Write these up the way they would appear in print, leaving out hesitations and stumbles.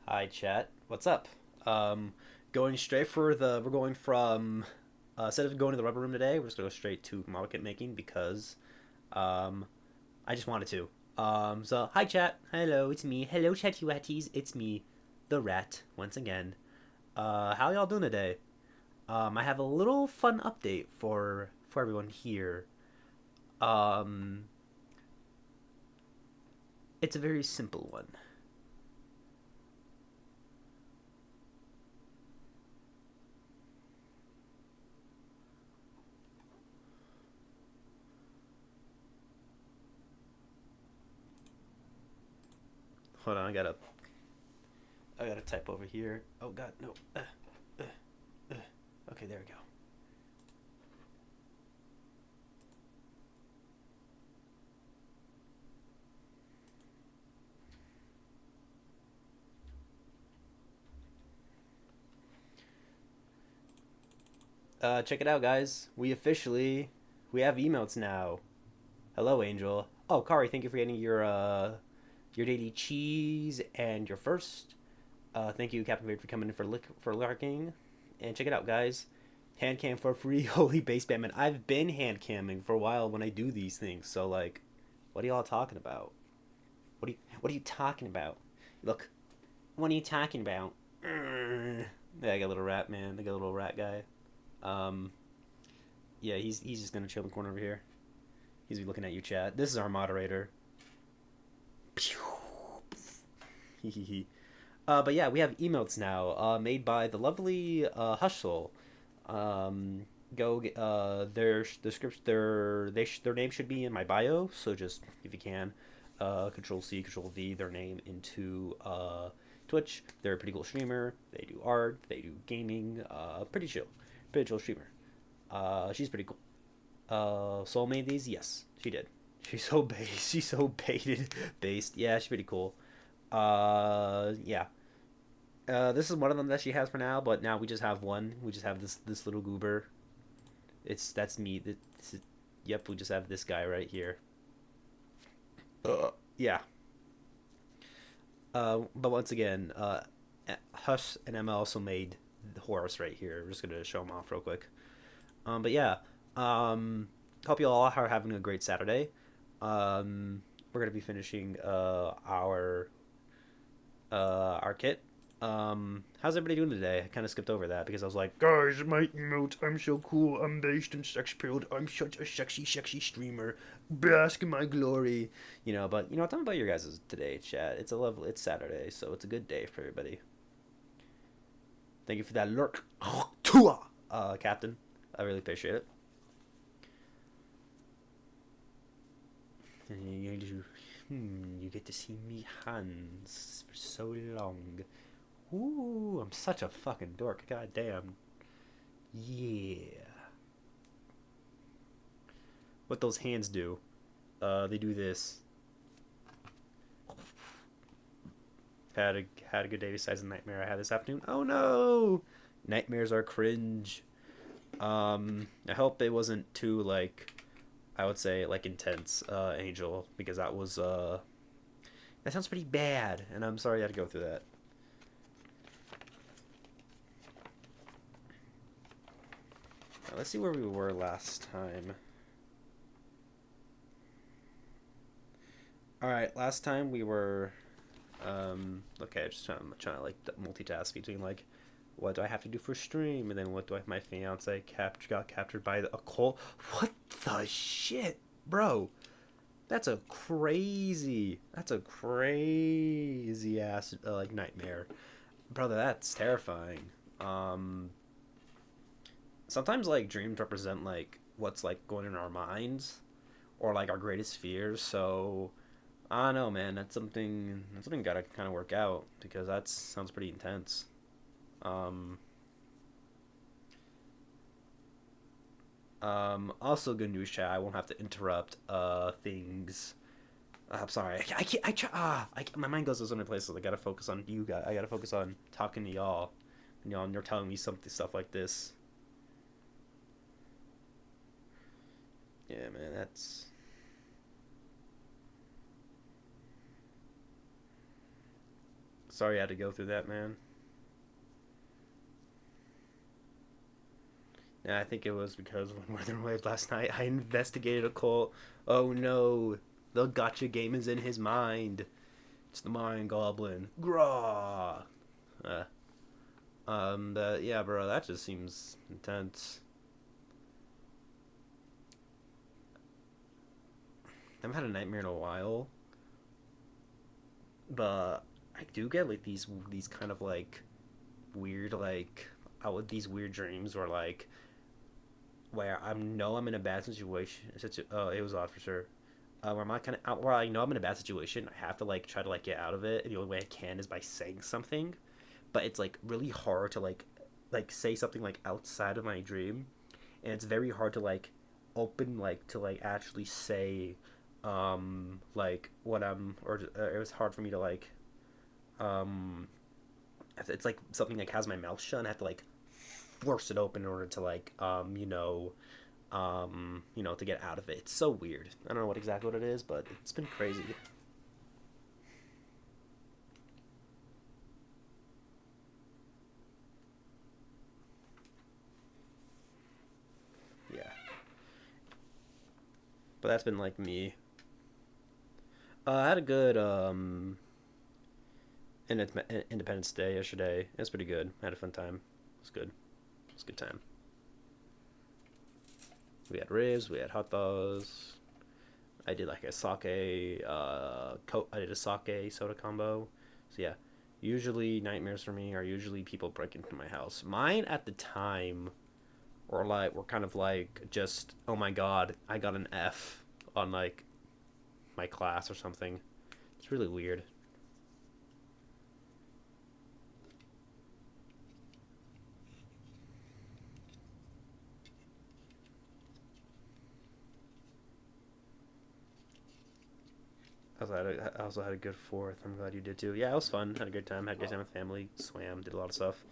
Hi, chat. What's up? Um, Going straight for the. We're going from. Instead of going to the rubber room today, we're just gonna go straight to model kit making because, um, I just wanted to. So hi, chat. Hello, it's me. Hello, chatty watties. It's me, the rat, once again. How y'all doing today? I have a little fun update for everyone here. Um, it's a very simple one. Hold on, I gotta type over here. Oh God, no. Okay, there we go. Check it out, guys. We have emotes now. Hello, Angel. Oh, Kari, thank you for getting your daily cheese and your first. Thank you, Captain Vader, for coming in for lurking. And check it out, guys. Hand cam for free. Holy base Batman. I've been hand camming for a while when I do these things. So like, what are y'all talking about? What are you talking about? Look, what are you talking about? Yeah, I got a little rat man. I got a little rat guy. Um, yeah, he's just gonna chill in the corner over here. He's be looking at you, chat. This is our moderator. But yeah, we have emotes now, made by the lovely Hushel. Go their scripts their name should be in my bio. So just if you can, Control C, Control V, their name into Twitch. They're a pretty cool streamer. They do art. They do gaming. Pretty chill streamer. She's pretty cool. Soul made these? Yes, she did. She's so based. She's so baited, based. Yeah, she's pretty cool. Yeah. This is one of them that she has for now, but now we just have one. We just have this little goober. That's me. Yep, we just have this guy right here. Yeah. But once again, Hush and Emma also made the Horus right here. We're just gonna show them off real quick. But yeah. Um, Hope you all are having a great Saturday. We're gonna be finishing our kit. How's everybody doing today? I kind of skipped over that because I was like, guys, my emotes, I'm so cool, I'm based in sex pilled, I'm such a sexy streamer, bask in my glory, But tell me about your guys' today, chat. It's Saturday, so it's a good day for everybody. Thank you for that lurk, Captain. I really appreciate it. You get to see me hands for so long. Ooh, I'm such a fucking dork. God damn. Yeah. What those hands do? They do this. Had a good day besides the nightmare I had this afternoon. Oh no! Nightmares are cringe. I hope it wasn't too I would say intense, Angel, because that sounds pretty bad, and I'm sorry you had to go through that. Now, let's see where we were last time. All right, last time we were okay, just trying to multitask between what do I have to do for stream, and then what do I my fiance got captured by a cult. What the shit, bro? That's a crazy ass nightmare, brother. That's terrifying. Um, Sometimes dreams represent what's going in our minds or our greatest fears. So I don't know, man. That's something gotta kind of work out because that sounds pretty intense. Um, Also, good news, chat. I won't have to interrupt things. I'm sorry. I can't. I try. My mind goes to so many places. I gotta focus on you guys. I gotta focus on talking to y'all. And you're telling me something stuff like this. Yeah, man. Sorry I had to go through that, man. Yeah, I think it was because when Weather Wave last night, I investigated a cult. Oh no, the gotcha game is in his mind. It's the Mind Goblin. Graw. Uh, yeah, bro, that just seems intense. I haven't had a nightmare in a while, but I do get like these kind of like weird like out with these weird dreams where I know I'm in a bad situation. Oh, it was odd for sure. Where I'm kind of where I know I'm in a bad situation. I have to like try to like get out of it, and the only way I can is by saying something. But it's like really hard to like say something like outside of my dream, and it's very hard to like open like to like actually say like what I'm or it was hard for me to like um it's like something like has my mouth shut and I have to like force it open in order to like to get out of it. It's so weird. I don't know what it is, but it's been crazy. Yeah, but that's been like me. I had a good Independence Day yesterday. It was pretty good. I had a fun time. It was good. It was a good time. We had ribs. We had hot dogs. I did like a sake. I did a sake soda combo. So yeah, usually nightmares for me are usually people breaking into my house. Mine at the time were kind of like just oh my god, I got an F on like my class or something. It's really weird. I also had a good fourth. I'm glad you did too. Yeah, it was fun. Had a good time. Had a good time with family. Swam. Did a lot of stuff.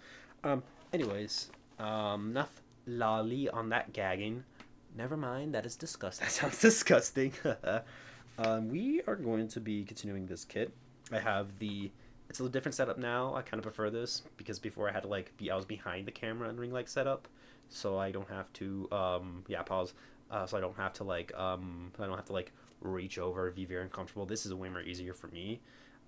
Um. Anyways. Enough lolly on that gagging. Never mind. That is disgusting. That sounds disgusting. We are going to be continuing this kit. I have the. It's a little different setup now. I kind of prefer this because before I had to like be I was behind the camera and ring light setup, so I don't have to yeah pause. So I don't have to I don't have to like reach over, be very uncomfortable. This is way more easier for me.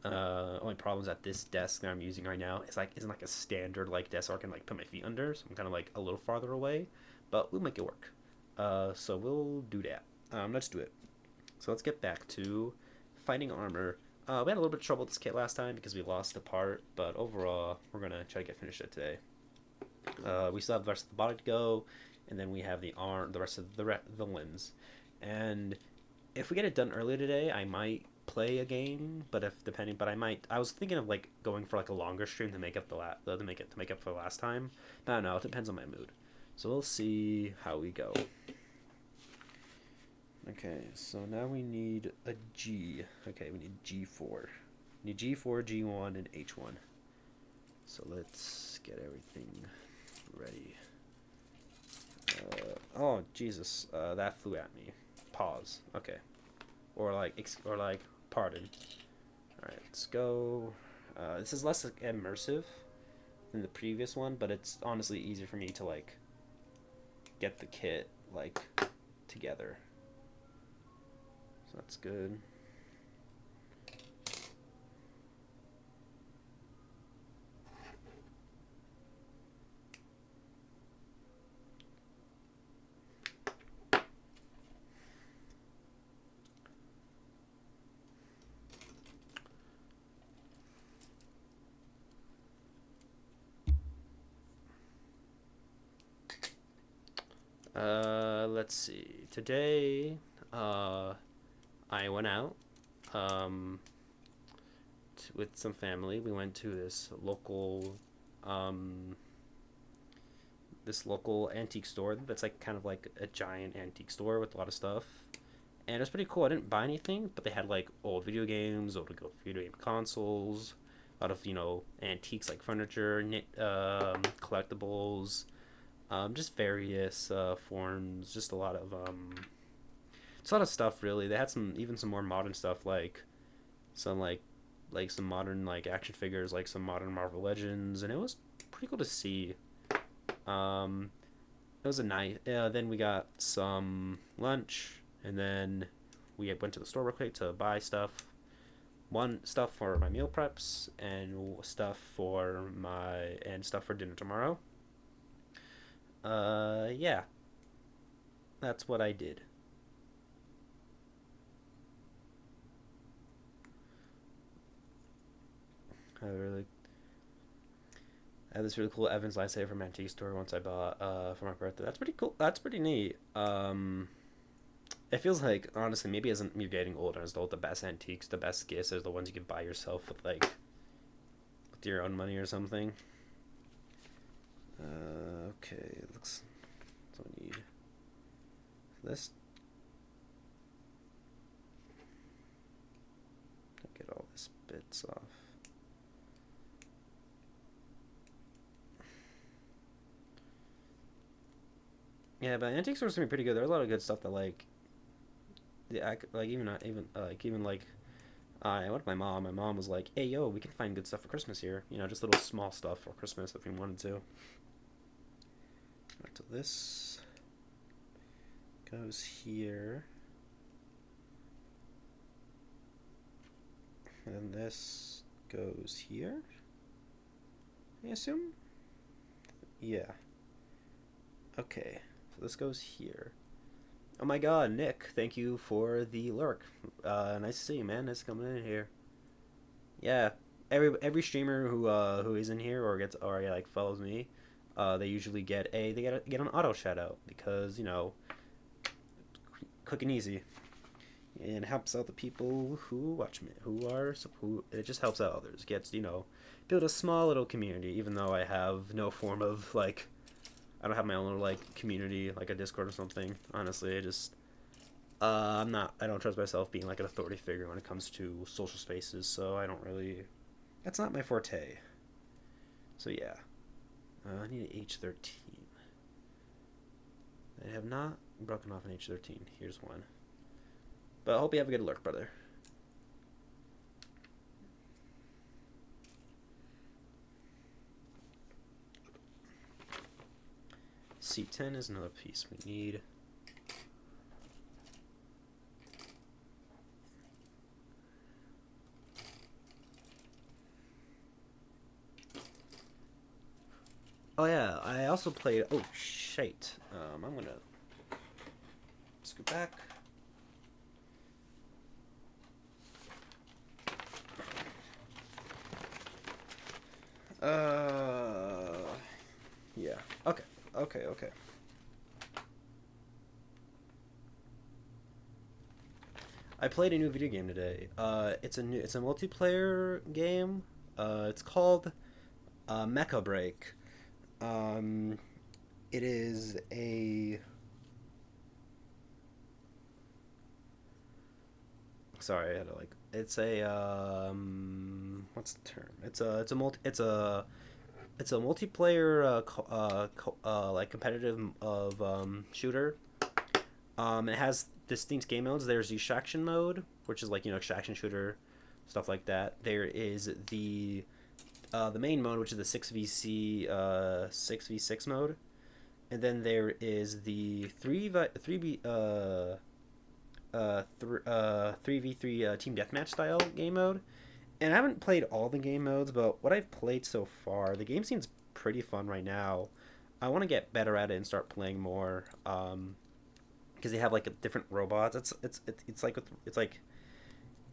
Only problems at this desk that I'm using right now is like isn't like a standard like desk where I can like put my feet under, so I'm kind of like a little farther away, but we'll make it work. So we'll do that. Let's do it. So let's get back to fighting armor. We had a little bit of trouble with this kit last time because we lost the part, but overall we're gonna try to get finished it today. We still have the rest of the body to go, and then we have the arm, the rest of the limbs, and if we get it done early today, I might play a game. But if depending, but I might. I was thinking of like going for like a longer stream to make up to make up for the last time. I don't know. It depends on my mood. So we'll see how we go. Okay, so now we need a G. Okay, we need G4. We need G4, G1, and H1. So let's get everything ready. Oh Jesus, that flew at me. Pause. Okay. Or like pardon. All right, let's go. This is less immersive than the previous one, but it's honestly easier for me to like get the kit like together. So that's good. Let's see. Today, I went out um, with some family. We went to um, this local antique store that's like kind of like a giant antique store with a lot of stuff. And it was pretty cool. I didn't buy anything, but they had like old video games, old video game consoles, a lot of antiques like furniture, collectibles, just various forms, just a lot of stuff really. They had some more modern stuff like some like some modern like action figures, like some modern Marvel Legends, and it was pretty cool to see. Um, it was a night. Then we got some lunch, and then we went to the store real quick to buy stuff. One stuff for my meal preps and stuff for dinner tomorrow. Yeah, that's what I did. I really I had this really cool Evans lightsaber from Antique Store once I bought for my birthday. That's pretty cool. That's pretty neat. It feels like honestly maybe as you're getting older as adult, the best antiques, the best gifts are the ones you can buy yourself with your own money or something. Okay, looks. What do I need? This. Get all this bits off. Yeah, but antique stores can be pretty good. There's a lot of good stuff that like even like I went with my mom. My mom was like, "Hey, yo, we can find good stuff for Christmas here. You know, just little small stuff for Christmas if we wanted to." Right, so this goes here, and this goes here. I assume. Yeah. Okay. So this goes here. Oh my god, Nick, thank you for the lurk. Nice to see you, man. Nice coming in here. Yeah, every streamer who is in here or yeah, like follows me, they usually get an auto shout out because you know, quick and easy, and it helps out the people who watch me, who it just helps out others. Gets build a small little community. Even though I have no form of like, I don't have my own little like community like a Discord or something. Honestly, I just I don't trust myself being like an authority figure when it comes to social spaces, so I don't really. That's not my forte. So yeah, I need an H13. I have not broken off an H13. Here's one. But I hope you have a good lurk, brother. C10 is another piece we need. Oh yeah, I also played. Oh shit. I'm gonna scoot back. Yeah. Okay. Okay. I played a new video game today. It's a multiplayer game. It's called Mecha Break. Um, it is a. Sorry, I had to like. It's a what's the term? It's a multiplayer like competitive of shooter. It has distinct game modes. There's the extraction mode, which is like extraction shooter, stuff like that. There is the main mode, which is the 6v6 mode, and then there is the 3v3 team deathmatch style game mode. And I haven't played all the game modes, but what I've played so far, the game seems pretty fun right now. I want to get better at it and start playing more. Because they have like different robots. It's like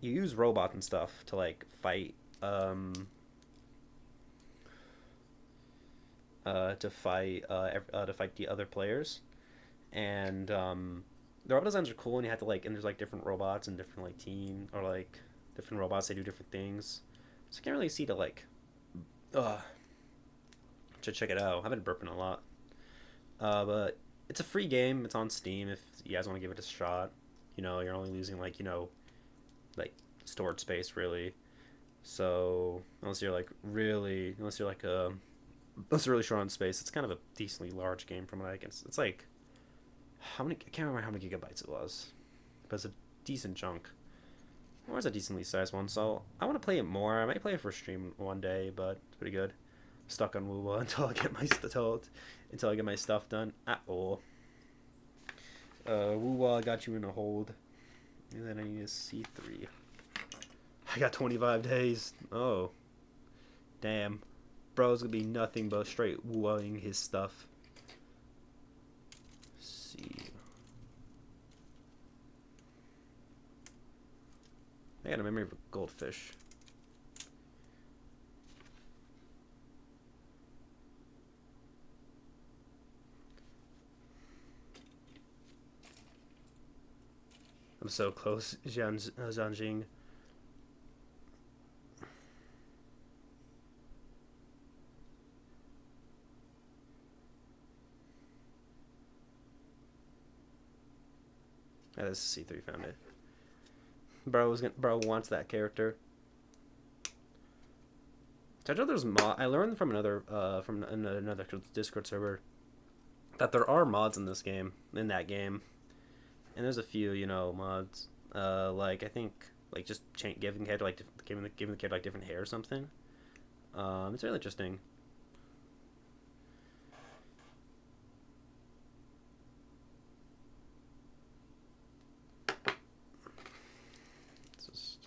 you use robots and stuff to like fight to fight the other players, and the robot designs are cool, and you have to like, and there's like different robots and different like team or like different robots. They do different things, so I can't really see to like, uh, to check it out. I've been burping a lot, but it's a free game. It's on Steam if you guys want to give it a shot. You're only losing like like storage space really. So unless you're like unless you're really short on space, it's kind of a decently large game from what I can. It's like how many? I can't remember how many gigabytes it was, but it's a decent chunk. Or it's a decently sized one, so I want to play it more. I might play it for stream one day, but it's pretty good. Stuck on Wuwa until I get my until I get my stuff done. Oh, Wuwa, I got you in a hold, and then I need a C3. I got 25 days. Oh, damn, bro's gonna be nothing but straight Wuwaing his stuff. Let's see. I got a memory of a goldfish. I'm so close, Zhanjing. Yeah, this is C3 found it. Bro wants that character. I know there's I learned from another Discord server that there are mods in this game, in that game, and there's a few, mods. Like I think like just giving character like giving the character like different hair or something. It's really interesting. It's just...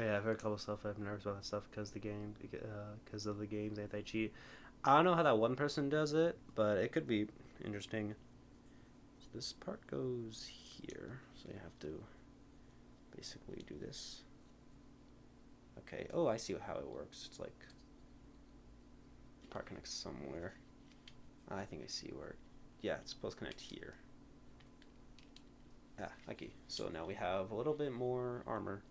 Yeah, I've heard a couple stuff. I've nervous about that stuff because of the game's anti-cheat. I don't know how that one person does it, but it could be interesting. So this part goes here, so you have to basically do this. Okay. Oh, I see how it works. It's like part connects somewhere. I think I see where. Yeah, it's supposed to connect here. Ah, okay. So now we have a little bit more armor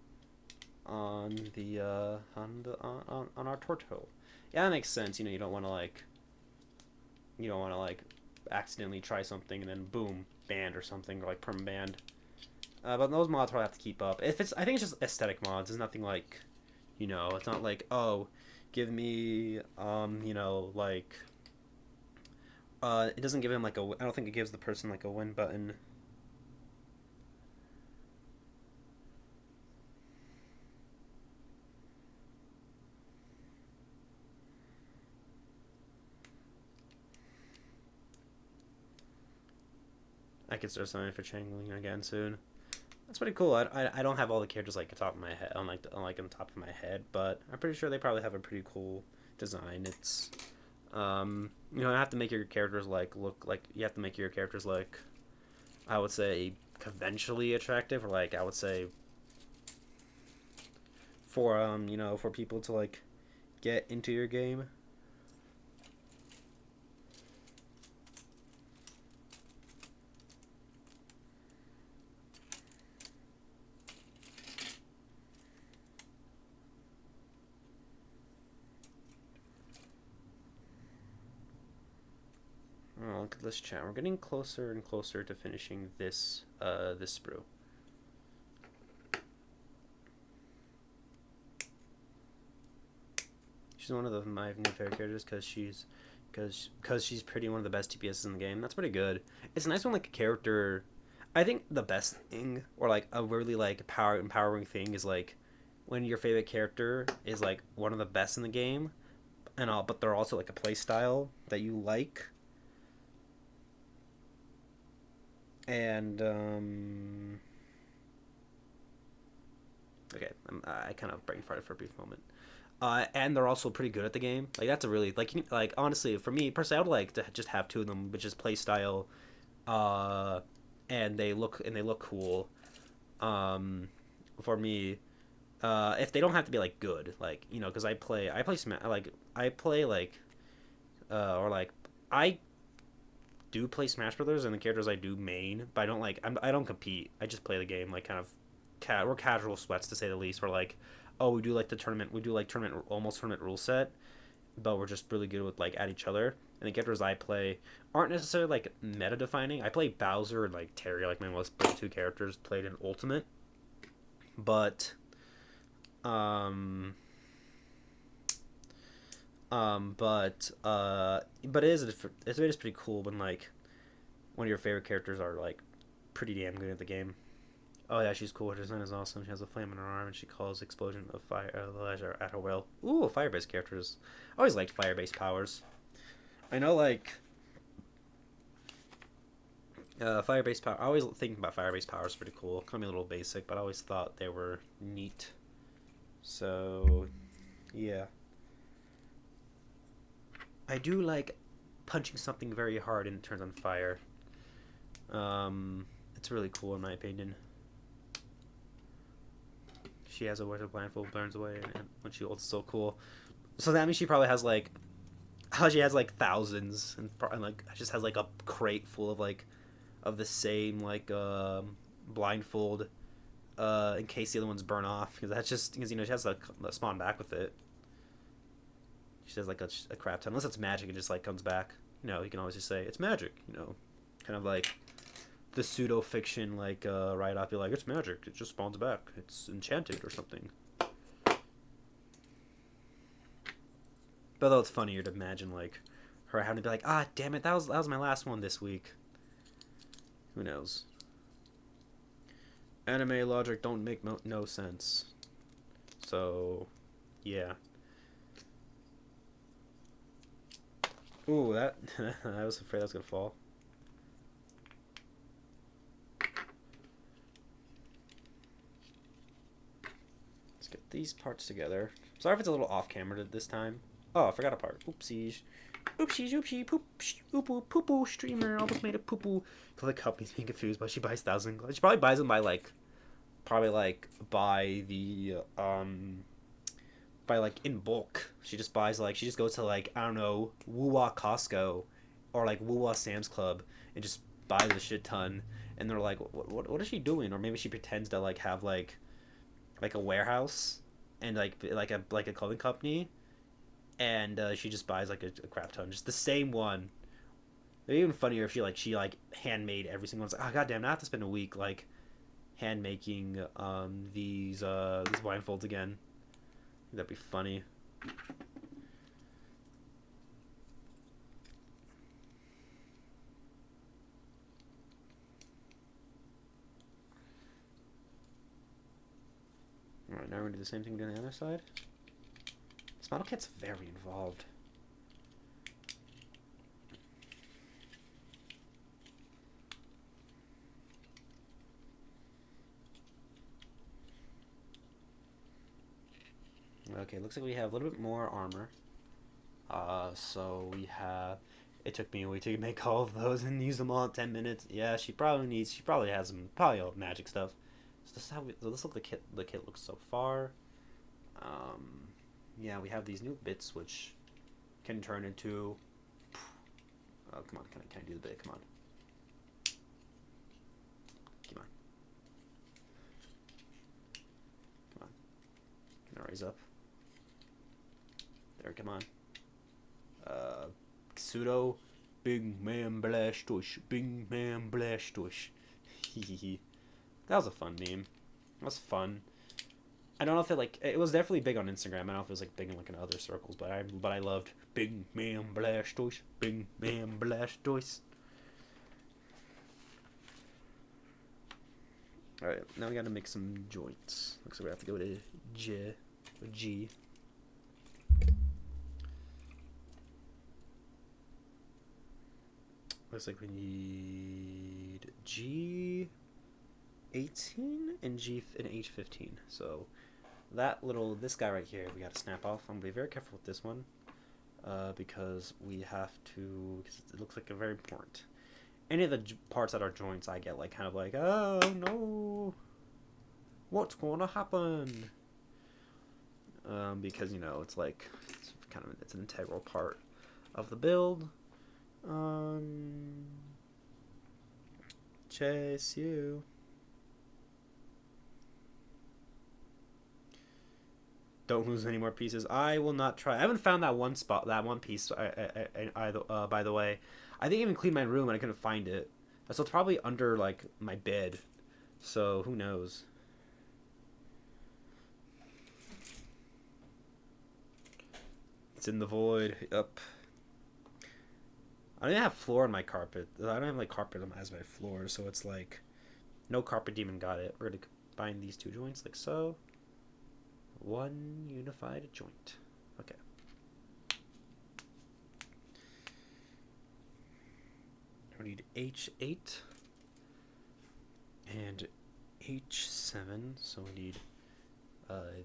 on the on our torso. Yeah, that makes sense. You don't want to accidentally try something and then boom, banned or something, or like perm banned. But those mods probably have to keep up. I think it's just aesthetic mods. It's nothing like, it's not like, oh, give me it doesn't give him like I don't think it gives the person like a win button. I could start something for Changling again soon. That's pretty cool. I don't have all the characters like on top of my head on the top of my head, but I'm pretty sure they probably have a pretty cool design. It's you have to make your characters look like you have to make your characters like I would say conventionally attractive, or like I would say for for people to like get into your game. Oh, look at this chat. We're getting closer and closer to finishing this this sprue. She's one of my new favorite characters because she's pretty one of the best TPSs in the game. That's pretty good. It's nice when like a character. I think the best thing or like a really like empowering thing is like when your favorite character is like one of the best in the game, and all, but they're also like a play style that you like. And okay, I kind of brain farted for a brief moment. And they're also pretty good at the game. Like that's a really like honestly for me personally, I would like to just have two of them, which is play style, uh, and they look cool. For me, if they don't have to be like good, like because I play like or like I do play Smash Brothers and the characters I do main, but I don't like I don't compete. I just play the game like kind of we're casual sweats to say the least. We're like, oh, we do like the tournament, we do like tournament almost tournament rule set, but we're just really good with like at each other. And the characters I play aren't necessarily like meta defining. I play Bowser and like Terry, like my most played two characters played in Ultimate, but um but it is pretty cool when like one of your favorite characters are like pretty damn good at the game. Oh yeah, she's cool. Her design is awesome. She has a flame in her arm, and she calls explosion of fire at her will. Ooh, fire-based characters. I always liked fire-based powers. I know, like fire-based power. I always think about fire-based powers pretty cool. Kind of a little basic, but I always thought they were neat. So, yeah, I do like punching something very hard and it turns on fire. It's really cool in my opinion. She has a wizard blindfold, burns away, and when she ults, so cool. So that means she probably has like, how she has like thousands, and like just has like a crate full of like, of the same like blindfold, in case the other ones burn off, because that's just because she has to spawn back with it. She has like a crap ton, unless it's magic, it just like comes back. You can always just say it's magic. Kind of like the pseudo fiction like write off. Be like, it's magic. It just spawns back. It's enchanted or something. But though it's funnier to imagine like her having to be like, ah, damn it, that was my last one this week. Who knows? Anime logic don't make no sense. So, yeah. Ooh, that I was afraid that was gonna fall. Let's get these parts together. Sorry if it's a little off camera this time. Oh, I forgot a part. Oopsies. Oopsies, oopsie, poop, poo-poo, streamer, almost made a poo-poo. The company's being confused, but she buys 1,000. She probably buys them by like, by the, by like in bulk. She just buys like, she just goes to like, I don't know, Woo-Wah Costco or like Woo-Wah Sam's Club and just buys a shit ton. And they're like, what is she doing? Or maybe she pretends to like have like a warehouse and like a clothing company, and she just buys like a crap ton, just the same one. It'd be even funnier if she handmade every single one. It's like, oh goddamn, now I have to spend a week like hand making these blindfolds again. That'd be funny. Alright, now we're gonna do the same thing on the other side. This model kit's very involved. Okay, looks like we have a little bit more armor. So we have. It took me a week to make all of those and use them all in 10 minutes. Yeah, she probably has some all magic stuff. So this is how so this looks the kit looks so far. Yeah, we have these new bits which can turn into. Oh, come on, can I do the bit? Come on. Come on. Come on. Can I raise up? There, come on. Pseudo Big Man Blastoise. Big Man Blastoise. That was a fun meme. That was fun. I don't know if it was definitely big on Instagram. I don't know if it was like big in like in other circles, but I loved Big Man Blastoise. Big Man Blastoise. Alright, now we gotta make some joints. Looks like we have to go to G. Looks like we need G18 and H15. So this guy right here, we gotta snap off. I'm gonna be very careful with this one, because we have to. Because it looks like a very important. Any of the parts that are joints, I get like kind of like, oh no, what's gonna happen? Because it's like it's an integral part of the build. Um, chase you. Don't lose any more pieces. I will not try. I haven't found that one spot, that one piece. By the way, I think I even cleaned my room and I couldn't find it. So it's probably under like my bed. So who knows? It's in the void. Up. I don't even have floor on my carpet. I don't have like carpet as my floor, so it's like no carpet demon got it. We're gonna combine these two joints like so. One unified joint. Okay. We need H8 and H7, so we need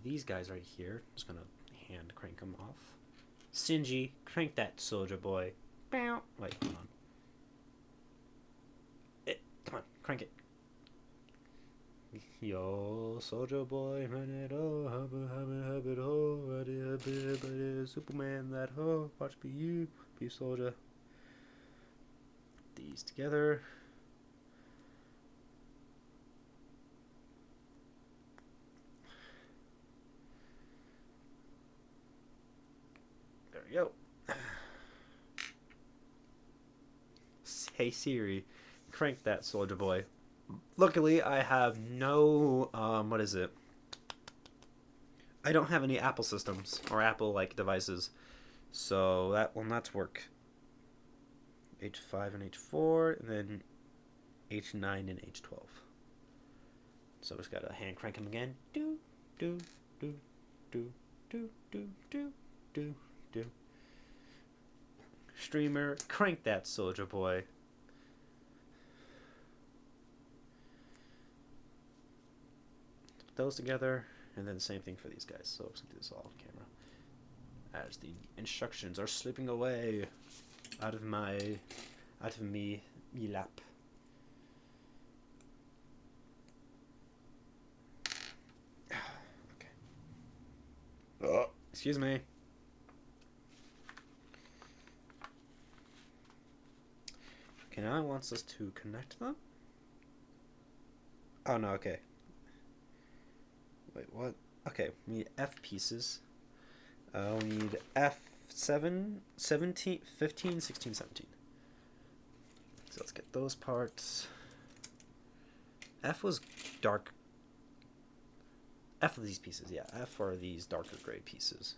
these guys right here. Just gonna hand crank them off. Sinji, crank that soldier boy. Bow. Wait, hold on. Come on, crank it. Yo, soldier boy, run it oh, hub it ho, ready, Superman that ho, watch be you, be soldier. These together. There we go. Hey Siri, crank that soldier boy. Luckily, I have no, what is it? I don't have any Apple systems or Apple-like devices, so that will not work. H5 and H4, and then H9 and H12. So just gotta hand crank them again. Do, do, do, do, do, do, do, do, do. Streamer, crank that soldier boy. Those together, and then the same thing for these guys. So let's do this all off camera. As the instructions are slipping away out of me lap. Okay. Oh, excuse me. Okay, now it wants us to connect them. Oh no, okay. Wait, what? Okay, we need F pieces. We need F7, 17, 15, 16, 17. So let's get those parts. F was dark. F of these pieces, yeah. F are these darker gray pieces.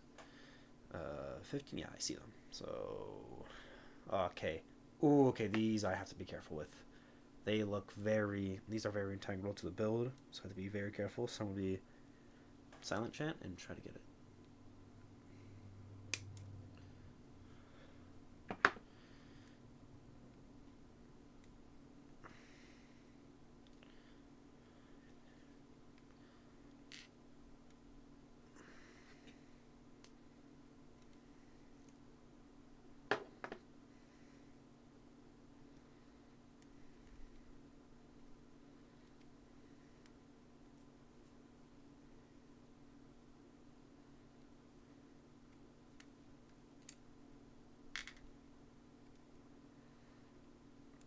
15, yeah, I see them. So, okay. Ooh, okay, these I have to be careful with. They look these are very integral to the build, so I have to be very careful. Some will be silent chant and try to get it.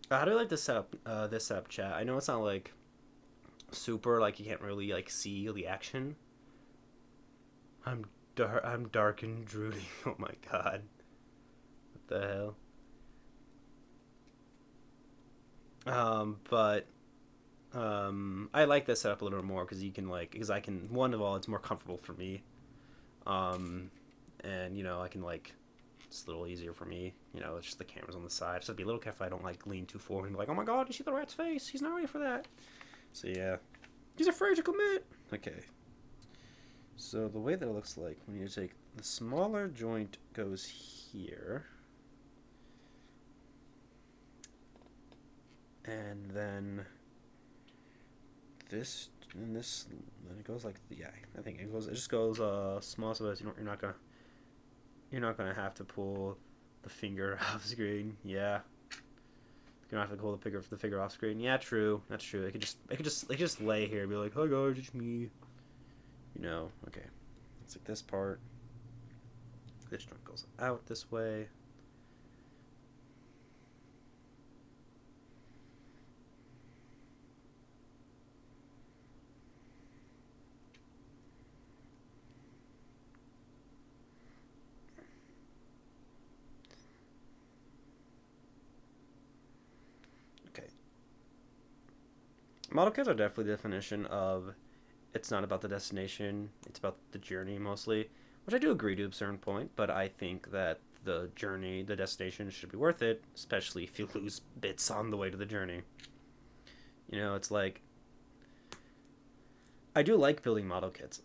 How do I like to set up this setup, chat? I know it's not like super, like you can't really like see the action. I'm dark and drooling. Oh my god, what the hell? But I like this setup a little bit more because you can because I can, one of all, it's more comfortable for me. And you know I can it's a little easier for me. You know, it's just the camera's on the side. So be a little careful I don't lean too forward and be like, oh my god, you see the rat's face? He's not ready for that. So yeah, he's afraid to commit. Okay. So the way that it looks like, when you take the smaller joint goes here, and then this and this, then it goes like I think it just goes small, so that you're not gonna have to pull the finger off screen. Yeah, you're gonna have to pull the figure off screen. Yeah, true. That's true. It could just lay here and be like, "Hi guys, it's me." You know. Okay. It's like this part. This joint goes out this way. Model kits are definitely the definition of it's not about the destination, it's about the journey mostly, which I do agree to a certain point, but I think that the journey, the destination should be worth it, especially if you lose bits on the way to the journey. You know, it's like I do like building model kits,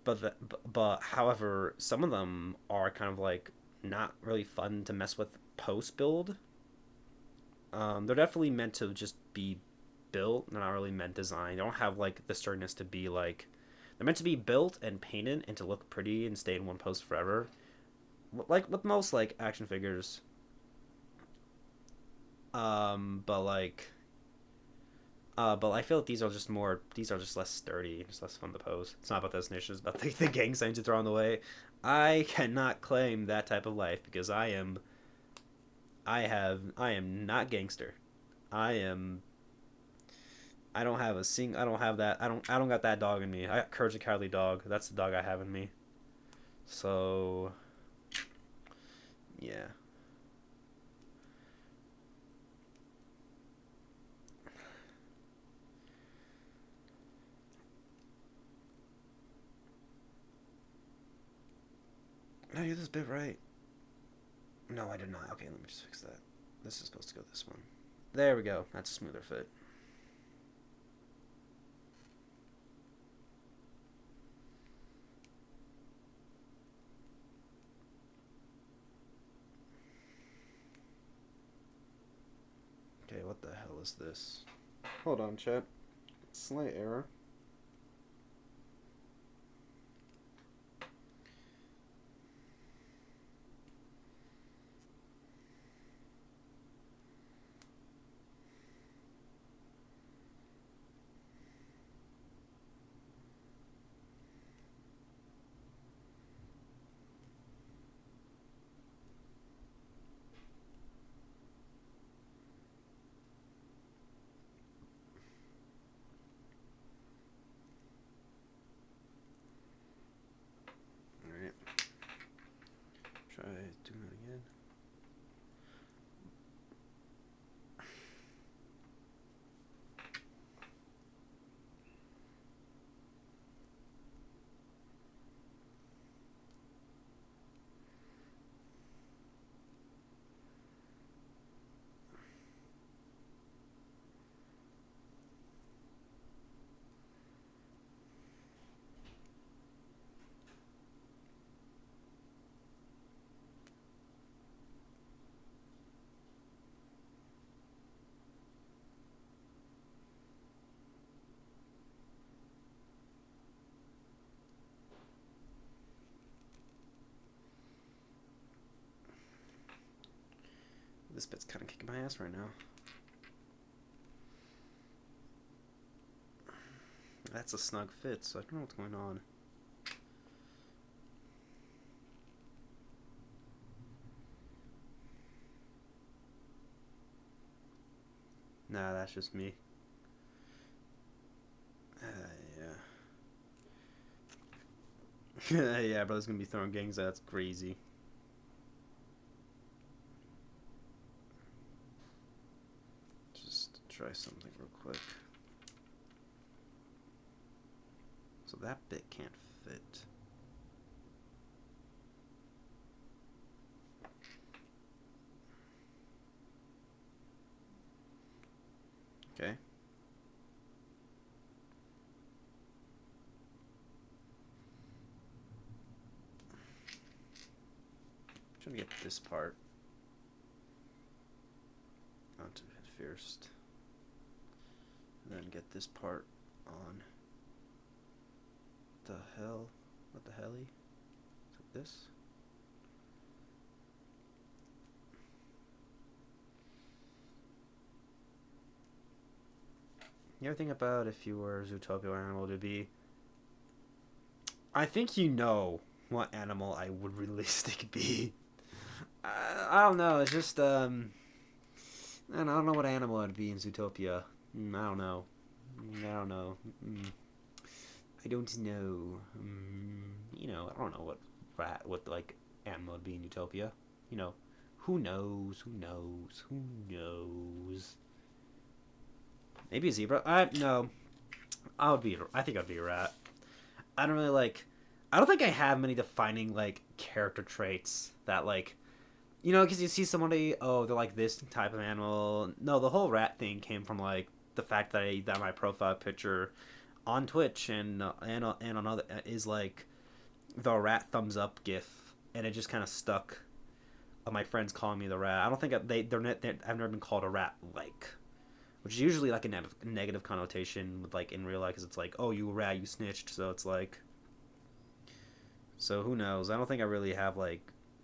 but however, some of them are kind of like not really fun to mess with post build. They're definitely meant to just be built. They're not really meant designed. They don't have like the sturdiness to be like. They're meant to be built and painted and to look pretty and stay in one pose forever. Like with most like action figures. But like, but I feel like these are just more. These are just less sturdy, just less fun to pose. It's not about destination. It's about the gang signs you throw on the way. I cannot claim that type of life because I am. I am not gangster. I am. I don't have a sing. I don't have that. I don't got that dog in me. I got Courage the Cowardly Dog. That's the dog I have in me. So yeah. Did I do this bit right? No, I did not. Okay, let me just fix that. This is supposed to go this one. There we go. That's a smoother fit. Okay, what the hell is this? Hold on, chat. Slight error. Alright. Try doing that again. This bit's kind of kicking my ass right now. That's a snug fit, so I don't know what's going on. Nah, that's just me. Yeah. Yeah, brother's gonna be throwing gangs. That's crazy. Just try something real quick. So that bit can't fit. Okay. I'm trying to get this part onto it first. And then get this part on. The hell? What the helly? Like this? You ever think about if you were Zootopia, what animal would it be? I think you know what animal I would realistic be. I don't know. It's just I don't know what animal I'd be in Zootopia. I don't know. I don't know. I don't know. You know, I don't know what like animal would be in Utopia. You know, who knows? Who knows? Who knows? Maybe a zebra. No. I think I'd be a rat. I don't really like. I don't think I have many defining like character traits that like because you see somebody, oh, they're like this type of animal. No, the whole rat thing came from like the fact that that my profile picture on Twitch and on other is like the rat thumbs up gif, and it just kind of stuck. Of my friends calling me the rat. I don't think I've never been called a rat like, which is usually like a negative connotation with like in real life, because it's like, oh, you a rat, you snitched. So it's like, so who knows? I don't think I really have like,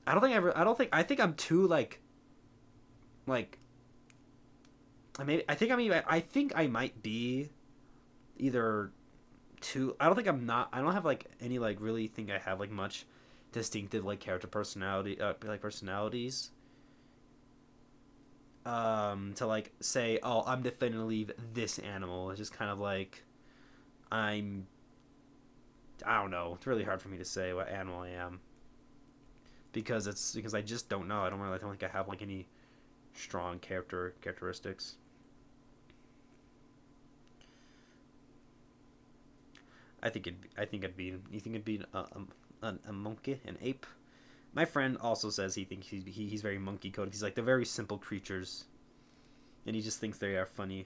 I don't think I think I'm too like I think I might be either too. I don't think I'm not. I don't have like any like really think I have like much distinctive like character personality like personalities to like say, oh, I'm definitely this animal. It's just kind of like I'm I don't know. It's really hard for me to say what animal I am because I just don't know. I don't think I have like any strong characteristics. I think it'd be you think it'd be a monkey, an ape. My friend also says he thinks he's very monkey coded. He's like they're very simple creatures, and he just thinks they are funny.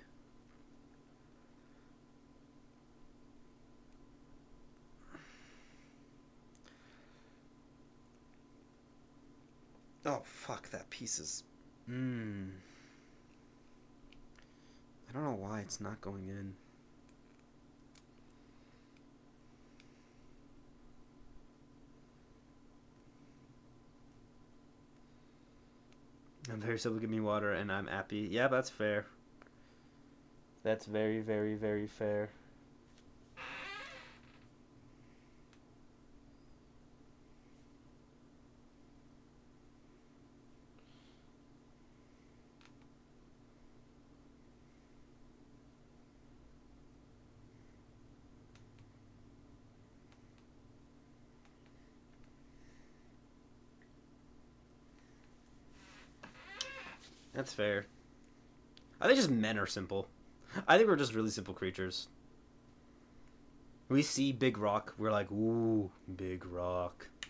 Oh fuck, that piece is. Mmm. I don't know why it's not going in. I'm very simple. Give me water, and I'm happy. Yeah, that's fair. That's very, very, very fair. That's fair. I think just men are simple. I think we're just really simple creatures. We see big rock, we're like, ooh, big rock. I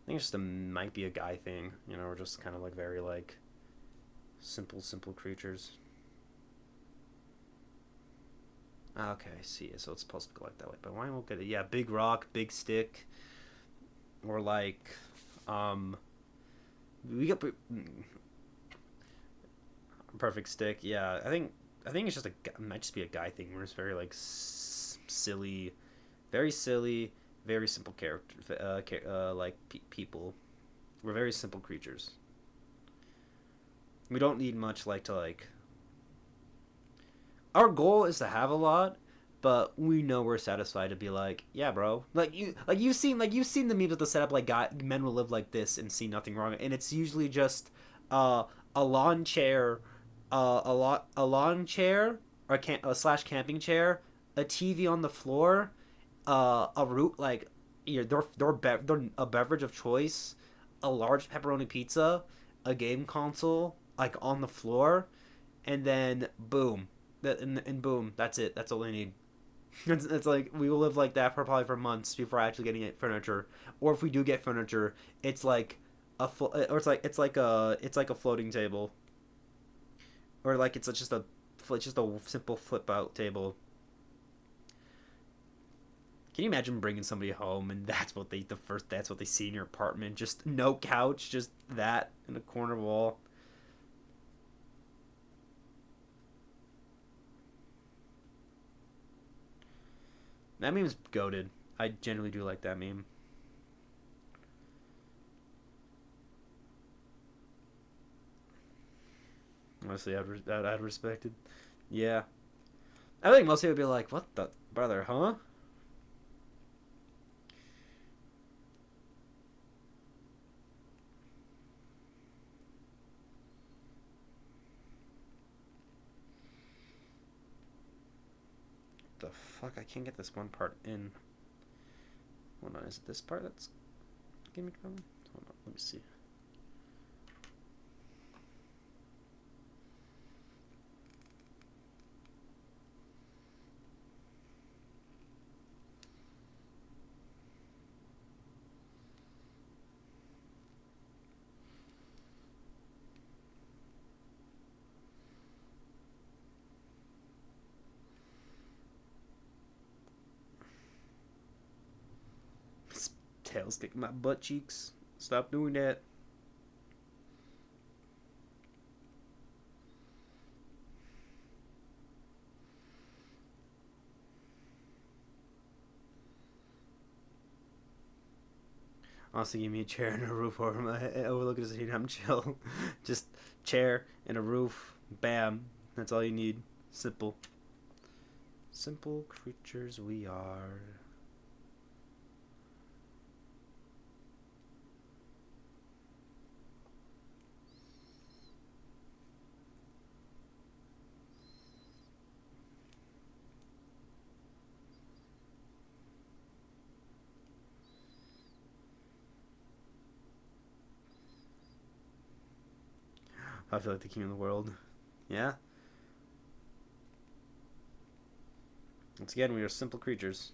think it's just might be a guy thing. We're just kind of like very like simple creatures. Okay, I see. So it's supposed to go like that way, but why won't get it? Yeah, big rock, big stick, or like, um, we got perfect stick. Yeah, I think it's just it might just be a guy thing. We're just very like silly, very silly, very simple character, like people. We're very simple creatures. We don't need much like to like. Our goal is to have a lot, but we know we're satisfied to be like, yeah, bro. Like you've seen the memes with the setup like men will live like this and see nothing wrong, and it's usually just uh, a lawn chair, a lawn chair or a slash camping chair, a TV on the floor, a root like their a beverage of choice, a large pepperoni pizza, a game console like on the floor, and then boom, and boom, that's it. That's all they need. It's like we will live like that for probably for months before actually getting it furniture, or if we do get furniture, it's like or it's like a floating table, or like it's just a simple flip out table. Can you imagine bringing somebody home and that's what they see in your apartment? Just no couch, just that in a corner wall. That meme's goated. I generally do like that meme. Honestly, I'd respect it. Yeah, I think most people would be like, "What the brother, huh?" The fuck? I can't get this one part in. Hold on, is it this part that's giving me trouble? Hold on, let me see. Tail's kicking my butt cheeks. Stop doing that. Honestly, give me a chair and a roof over my head, overlooking the city. I'm chill. Just chair and a roof. Bam. That's all you need. Simple. Simple creatures we are. I feel like the king of the world. Yeah? Once again, we are simple creatures.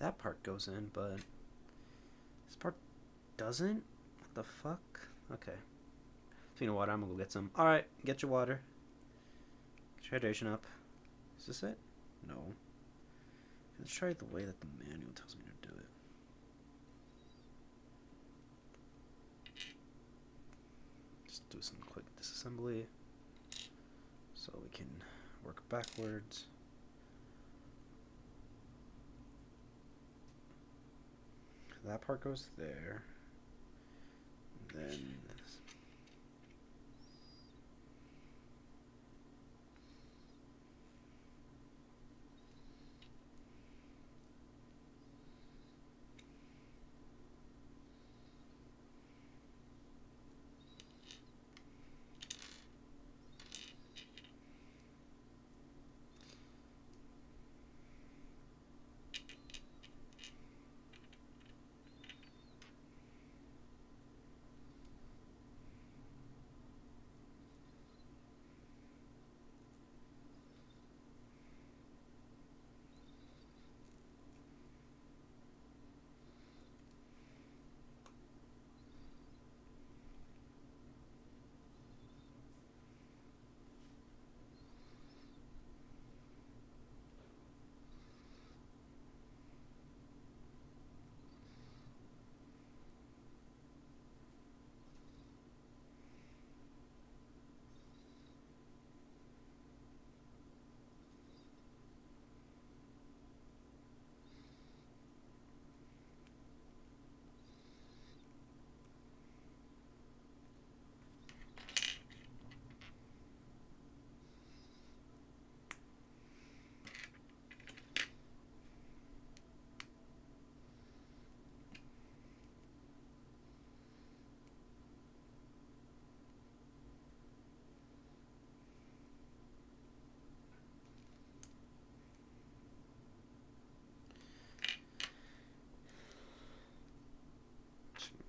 That part goes in, but this part doesn't? What the fuck? Okay. Speaking of water, I'm gonna go get some. Alright, get your water. Get your hydration up. Is this it? No. Let's try it the way that the manual tells me to do it. Just do some quick disassembly so we can work backwards. That part goes there. Then this.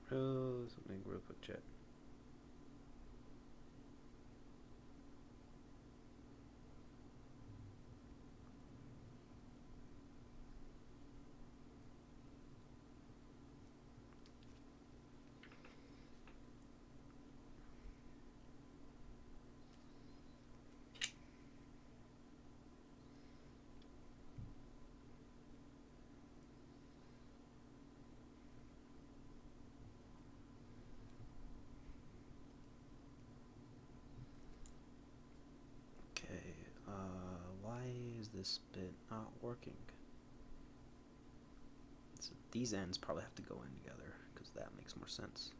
Something real quick, chat. Why is this bit not working? So these ends probably have to go in together because that makes more sense.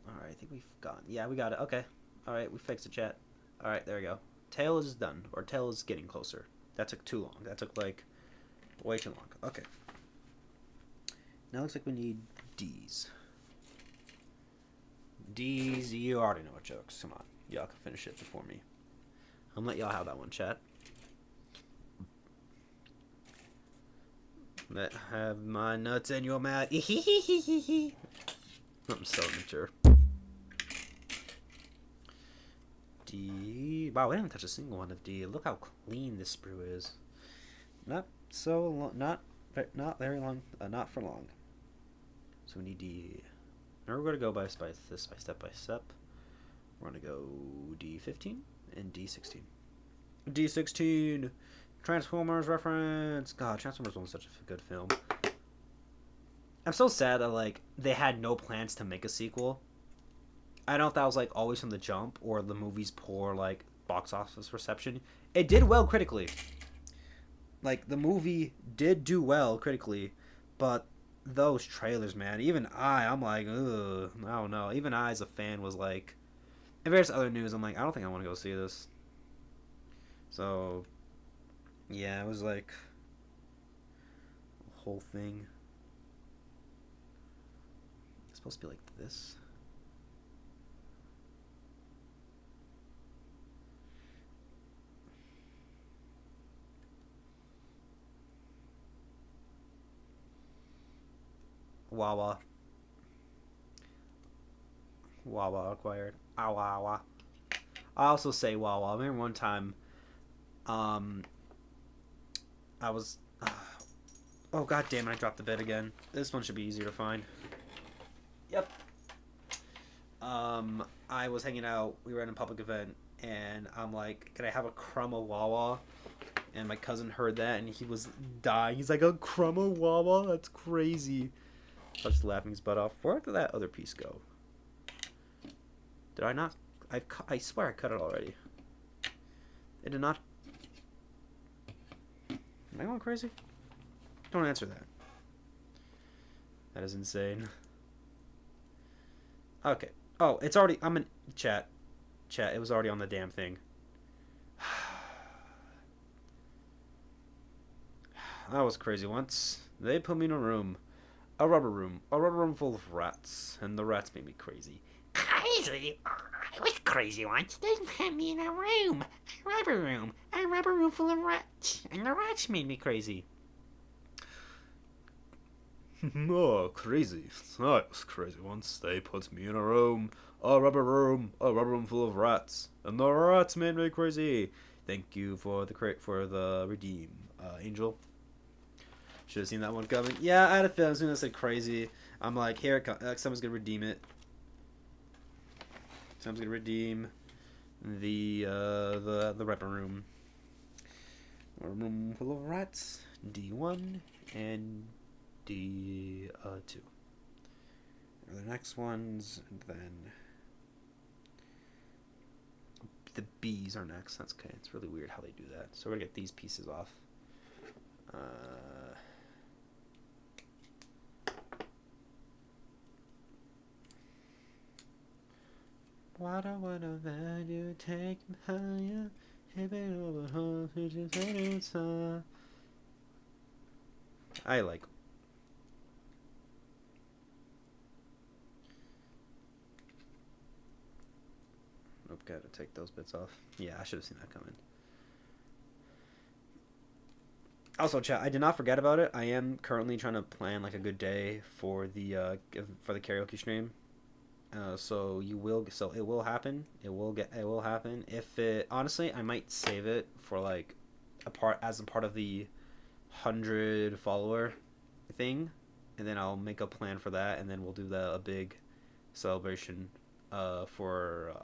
Alright, I think we've got... Yeah, we got it. Okay. Alright, we fixed the chat. Alright, there we go. Tail is done. Or tail is getting closer. That took too long. That took, like, way too long. Okay. Now it looks like we need D's. D's, you already know what jokes. Come on. Y'all can finish it before me. I'm gonna let y'all have that one, chat. Let have my nuts in your mouth. I'm so immature. D. Wow, we didn't touch a single one of D. Look how clean this sprue is. Not so long. Not very long. Not for long. So we need D. Now we're gonna go by step by step. We're gonna go D15 and D16. D16. Transformers reference. God, Transformers was such a good film. I'm so sad that like they had no plans to make a sequel. I don't know if that was like always from the jump or the movie's poor like box office reception. It did well critically. Like the movie did do well critically, but those trailers, man. Even I'm like, ugh, I don't know. Even I, as a fan, was like, and various other news, I'm like, I don't think I want to go see this. So, yeah, it was like a whole thing. It's supposed to be like this. Wawa. Wawa acquired. Wawa. I also say Wawa. I remember one time, I was. Oh god damn it! I dropped the bit again. This one should be easier to find. Yep. I was hanging out. We were at a public event, and I'm like, "Can I have a crumb of Wawa?" And my cousin heard that, and he was dying. He's like, "A crumb of Wawa? That's crazy." I was laughing his butt off. Where did that other piece go? Did I not? I swear I cut it already. It did not. Am I going crazy? Don't answer that. That is insane. Okay. Oh, it's already. I'm in chat. Chat. It was already on the damn thing. That was crazy once. They put me in a room. A rubber room full of rats, and the rats made me crazy. Crazy? I was crazy once. They put me in a room. A rubber room full of rats, and the rats made me crazy. Oh, crazy. I was crazy once. They put me in a rubber room full of rats, and the rats made me crazy. Thank you for the redeem, Angel. Should have seen that one coming. Yeah, I had a feeling as soon as I said crazy, I'm like, here it comes. Someone's gonna redeem it. Someone's gonna redeem the rubber room. A room full of rats. D1 and D2. The next ones, and then the B's are next. That's okay. It's really weird how they do that. So we're gonna get these pieces off. What I wanna value, take him higher, hip it over home, I like. Nope, gotta take those bits off. Yeah, I should have seen that coming. Also, chat, I did not forget about it. I am currently trying to plan like a good day for the karaoke stream. So it will happen. It will happen. If it honestly, I might save it for like a part of the 100 follower thing, and then I'll make a plan for that, and then we'll do a big celebration for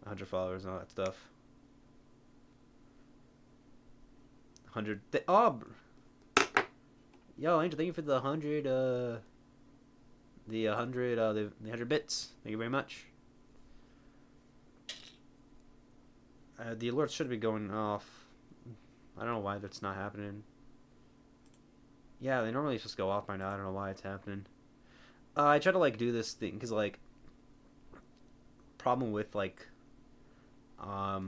100 followers and all that stuff. 100. Yo, Angel, thank you for the 100. The 100 bits. Thank you very much. The alerts should be going off. I don't know why that's not happening. Yeah, they normally just go off by now. I don't know why it's happening. I try to like do this thing because like problem with like I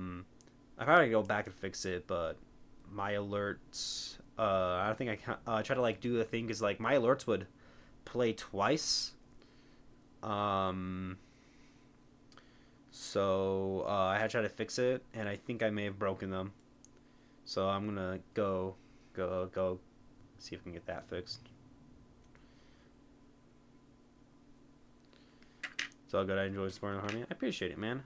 probably go back and fix it, but my alerts I think I can try to like do a thing because like my alerts would play twice. So I had to try to fix it, and I think I may have broken them. So I'm gonna go see if we can get that fixed. It's all good. I enjoy supporting the army. I appreciate it, man.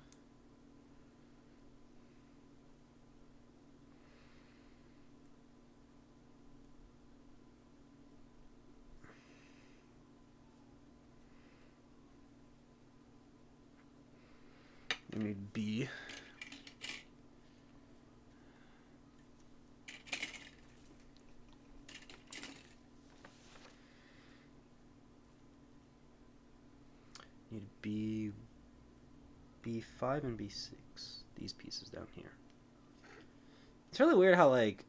We need B. Need B, B5 and B6. These pieces down here. It's really weird how like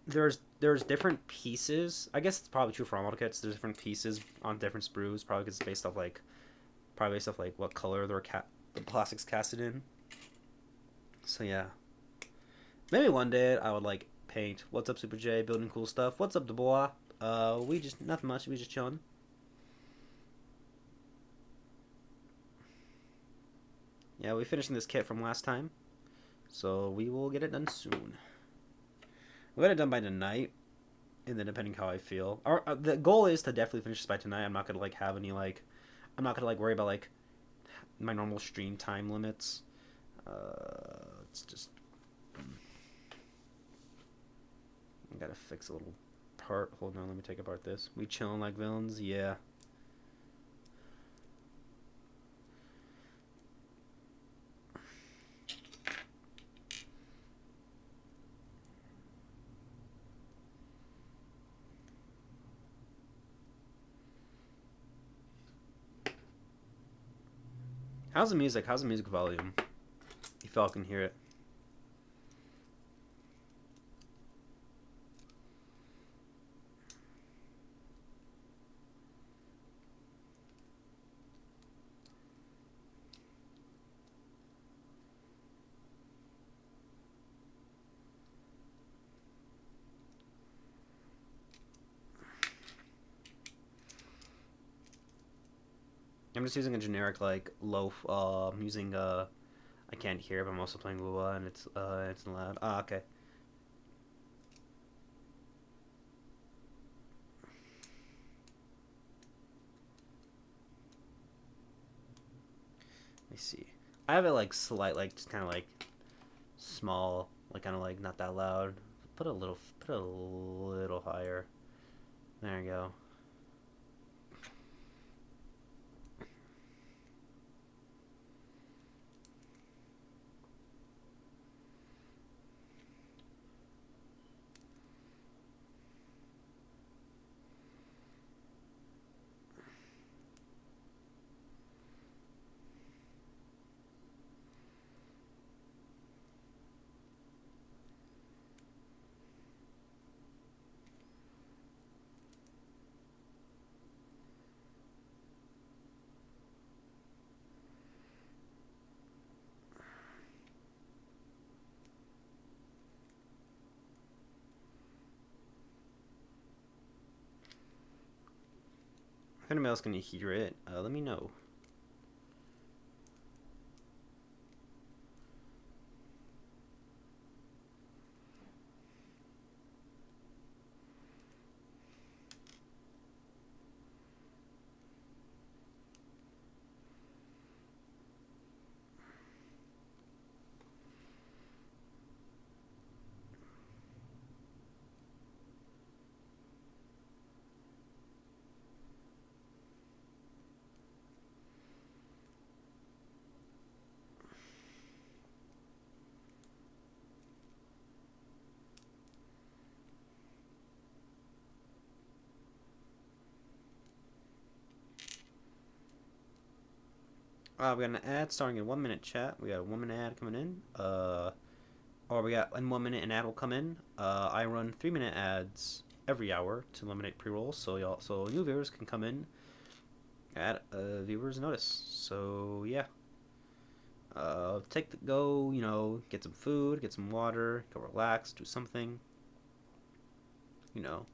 there's different pieces. I guess it's probably true for all model kits. There's different pieces on different sprues. Probably because it's based off like what color the plastic's casted in. So yeah, maybe one day I would like paint. What's up, Super J? Building cool stuff. What's up, Dubois? We just nothing much. We just chilling. Yeah, we finishing this kit from last time, so we will get it done soon. We'll get it done by tonight, and then depending how I feel. The goal is to definitely finish this by tonight. I'm not gonna like have any like, I'm not gonna like worry about like my normal stream time limits. It's just I gotta fix a little part. Hold on, let me take apart this. We chilling like villains, yeah. How's the music? How's the music volume? If y'all can hear it. I'm just using a generic like low. I'm using I can't hear, but I'm also playing Lua, and it's loud. Ah, okay. Let me see. I have it like slight, like just kind of like small, like kind of like not that loud. Put a little higher. There you go. If anybody else can hear it, let me know. We got an ad starting in 1 minute chat. We got a 1 minute ad coming in. Or we got in 1 minute an ad will come in. I run 3 minute ads every hour to eliminate pre-rolls, so new viewers can come in at viewers notice. So yeah, go, get some food, get some water, go relax, do something, you know.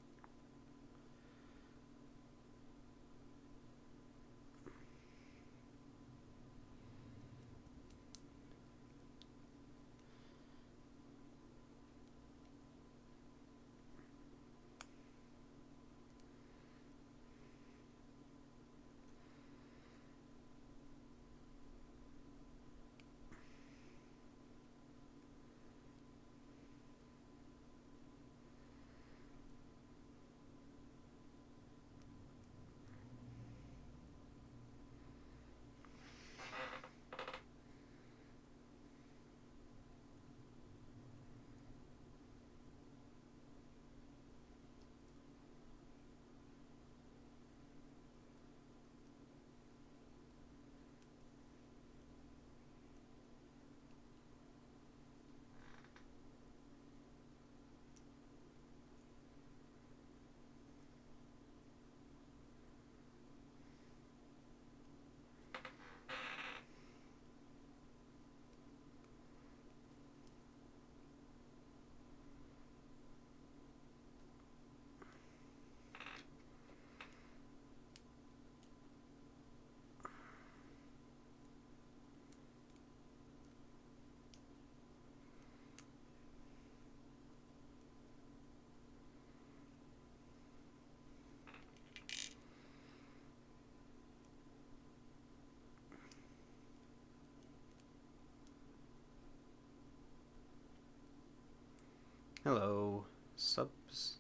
Hello, subs.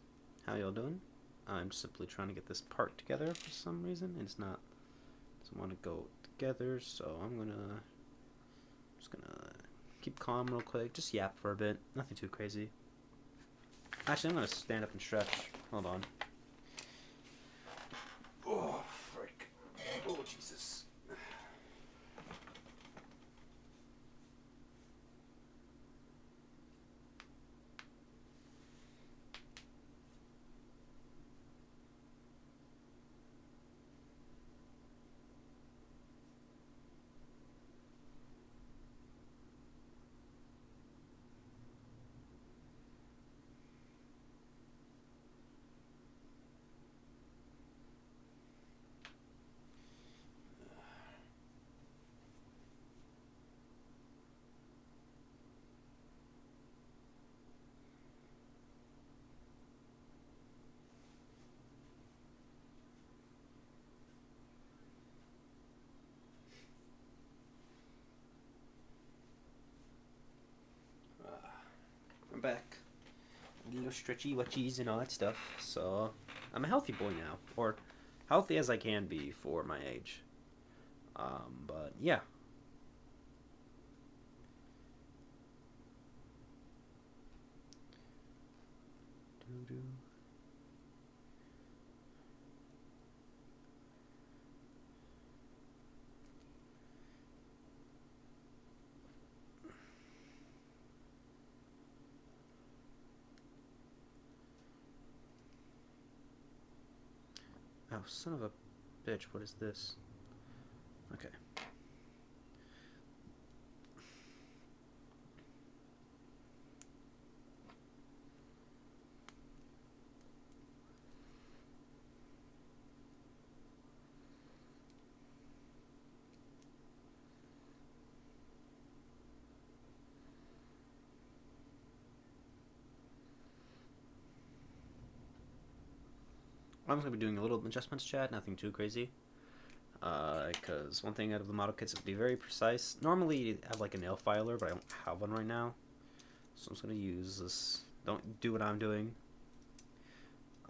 How y'all doing? I'm simply trying to get this part together for some reason. It's not. Doesn't want to go together, so just gonna keep calm real quick. Just yap for a bit. Nothing too crazy. Actually, I'm gonna stand up and stretch. Hold on. Oh, frick. Oh, Jesus. I'm back. A little stretchy wetchies and all that stuff. So, I'm a healthy boy now. Or, healthy as I can be for my age. But yeah. Doo-doo. Oh, son of a bitch, what is this? Okay. I'm just going to be doing a little adjustments, chat, nothing too crazy. Because one thing out of the model kits is to be very precise. Normally, I have like a nail filer, but I don't have one right now. So I'm just going to use this. Don't do what I'm doing.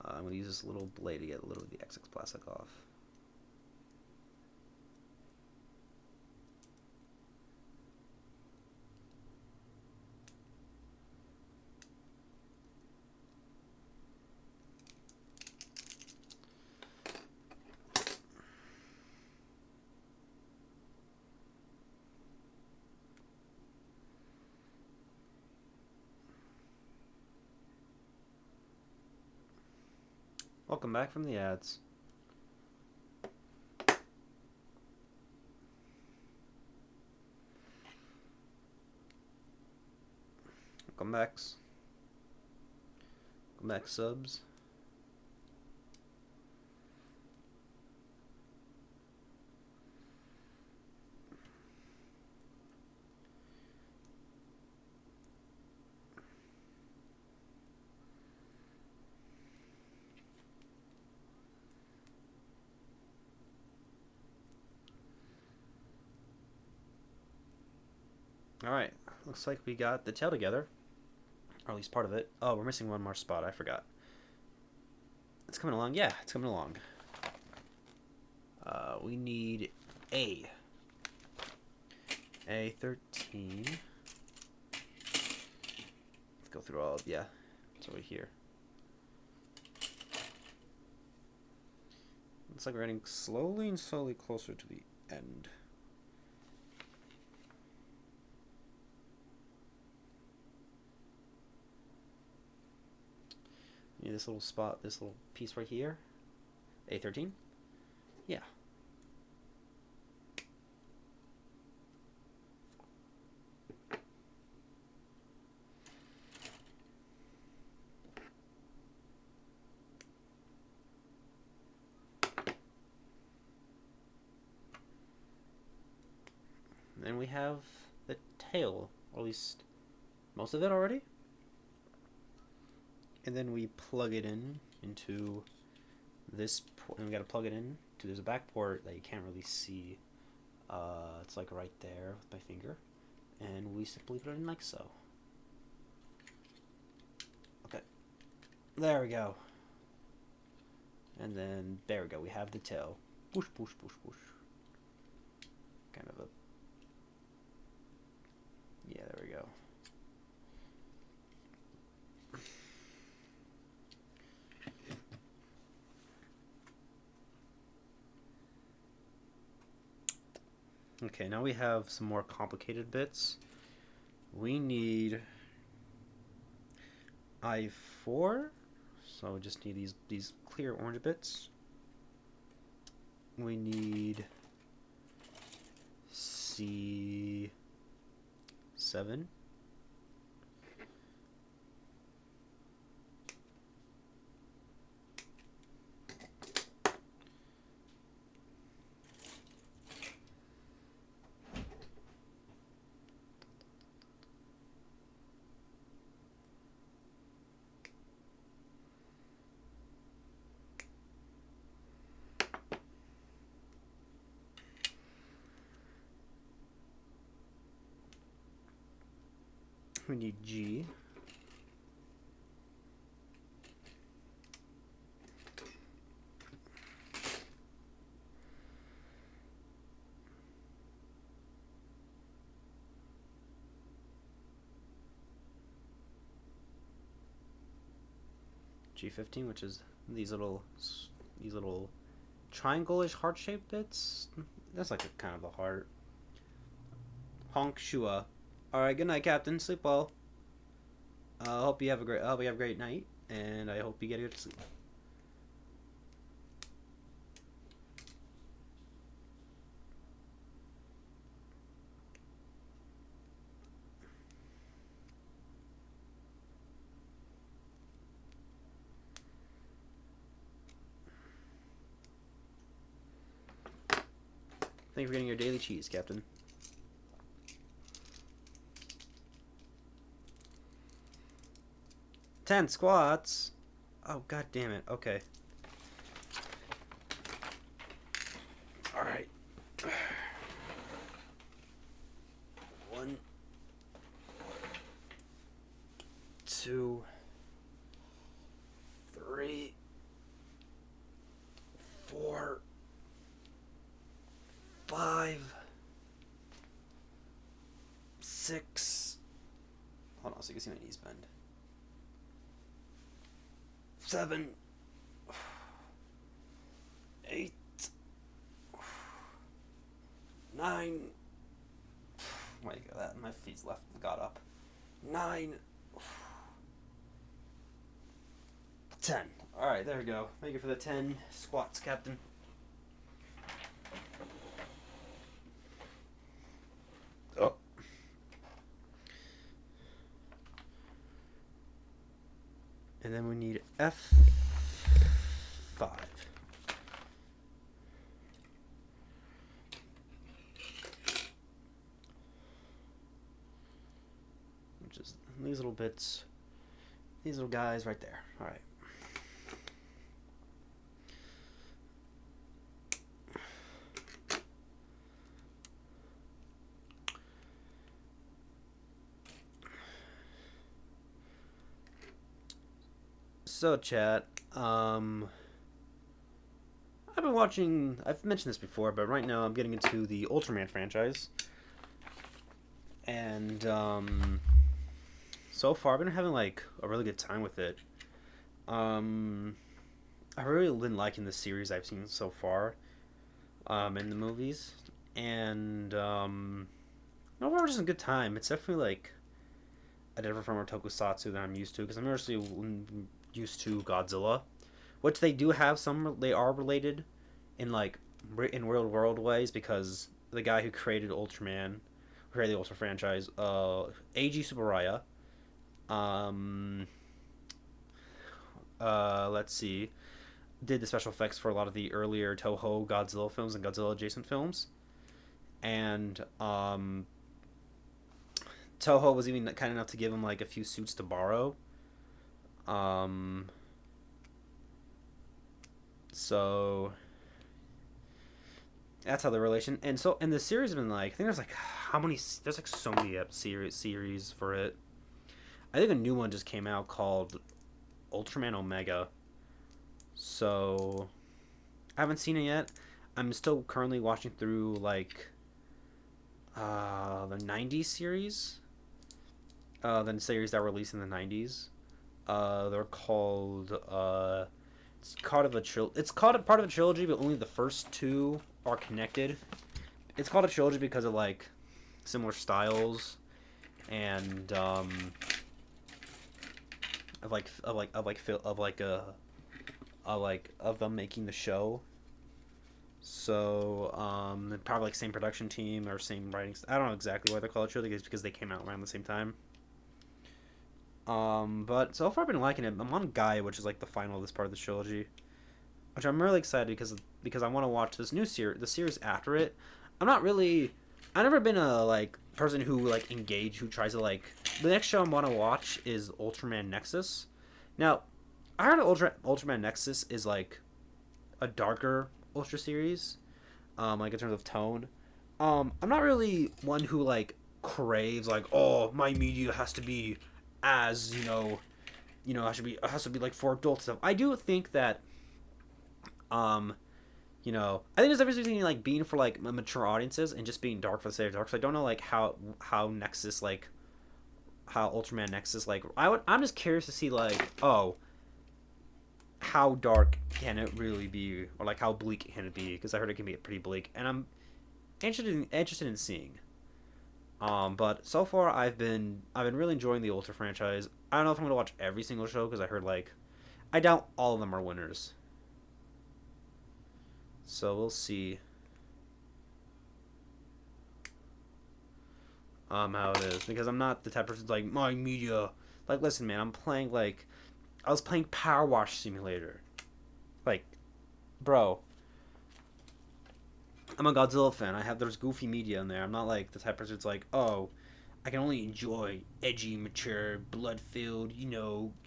I'm going to use this little blade to get a little of the excess plastic off. Welcome back from the ads. Welcome back. Welcome back, subs. Alright, looks like we got the tail together. Or at least part of it. Oh, we're missing one more spot, I forgot. It's coming along? Yeah, it's coming along. We need A. A13. Let's go through all of, yeah, it's over here. Looks like we're getting slowly and slowly closer to the end. Need this little spot, this little piece right here. A13? Yeah. Then we have the tail, or at least most of it already. And then we plug it in into this port, and we gotta plug it in to, there's a back port that you can't really see. It's like right there with my finger. And we simply put it in like so. There we go. And then there we go. We have the tail. Whoosh, whoosh, whoosh, whoosh. Kind of a. Yeah, there we go. Okay, now we have some more complicated bits. We need I4, so we just need these clear orange bits. We need C7. We need G. G15, which is these little triangle-ish heart-shaped bits. That's like a kind of a heart. Honk Shua. All right, good night, Captain. Sleep well. I hope you have a great night, and I hope you get a good sleep. Thank you for getting your daily cheese, Captain. Ten squats. Oh, god damn it. Okay. All right. 1, 2, 3, 4, 5, 6. Hold on so you can see my knees bend. 7, 8, 9. Wait, that my feet's left got up. 9, 10. All right, there we go. Thank you for the 10 squats, Captain. Oh. And then we need F5. Which is these little bits, these little guys right there. All right. So, chat, I've been watching, I've mentioned this before, but right now I'm getting into the Ultraman franchise. And, so far I've been having, like, a really good time with it. I've really been liking the series I've seen so far, in the movies. And, overall just a good time. It's definitely, like, a different form of tokusatsu than I'm used to, because I'm usually used to Godzilla, which they do have some. They are related in like in real world ways, because the guy who created Ultraman, who created the Ultra franchise, Eiji Tsuburaya, let's see, did the special effects for a lot of the earlier Toho Godzilla films and Godzilla adjacent films, and Toho was even kind enough to give him like a few suits to borrow. So that's how the relation, and the series has been like, I think there's like how many, there's like so many series for it. I think a new one just came out called Ultraman Omega. So I haven't seen it yet. I'm still currently watching through like the '90s series, the series that were released in the '90s. They're called it's called a part of a trilogy, but only the first two are connected. It's called a trilogy because of like similar styles and of them making the show. So probably like same production team or same writing. I don't know exactly why they're called a trilogy because they came out around the same time. But so far I've been liking it. I'm on Guy, which is like the final of this part of the trilogy, which I'm really excited because I want to watch this new series, the series after it. I'm not really, I've never been a like person who like engage who tries to like. The next show I want to watch is Ultraman Nexus. Now, I heard Ultraman Nexus is like a darker Ultra series, like in terms of tone. I'm not really one who like craves like, oh, my media has to be as it has to be like for adult stuff. I do think that um I think there's a difference between like being for like mature audiences and just being dark for the sake of dark. So I don't know like how Nexus like how Ultraman Nexus like I'm just curious to see like, oh, how dark can it really be, or like how bleak can it be, because I heard it can be pretty bleak, and I'm interested in seeing. But so far I've been really enjoying the Ultra franchise. I don't know if I'm gonna watch every single show because I heard like I doubt all of them are winners. So we'll see how it is, because I'm not the type of person like my media. Like, listen, man, I was playing Power Wash Simulator. Like, bro, I'm a Godzilla fan. There's goofy media in there. I'm not like the type of person that's like, oh, I can only enjoy edgy, mature, blood filled,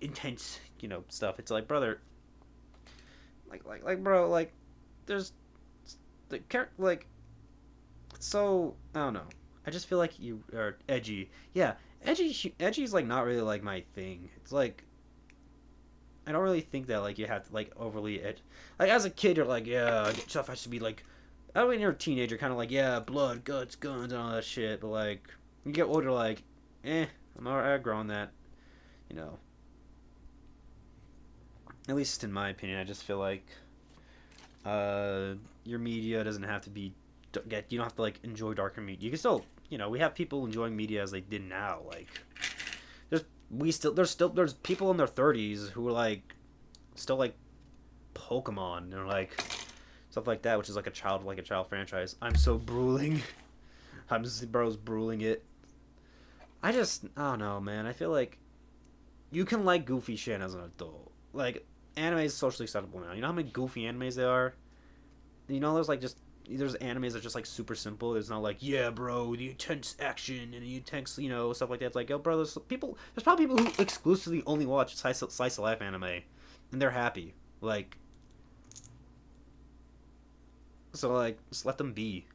intense, stuff. It's like, brother, bro, like, there's the character, like, so I don't know. I just feel like you are edgy. Yeah, edgy is like not really like my thing. It's like I don't really think that like you have to like overly it. Like as a kid, you're like, yeah, stuff has to be like. I mean, you're a teenager, kind of like, yeah, blood, guts, guns, and all that shit. But like, you get older, like, I'm alright growing that, you know. At least in my opinion, I just feel like, your media doesn't have to be you don't have to like enjoy darker media. You can still, we have people enjoying media as they did now. Like, there's people in their 30s who are like, still like Pokemon or like stuff like that, which is like a child franchise. I'm so bruling. I'm just bro's bruling it. I don't know, man. I feel like you can like goofy shit as an adult. Like, anime is socially acceptable now. You know how many goofy animes there are? There's animes that are just like super simple. It's not like, yeah, bro, the intense action and the intense, stuff like that. It's like, yo, bro, there's probably people who exclusively only watch slice of life anime, and they're happy. Like, so like, just let them be.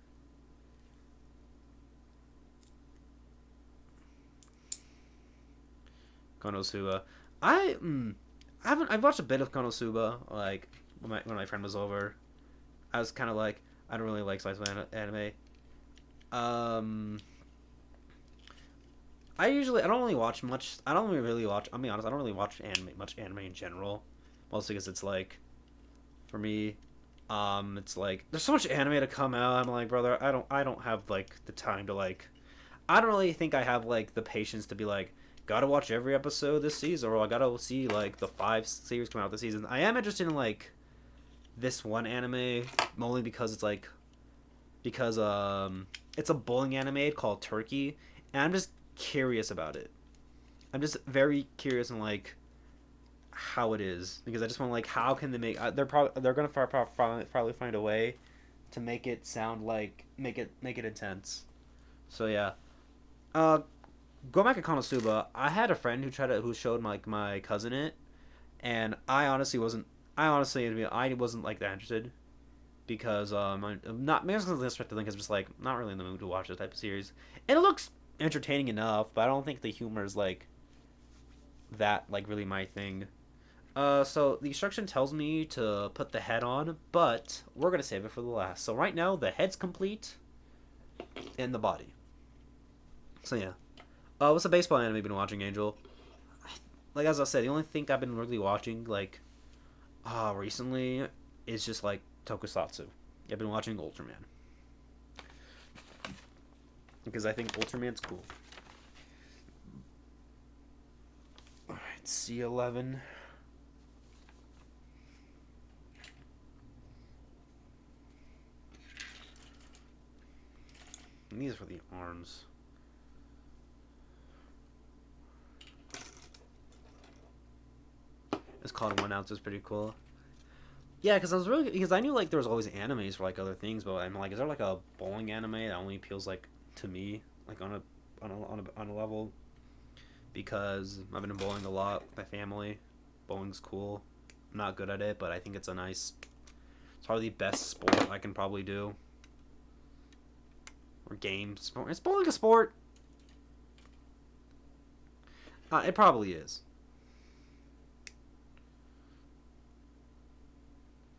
Konosuba, I I've watched a bit of Konosuba. Like when my friend was over, I was kind of like, I don't really like slice of anime. Um, I don't really watch much. I don't really watch. I'll be honest. I don't really watch much anime in general, mostly because it's like, for me, it's like there's so much anime to come out. I'm like, brother, I don't have like the time to like. I don't really think I have like the patience to be like, gotta watch every episode this season, or I gotta see like the 5 series come out this season. I am interested in like this one anime only because it's a bowling anime called Turkey, and I'm just curious about it. I'm just very curious in like how it is, because I just want like, how can they they're gonna probably find a way to make it sound like make it intense. So yeah. Uh, Go back to Konosuba. I had a friend who showed my cousin it, and I wasn't like that interested, because I'm not, maybe it's because of the expected thing. I'm just like not really in the mood to watch this type of series. And it looks entertaining enough, but I don't think the humor is like that like really my thing. So the instruction tells me to put the head on, but we're gonna save it for the last. So right now the head's complete and the body. So yeah. What's the baseball anime you've been watching, Angel? Like as I said, the only thing I've been really watching recently is just like Tokusatsu. I've been watching Ultraman because I think Ultraman's cool. All right, C11. And these are for the arms. It's called 1 ounce. It's pretty cool. Yeah, because I knew like there was always animes for like other things, but I'm like, is there like a bowling anime that only appeals like to me, like on a level? Because I've been bowling a lot with my family. Bowling's cool. I'm not good at it, but I think it's it's probably the best sport I can probably do. Or game sport. Is bowling a sport? It probably is.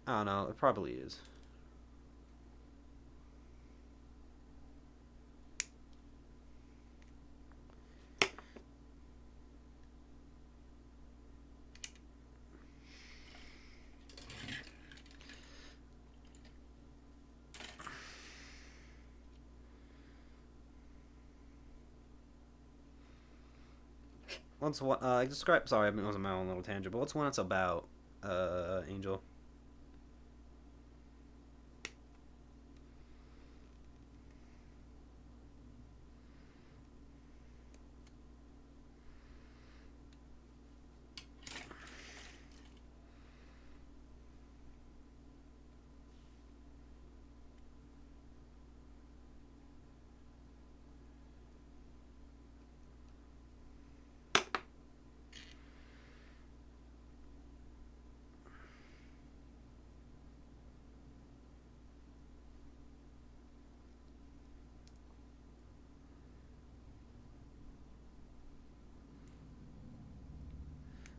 I don't know. It probably is. What's what? Describe. Sorry, I was on my own little tangent. But what's one that's about? Angel.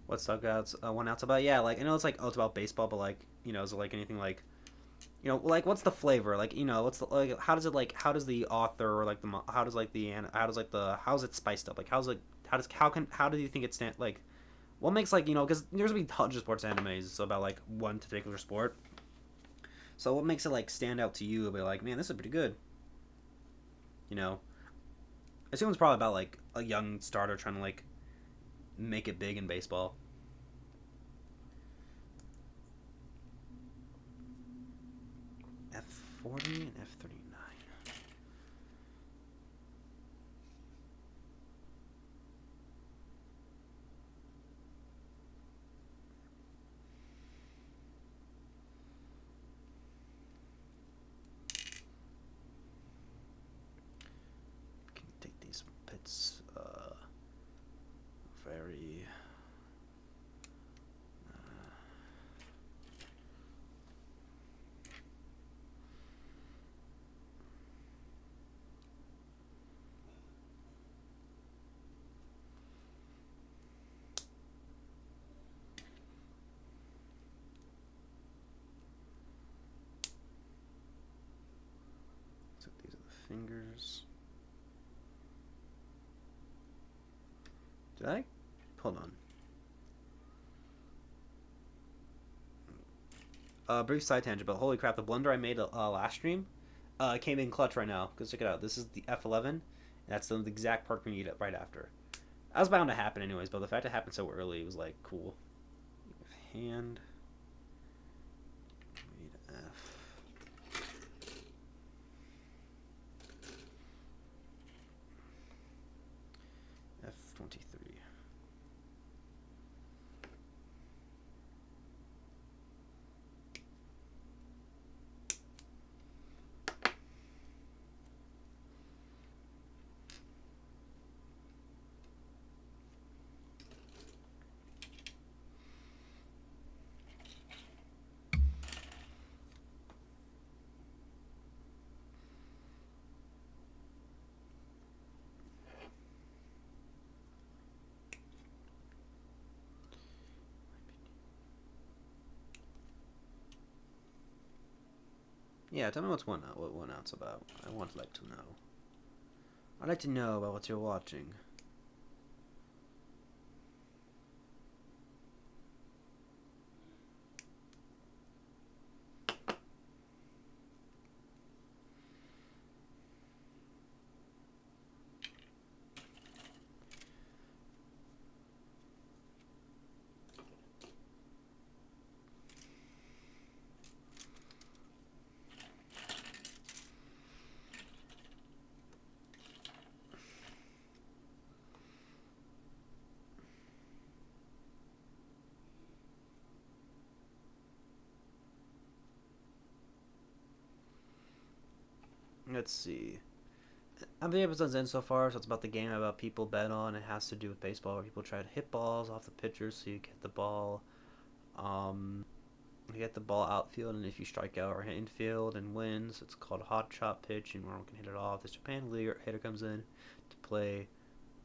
What's Dugout's 1 ounce about? Yeah, like I know it's like it's about baseball, but like is it like anything like like what's the flavor? Like what's the like how does it like how does the author or like how does like how's it spiced up? Like how do you think it stand like what makes like because there's gonna be tons of sports animes about like one particular sport. So what makes it like stand out to you? Be like, man, this is pretty good. You know, I assume it's probably about like a young starter trying to like make it big in baseball. F40 and F39. Can take these pits very. So these are the fingers. Did I? Hold on. Brief side tangent, but holy crap, the blunder I made last stream came in clutch right now. Because check it out. This is the F11. And that's the exact part we need it right after. That was bound to happen anyways, but the fact it happened so early was like cool. Hand. F. F23. Yeah, tell me what one out's about. I would like to know. I'd like to know about what you're watching. Let's see. How many episodes in so far? So it's about the game about people bet on. It has to do with baseball, where people try to hit balls off the pitcher, so you get the ball. Um, you get the ball outfield, and if you strike out or hit infield and wins, it's called a hot shot pitch, and one can hit it off. This Japan League hitter comes in to play.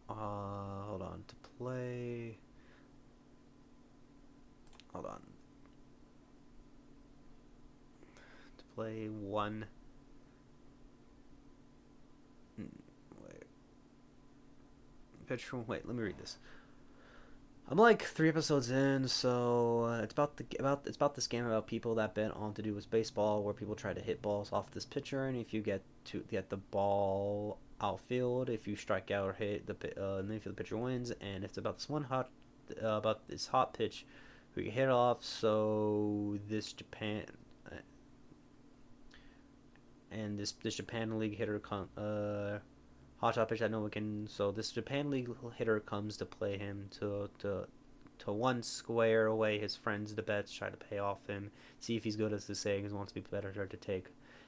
Hold on. To play. Hold on. To play one. Wait. Pitch from. Wait. Let me read this. I'm like 3 episodes in, so it's about this game about people that bet on to do with baseball, where people try to hit balls off this pitcher, and if you get the ball outfield, if you strike out or hit and then if the pitcher wins, and it's about this one about this hot pitch, who you hit off. So this Japan and this Japan League hitter hot shot pitch that no one can. So this Japan League hitter comes to play him to one square away his friends the bets, try to pay off him, see if he's good as the saying is, wants to be better to take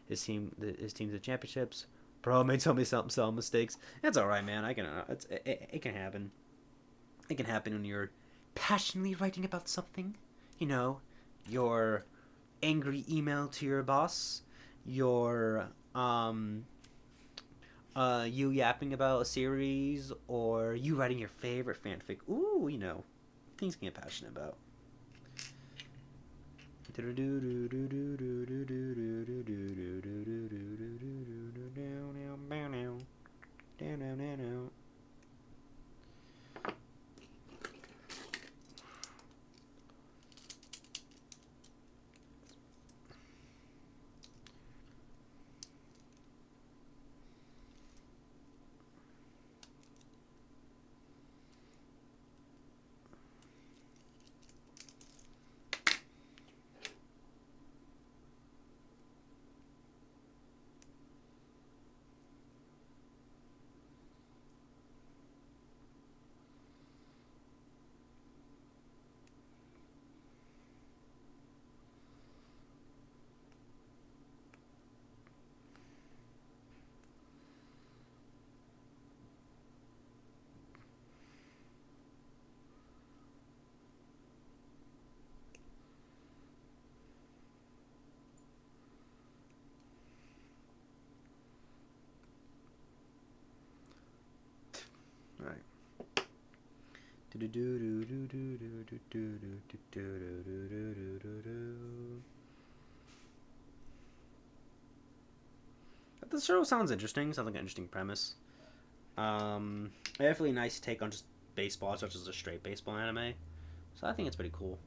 his team to championships. Bro made so many some mistakes. It's all right, man. It can happen. It can happen when you're passionately writing about something. You know, your angry email to your boss, your you yapping about a series, or you writing your favorite fanfic. Ooh, things to get passionate about. Right. The show sounds interesting. Sounds like an interesting premise. Definitely a nice take on just baseball, such as a straight baseball anime. So I think it's pretty cool.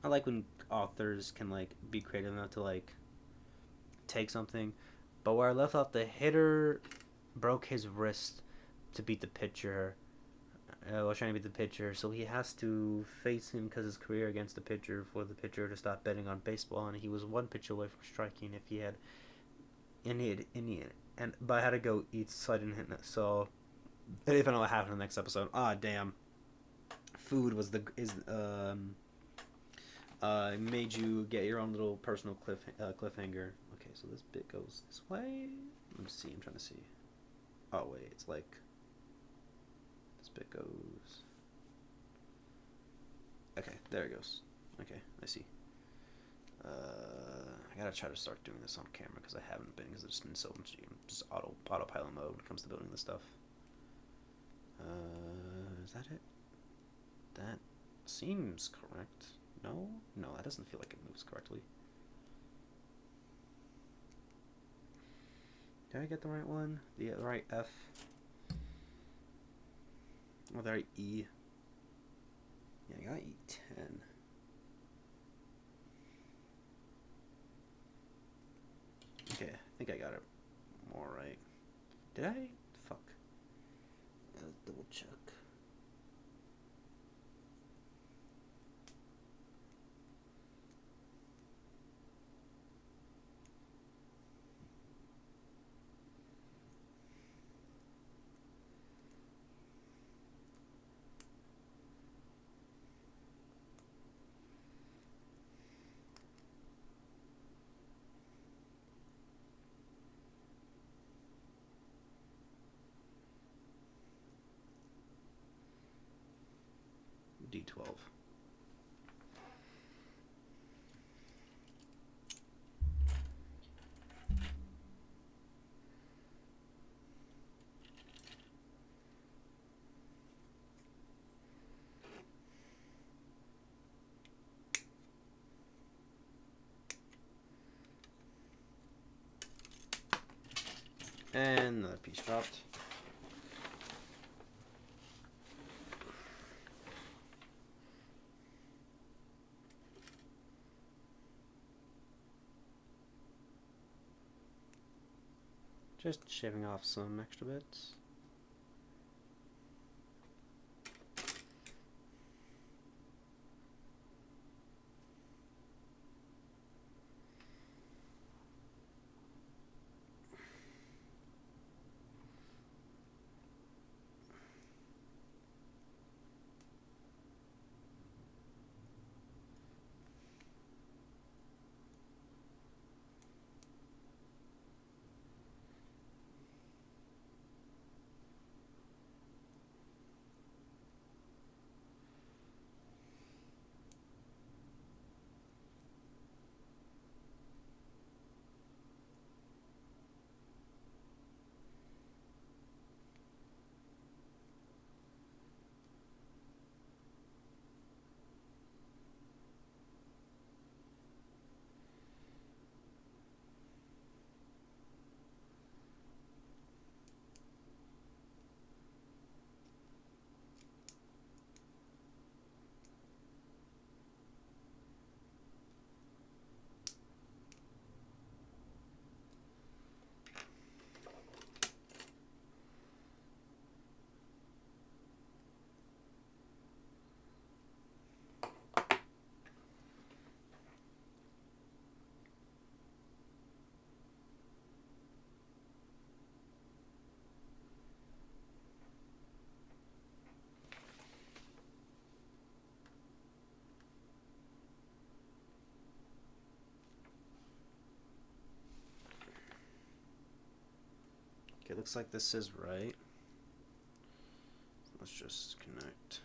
I like when authors can be creative enough to take something. But where I left off, the hitter broke his wrist to beat the pitcher. While trying to beat the pitcher, so he has to face him because his career against the pitcher, for the pitcher to stop betting on baseball, and he was one pitch away from striking if he had and but I had to go eat, so I didn't hit it. So I don't know what happened in the next episode. Ah, damn. Food was made you get your own little personal cliffhanger. Okay, so this bit goes this way. Let me see. I'm trying to see. Oh wait, it's this bit goes. Okay, there it goes. Okay, I see. I gotta try to start doing this on camera because I haven't been, because it's been so much just autopilot mode when it comes to building this stuff. Is that it? That seems correct. No, that doesn't feel like it moves correctly. Did I get the right one? The right F? Oh, the right E. Yeah, I got E10. Okay, I think I got it more right. Did I? Fuck. Let's double check. D12. And another piece dropped. Just shaving off some extra bits. Okay, looks like this is right. Let's just connect.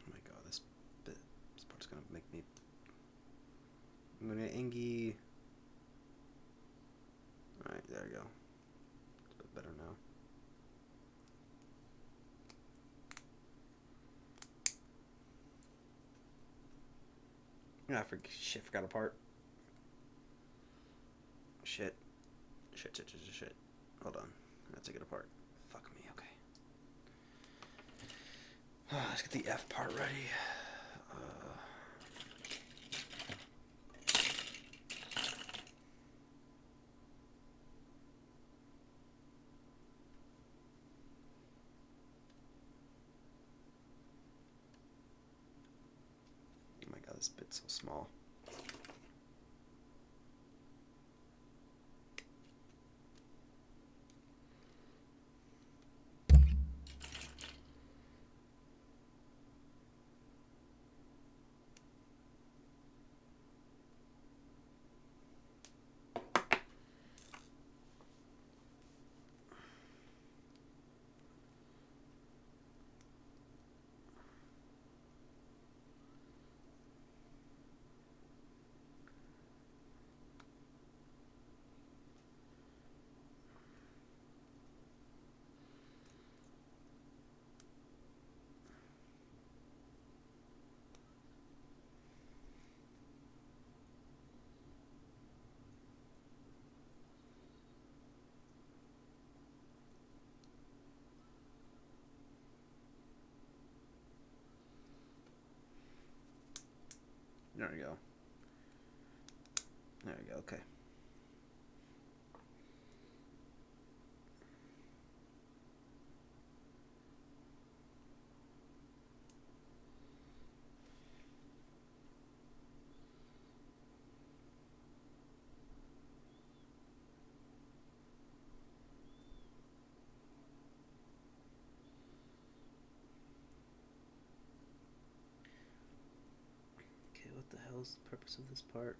Oh my god, this part's gonna make me. I'm gonna Engie. Alright, there we go. It's a bit better now. Ah, shit, forgot a part. Shit. Shit. Hold on. Let's take it apart. Fuck me, okay. Let's get the F part ready. Oh my god, this bit's so small. There we go. There we go. Okay. Okay, what the hell is the purpose of this part?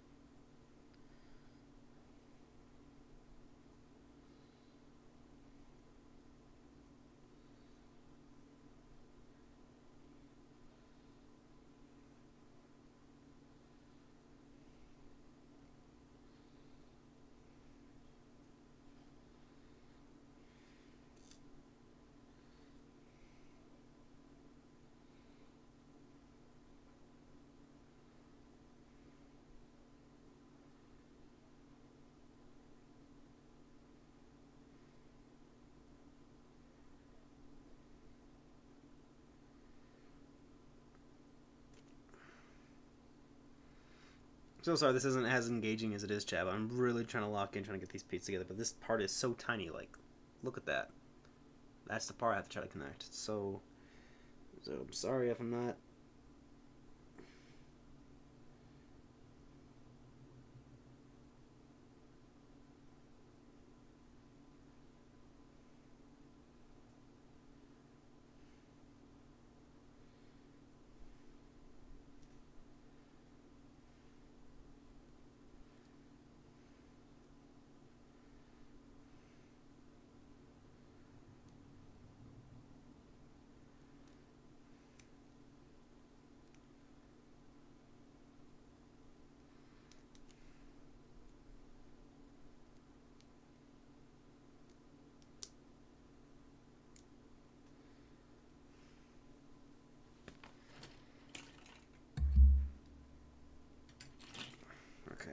So sorry, this isn't as engaging as it is, Chad. I'm really trying to lock in, trying to get these pieces together. But this part is so tiny. Like, look at that. That's the part I have to try to connect. So I'm sorry if I'm not. Okay.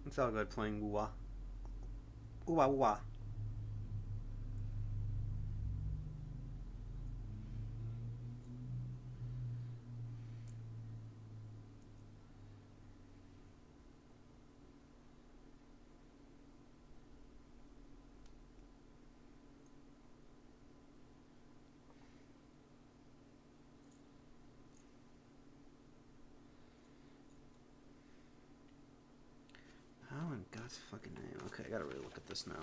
It's all good playing woo wah. Woo wah woo wah. How in God's fucking name? Okay, I gotta really look at this now.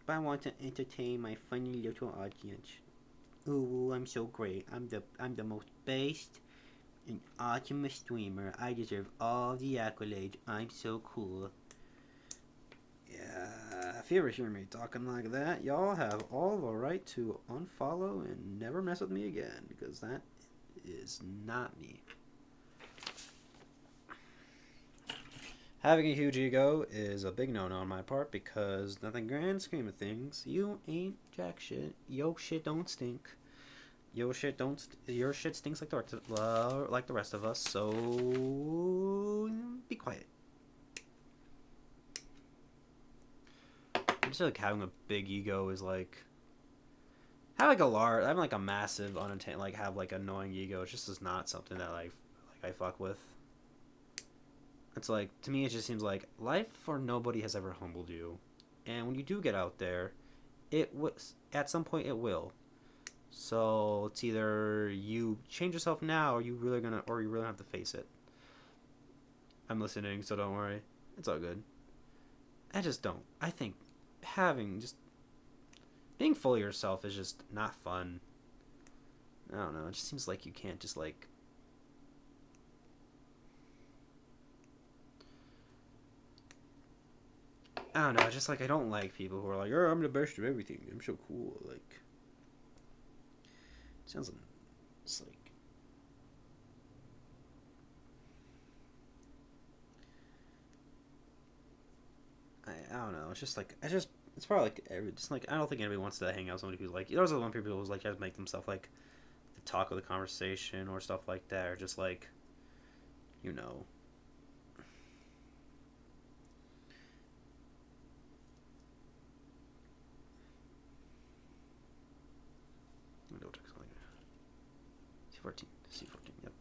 But I want to entertain my funny little audience. Ooh, I'm so great. I'm the most based and awesome streamer. I deserve all the accolades. I'm so cool. Yeah, if you ever hear me talking like that, y'all have all the right to unfollow and never mess with me again, because that is not me. Having a huge ego is a big no-no on my part, because nothing grand scheme of things, you ain't jack shit. Yo shit don't stink. Yo shit don't. Your shit stinks like the rest of us. So be quiet. I just feel like having a big ego is like having like a massive unattained like have like annoying ego. It's just is not something that I fuck with. It's like to me, it just seems like life or nobody has ever humbled you, and when you do get out there, it was at some point it will. So it's either you change yourself now, or you really have to face it. I'm listening, so don't worry. It's all good. I just don't. I think having just being fully yourself is just not fun. I don't know. It just seems like you can't just like. I don't know. Just like I don't like people who are like, "Oh, I'm the best of everything. I'm so cool." Like, it sounds. It's like I don't know. It's just like I just. It's probably like just like I don't think anybody wants to hang out with somebody who's like. There's a lot of people who's like try to make themselves like the talk of the conversation or stuff like that, or just like you know. C14. C14. Yep.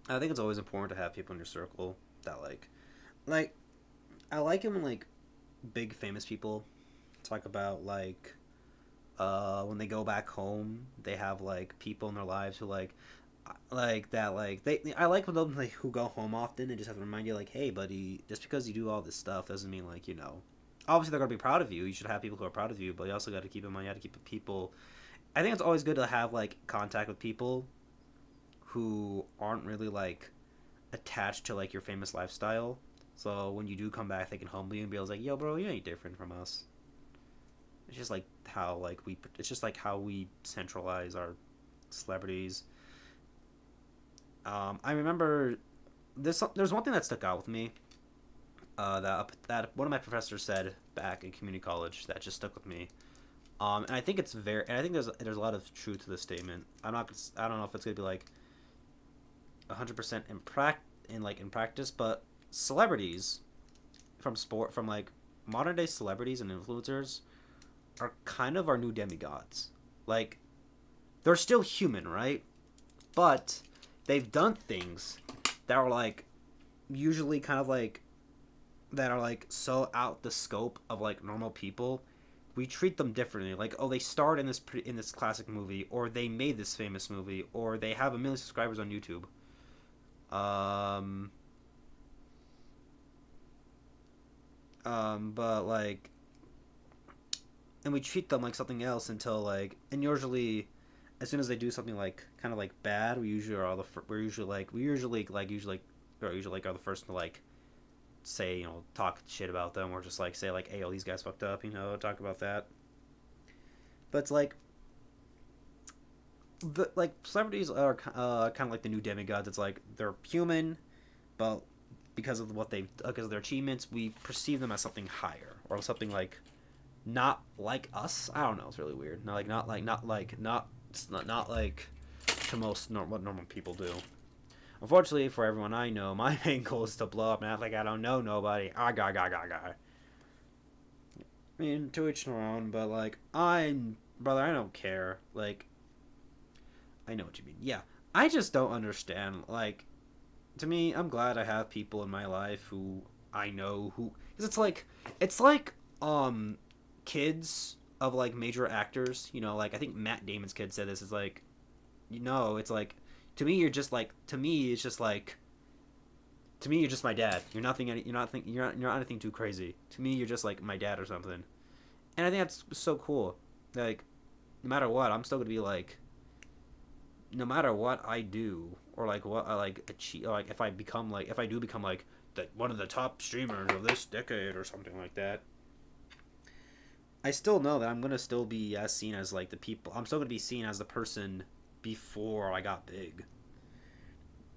I think it's always important to have people in your circle that like I like him when like big famous people talk about when they go back home they have like people in their lives who like that like they I like when them like who go home often and just have to remind you like hey buddy just because you do all this stuff doesn't mean like obviously they're gonna be proud of you. You should have people who are proud of you, but you also got to keep in mind you have to keep people. I think it's always good to have like contact with people who aren't really like attached to like your famous lifestyle. So when you do come back, they can humble you and be like, "Yo, bro, you ain't different from us." It's just like how like we. It's just like how we centralize our celebrities. I remember there's one thing that stuck out with me. That one of my professors said back in community college that just stuck with me. And I think it's very. And I think there's a lot of truth to this statement. I'm not. I don't know if it's gonna be like 100% in practice, but celebrities from like modern day celebrities and influencers are kind of our new demigods. Like they're still human, right? But they've done things that are like usually kind of like that are like so out the scope of like normal people. We treat them differently. Like, oh, they starred in this classic movie, or they made this famous movie, or they have 1 million subscribers on YouTube. Um, but like, and we treat them like something else until like, and usually, as soon as they do something like kind of like bad, we're usually like are the first to like say talk shit about them or just like say like hey, oh, these guys fucked up, talk about that. But it's like celebrities are kind of like the new demigods. It's like they're human, but because of their achievements, we perceive them as something higher or something like not like us. I don't know. It's really weird. Not like to what normal people do. Unfortunately for everyone I know, my main goal is to blow up and act like I don't know nobody. I mean, to each their own, but like brother, I don't care. Like I know what you mean. Yeah, I just don't understand. Like to me, I'm glad I have people in my life who I know who because it's like kids of like major actors. Like I think Matt Damon's kid said this. Is like, it's like to me you're just like to me it's just like to me you're just my dad. You're not anything too crazy. To me you're just like my dad or something. And I think that's so cool. Like no matter what, I'm still gonna be like no matter what I do or like what I like achieve, like if I do become like one of the top streamers of this decade or something like that, I still know that I'm gonna still be as seen as like the people. I'm still gonna be seen as the person before I got big.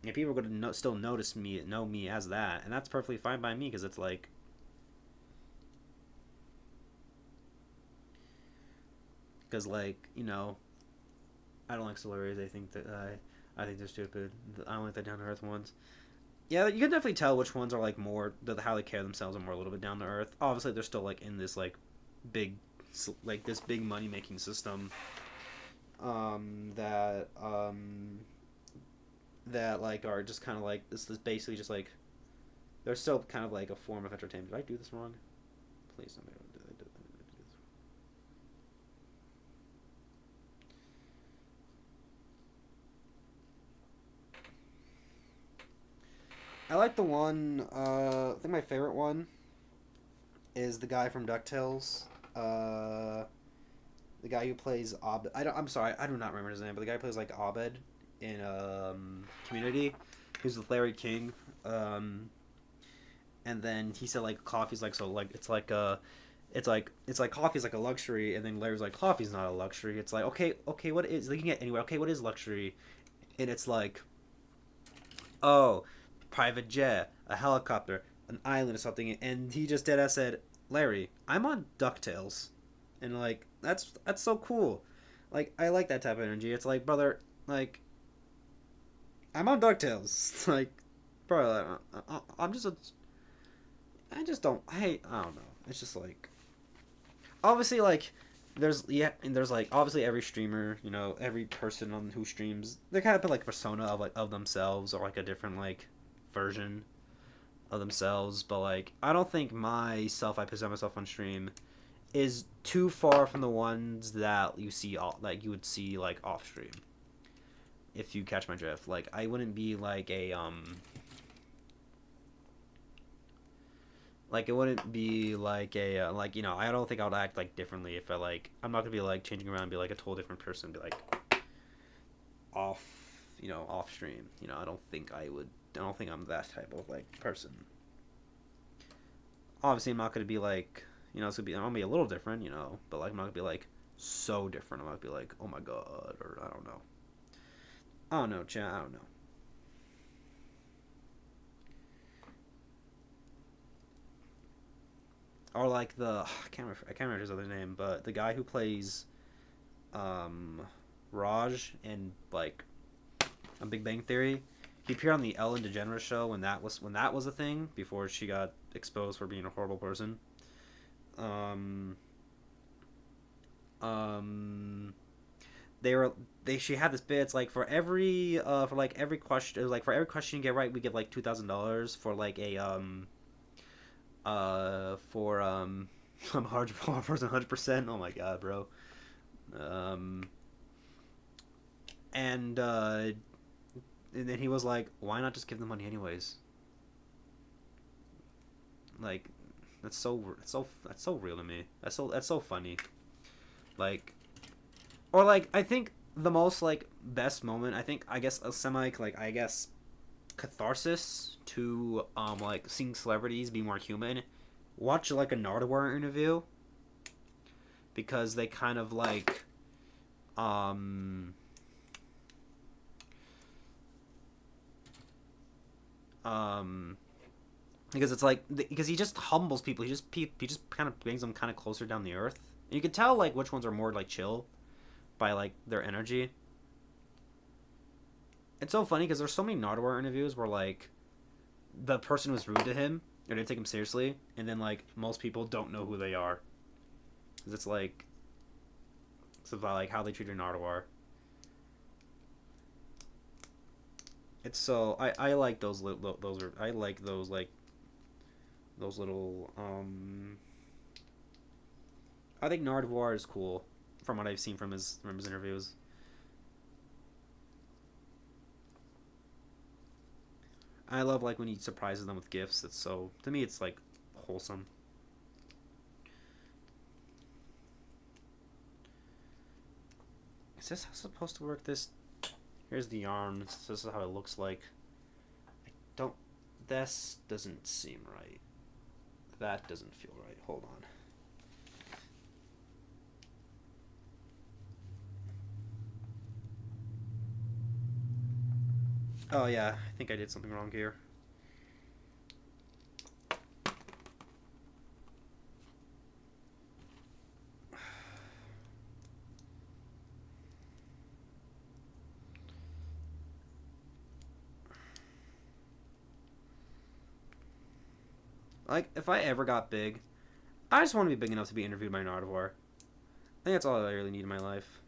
And people are gonna still know me as that, and that's perfectly fine by me because it's like because like I don't like celebrities. I think that I think they're stupid. I don't like the down to earth ones. Yeah, you can definitely tell which ones are like more how they care themselves and more a little bit down to earth. Obviously, they're still like in this like big this big money making system that that like are just kind of like this is basically just like they're still kind of like a form of entertainment. Did I do this wrong? Please don't do this. I like the one. I think my favorite one is the guy from DuckTales. Uh, the guy who plays Abed. I'm sorry. I do not remember his name, but the guy who plays like Abed in Community. Who's with Larry King. And then he said like coffee's like so like it's like coffee's like a luxury, and then Larry's like coffee's not a luxury. It's like okay, what is you can get anywhere. Okay, what is luxury? And it's like oh, private jet, a helicopter, an island or something. And he just dead ass said, Larry, I'm on DuckTales, and like that's so cool. Like I like that type of energy. It's like brother, like I'm on DuckTales. Like bro, I'm just a I just don't. I don't know. It's just like obviously like there's yeah and there's like obviously every streamer every person on who streams they kind of put like a persona of like of themselves or like a different like version of themselves, but like I don't think myself I present myself on stream is too far from the ones that you see like you would see like off stream, if you catch my drift. Like I wouldn't be like a like it wouldn't be like a like I don't think I would act like differently if I like I'm not gonna be like changing around and be like a total different person, be like off off stream. I don't think I don't think I'm that type of like person. Obviously I'm not gonna be like it's gonna be I'm gonna be a little different, but like I'm not gonna be like so different. I'm not gonna be like oh my god, or I don't know chat I don't know. Or like I can't remember his other name, but the guy who plays um Raj in like a Big Bang Theory. He appeared on the Ellen DeGeneres show when that was a thing before she got exposed for being a horrible person. Um, um, they were they she had this bit. It's like for like every question, it was like for every question you get right, we give like $2,000 for like a for I'm a hard person 100%. Oh my god, bro. Um, and then he was like, "Why not just give them money anyways?" Like, that's so real to me. That's so funny. Like, or like I think the most like best moment I guess a semi like I guess catharsis to like seeing celebrities be more human. Watch like a Nardwuar interview because they kind of like um um because it's like because he just humbles people. He just kind of brings them kind of closer down the earth. And you can tell like which ones are more like chill by like their energy. It's so funny because there's so many Nardwuar interviews where like the person was rude to him or didn't take him seriously, and then like most people don't know who they are because it's about like how they treat a Nardwuar. It's so I like those are I like those like those little I think Nardwuar is cool from what I've seen from his interviews. I love like when he surprises them with gifts. It's so to me it's like wholesome. Is this how supposed to work? This here's the yarn. This is how it looks like. I don't. This doesn't seem right. That doesn't feel right. Hold on. Oh yeah, I think I did something wrong here. Like, if I ever got big, I just want to be big enough to be interviewed by an Artivar. I think that's all I really need in my life.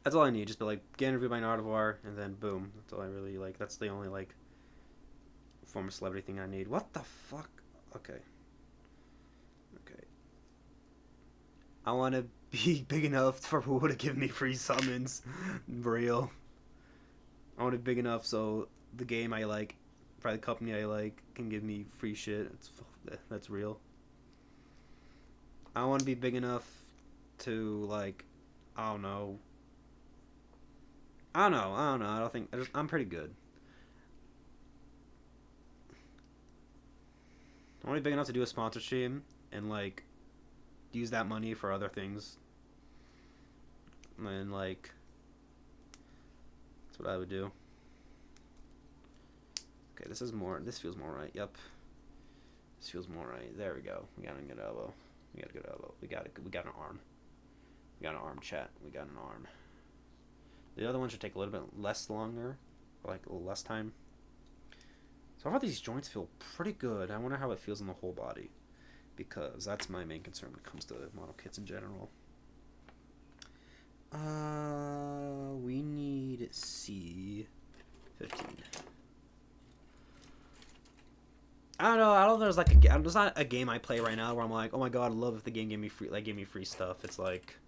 That's all I need. Just be like, get interviewed by an Artivar, and then boom. That's all I really like. That's the only like form of celebrity thing I need. What the fuck? Okay. Okay. I want to be big enough for who to give me free summons. Real. I want to be big enough so the game I like, probably the company I like, can give me free shit. That's real. I want to be big enough to like, I don't know. I don't know. I don't know. I don't think I'm pretty good. I want to be big enough to do a sponsor stream and like use that money for other things. And like, that's what I would do. Okay, this is more. This feels more right. Yep. This feels more right. There we go. We got a good elbow. We got a good elbow. We got an arm. We got an arm, chat. We got an arm. The other one should take a little bit less longer, like a little less time. So far, these joints feel pretty good. I wonder how it feels in the whole body, because that's my main concern when it comes to model kits in general. We need C15. I don't know. I don't know. There's like there's not a game I play right now where I'm like, oh my god, I love if the game gave me free stuff. It's like,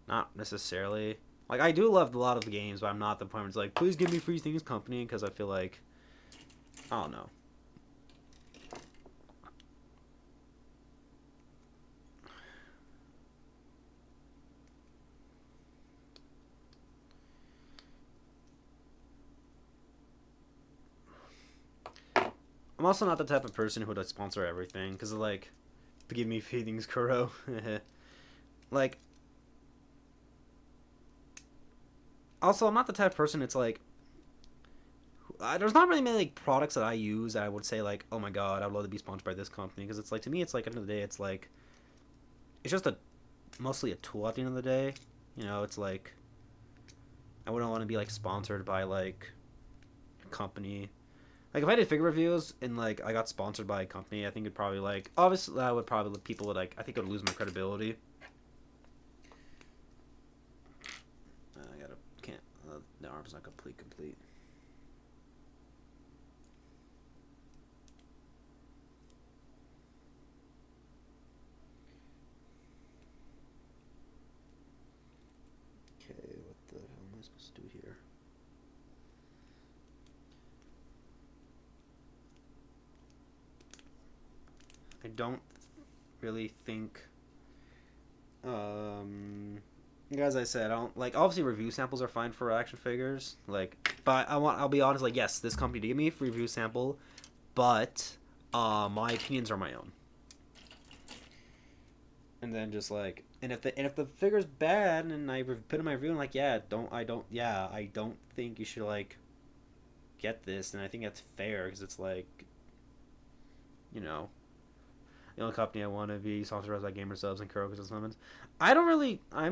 not necessarily. Like, I do love a lot of the games, but I'm not at the point where it's like, please give me free things, company, because I feel like, I don't know. I'm also not the type of person who would sponsor everything, because like, give me free things, Kuro. Like, also, I'm not the type of person. It's like, there's not really many like products that I use that I would say like, oh my god, I'd love to be sponsored by this company, because it's like, to me, it's like at the end of the day, it's like, it's just mostly a tool at the end of the day. You know, it's like, I wouldn't want to be like sponsored by like a company. Like, if I did figure reviews and like I got sponsored by a company, I think it'd probably like, obviously I would probably, people would like, I think it would lose my credibility. Can't, the arm's not complete. Okay, what the hell am I supposed to do here? I don't really think, as I said, I don't like, obviously review samples are fine for action figures, like, but I'll be honest, like, yes, this company did give me a free review sample, but my opinions are my own. And then just like, and if the figure's bad and I put in my review and like, I don't think you should like get this, and I think that's fair, because it's like, you know, the only company I want to be sponsored by Gamer Subs and Kuroko's Summons. I've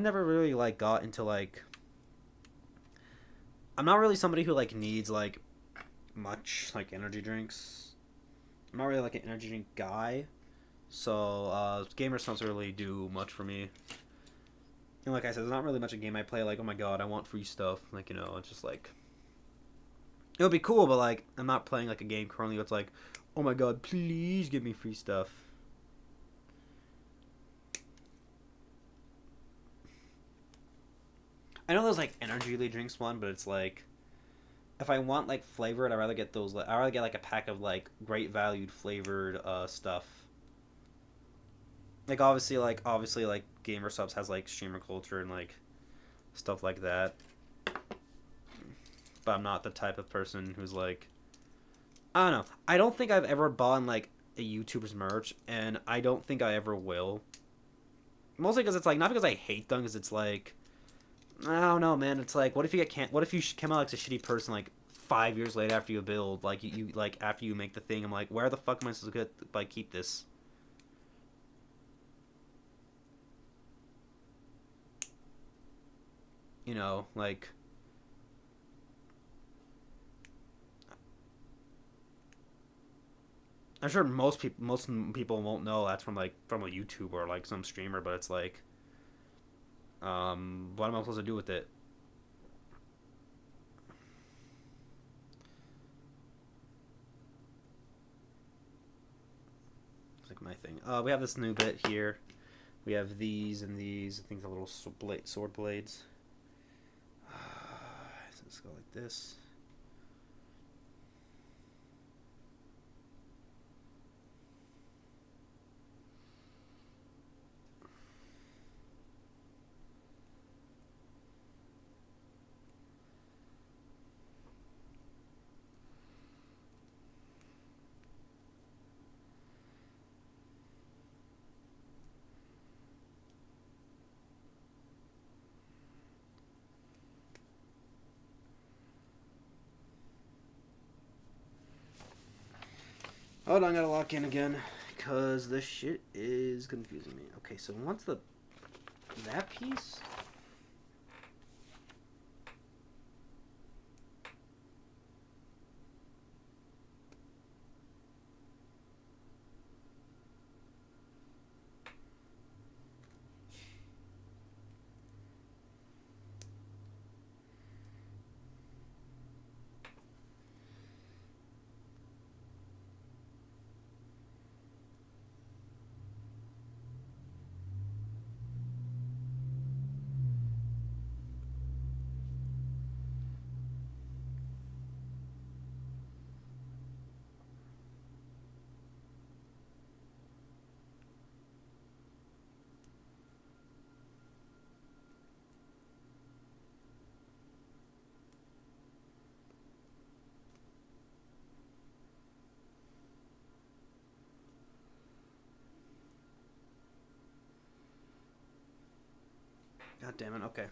never really like got into like, I'm not really somebody who like needs like much like energy drinks. I'm not really like an energy drink guy, so Gamer Subs really do much for me. And like I said, there's not really much a game I play like, oh my god, I want free stuff. Like, you know, it's just like, it would be cool, but like, I'm not playing like a game currently that's like, oh my god, please give me free stuff. I know there's like energy drinks one, but it's like, if I want like flavored, I'd rather get those. I'd rather get like a pack of like great valued flavored stuff. Like, obviously like Gamer Subs has like streamer culture and like stuff like that. But I'm not the type of person who's like, I don't know. I don't think I've ever bought like a YouTuber's merch, and I don't think I ever will. Mostly because it's like, not because I hate them, because it's like, I don't know, man. It's like, what if you what if you come out like a shitty person like 5 years later after you build, like you like after you make the thing? I'm like, where the fuck am I supposed to like keep this? You know, like I'm sure most people won't know that's from like from a YouTube or like some streamer, but it's like, what am I supposed to do with it? It's like my thing. We have this new bit here. We have these and these. I think the little sword blades. So let's go like this. Hold on, I gotta lock in again because this shit is confusing me. Okay, so once that piece. God damn it. Okay.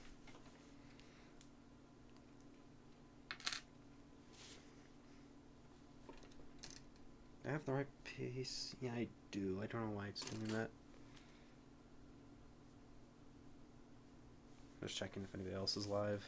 I have the right piece. Yeah, I do. I don't know why it's doing that. Just checking if anybody else is live.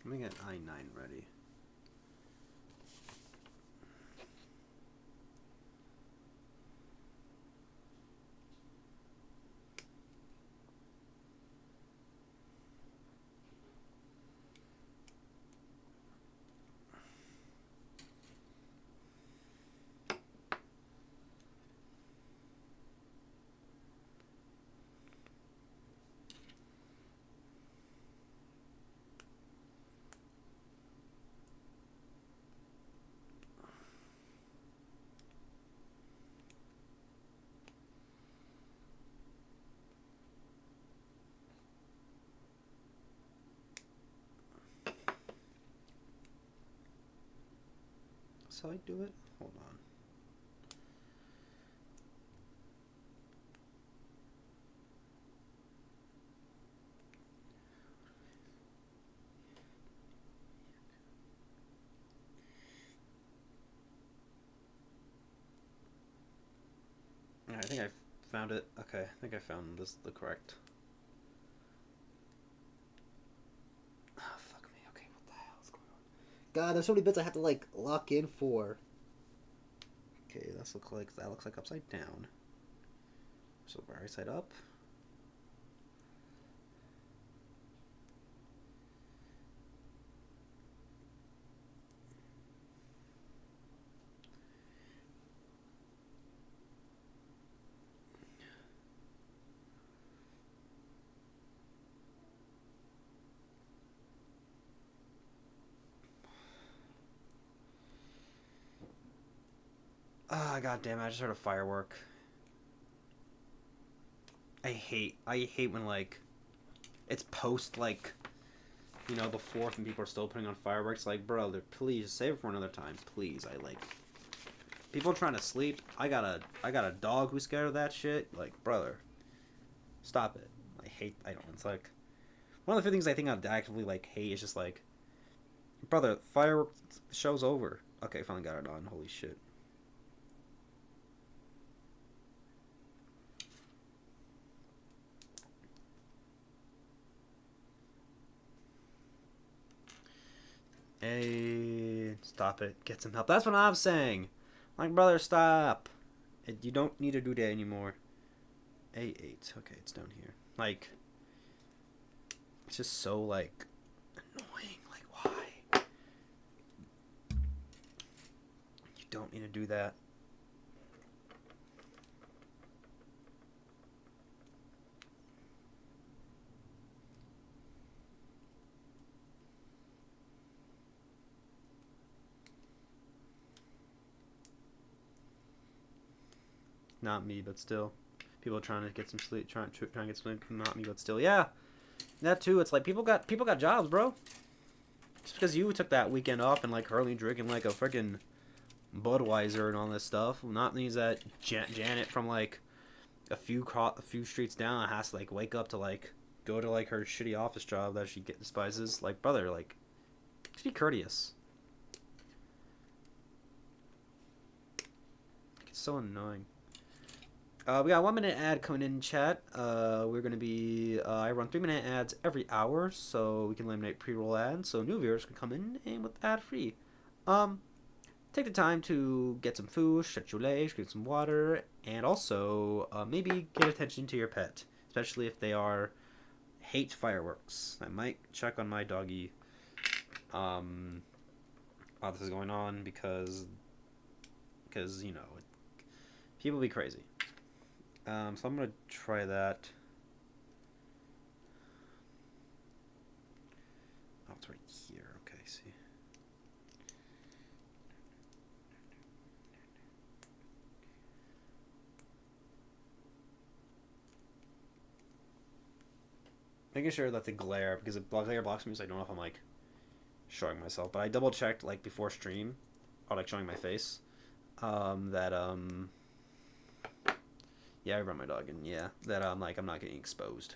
Let me get I9 ready. That's how I do it? Hold on. Yeah, I think I found it. Okay, I think I found the correct. Oh, fuck me. Okay, what the hell is going on? God, there's so many bits I have to like lock in for. Okay, that looks like upside down. So right side up. Ah, god damn it! I just heard a firework. I hate when like it's post like the fourth and people are still putting on fireworks. Like, brother, please save it for another time, please. I like people trying to sleep. I got a dog who's scared of that shit. Like, brother, stop it. I don't. It's like one of the things I think I'd actively like hate is just like, brother, fireworks show's over. Okay, finally got it on. Holy shit. Hey, stop it. Get some help. That's what I'm saying. Like, brother, stop. You don't need to do that anymore. A8. Okay, it's down here. Like, it's just so, like, annoying. Like, why? You don't need to do that. Not me, but still. People trying to get some sleep, trying to get sleep. Not me, but still. Yeah, that too. It's like people got jobs, bro. Just because you took that weekend off and like currently drinking like a freaking Budweiser and all this stuff, not means that Janet from like a few streets down has to like wake up to like go to like her shitty office job that she despises. Like, brother, like, just be courteous. Like, it's so annoying. We got 1 minute ad coming in chat. We're gonna be I run 3 minute ads every hour, so we can eliminate pre-roll ads, so new viewers can come in and with ad free. Um, Take the time to get some food, stretch your legs, get some water, and also maybe get attention to your pet, especially if they are hate fireworks. I might check on my doggy while this is going on because people be crazy. So I'm gonna try that. Oh, it's right here. Okay, see. Making sure that the glare, because the glare blocks me, so I don't know if I'm like showing myself. But I double checked like before stream, or like showing my face. That yeah, I run my dog, and yeah, that like I'm not getting exposed.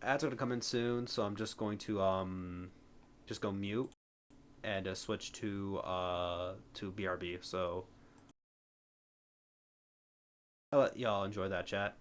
Ads are gonna come in soon, so I'm just going to just go mute and switch to BRB. So I'll let y'all enjoy that chat.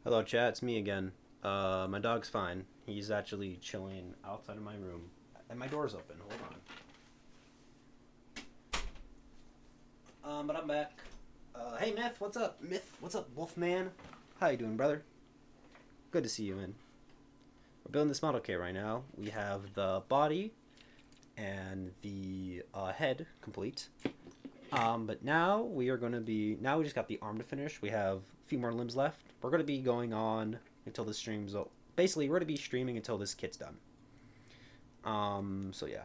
Hello, chat. It's me again. My dog's fine. He's actually chilling outside of my room, and my door's open. Hold on. But I'm back. Hey, Myth. What's up? Myth. What's up, Wolfman? How you doing, brother? Good to see you, man. We're building this model kit right now. We have the body and the head complete. But now we are going to be. Now we just got the arm to finish. We have a few more limbs left. We're going to be going on until this stream's. Basically, we're going to be streaming until this kit's done. So yeah.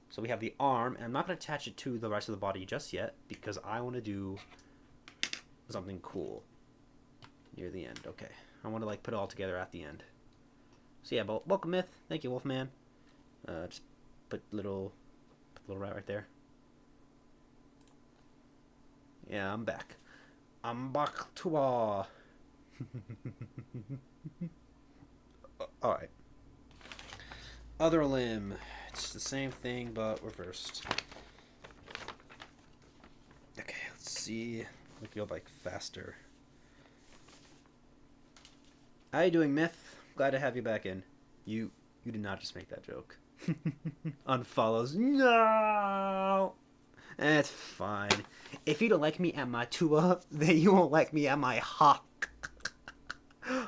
So we have the arm, and I'm not going to attach it to the rest of the body just yet because I want to do something cool near the end. Okay. I want to like put it all together at the end. So yeah, but welcome, Myth. Thank you, Wolfman. Just put little rat right there. Yeah, I'm back. I'm back to Alright. Other limb. It's the same thing, but reversed. Okay, let's see. We can go like faster. How you doing, Myth? Glad to have you back in. You did not just make that joke. Unfollows. No! It's fine. If you don't like me at my Tua, then you won't like me at my Hawk.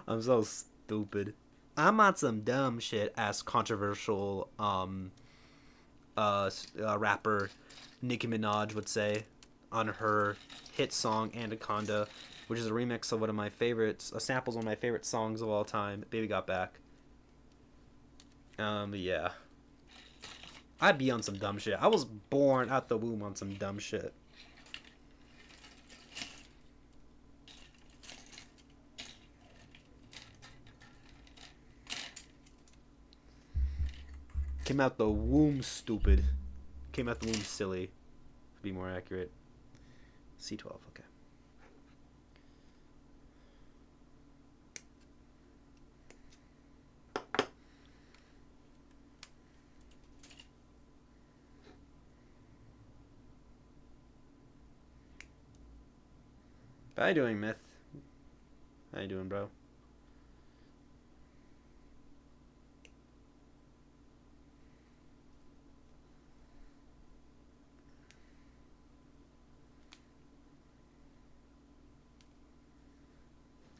I'm so stupid. I'm on some dumb shit as controversial rapper Nicki Minaj would say on her hit song Anaconda, which is a remix of one of my favorites, samples one of my favorite songs of all time, Baby Got Back. Yeah. I'd be on some dumb shit. I was born out the womb on some dumb shit. Came out the womb stupid. Came out the womb silly. To be more accurate. C12, okay. How you doing, Myth? How you doing, bro?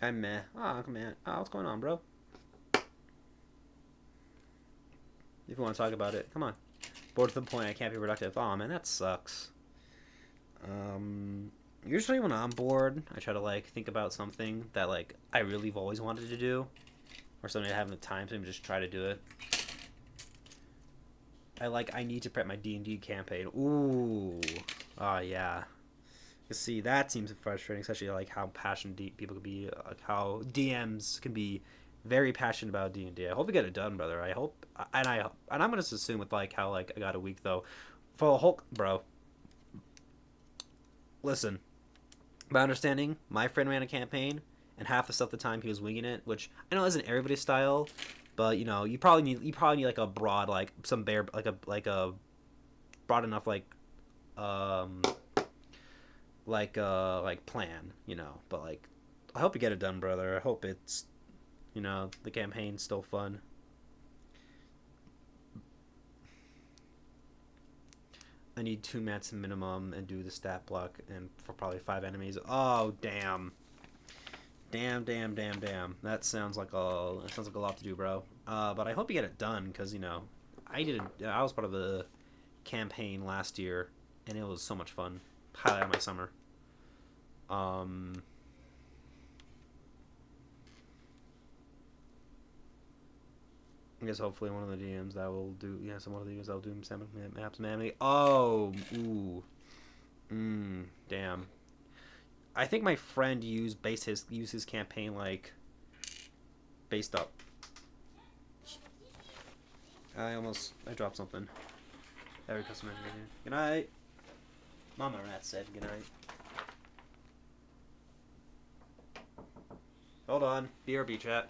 I'm meh. Oh, man. Oh, what's going on, bro? If you want to talk about it, come on. Bored to the point I can't be productive. Oh, man, that sucks. Usually when I'm bored, I try to, like, think about something that, like, I really have always wanted to do. Or something I haven't the time to just try to do it. I need to prep my D&D campaign. Ooh. Oh, yeah. You see, that seems frustrating, especially like how passionate people can be, like how DMs can be very passionate about D&D. I hope you get it done, brother. I hope, and I'm gonna just assume with like how like I got a week though, for the Hulk, bro. Listen, by understanding, my friend ran a campaign, and half the stuff the time he was winging it, which I know isn't everybody's style, but you know you probably need like a broad like some bare like a broad enough um like plan, you know. But like, I hope you get it done, brother. I hope it's, you know, the campaign's still fun. I need 2 mats minimum and do the stat block and for probably 5 enemies. Oh damn, damn. That sounds like a lot to do, bro. But I hope you get it done because you know, I was part of the campaign last year and it was so much fun. Highlight of my summer. Um, I guess hopefully one of the DMs that will do. Yeah, some one of the DMs that will do some maps manually. Oh, ooh, damn. I think my friend used his campaign like based up. I dropped something. Every customer. Good night. Mama Rat said good night. Hold on. BRB chat.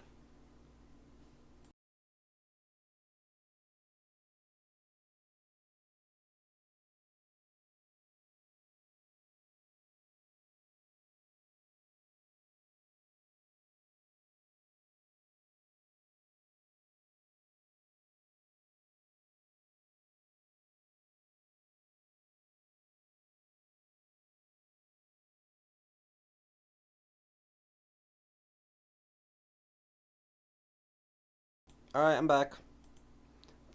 All right, I'm back.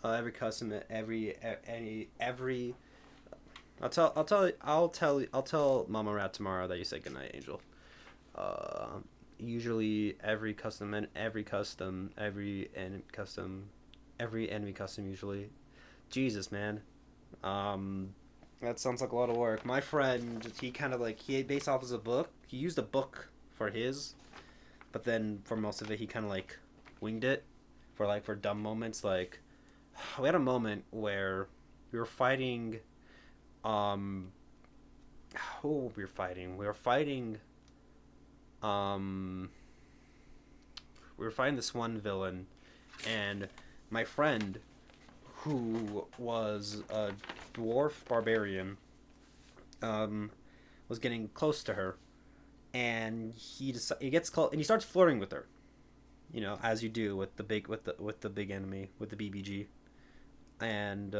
Every custom, every. I'll tell Mama Rat tomorrow that you said goodnight, Angel. Uh, Usually every enemy custom usually. Jesus, man. Um, that sounds like a lot of work. My friend, he kind of like he based off as a book. He used a book for his, but then for most of it, he kind of like winged it for dumb moments. Like we had a moment where we were fighting. Um, who were we fighting? Um, we were fighting this one villain, and my friend, who was a dwarf barbarian, um, was getting close to her, and he gets close and he starts flirting with her. You know, as you do with the big enemy with the BBG, and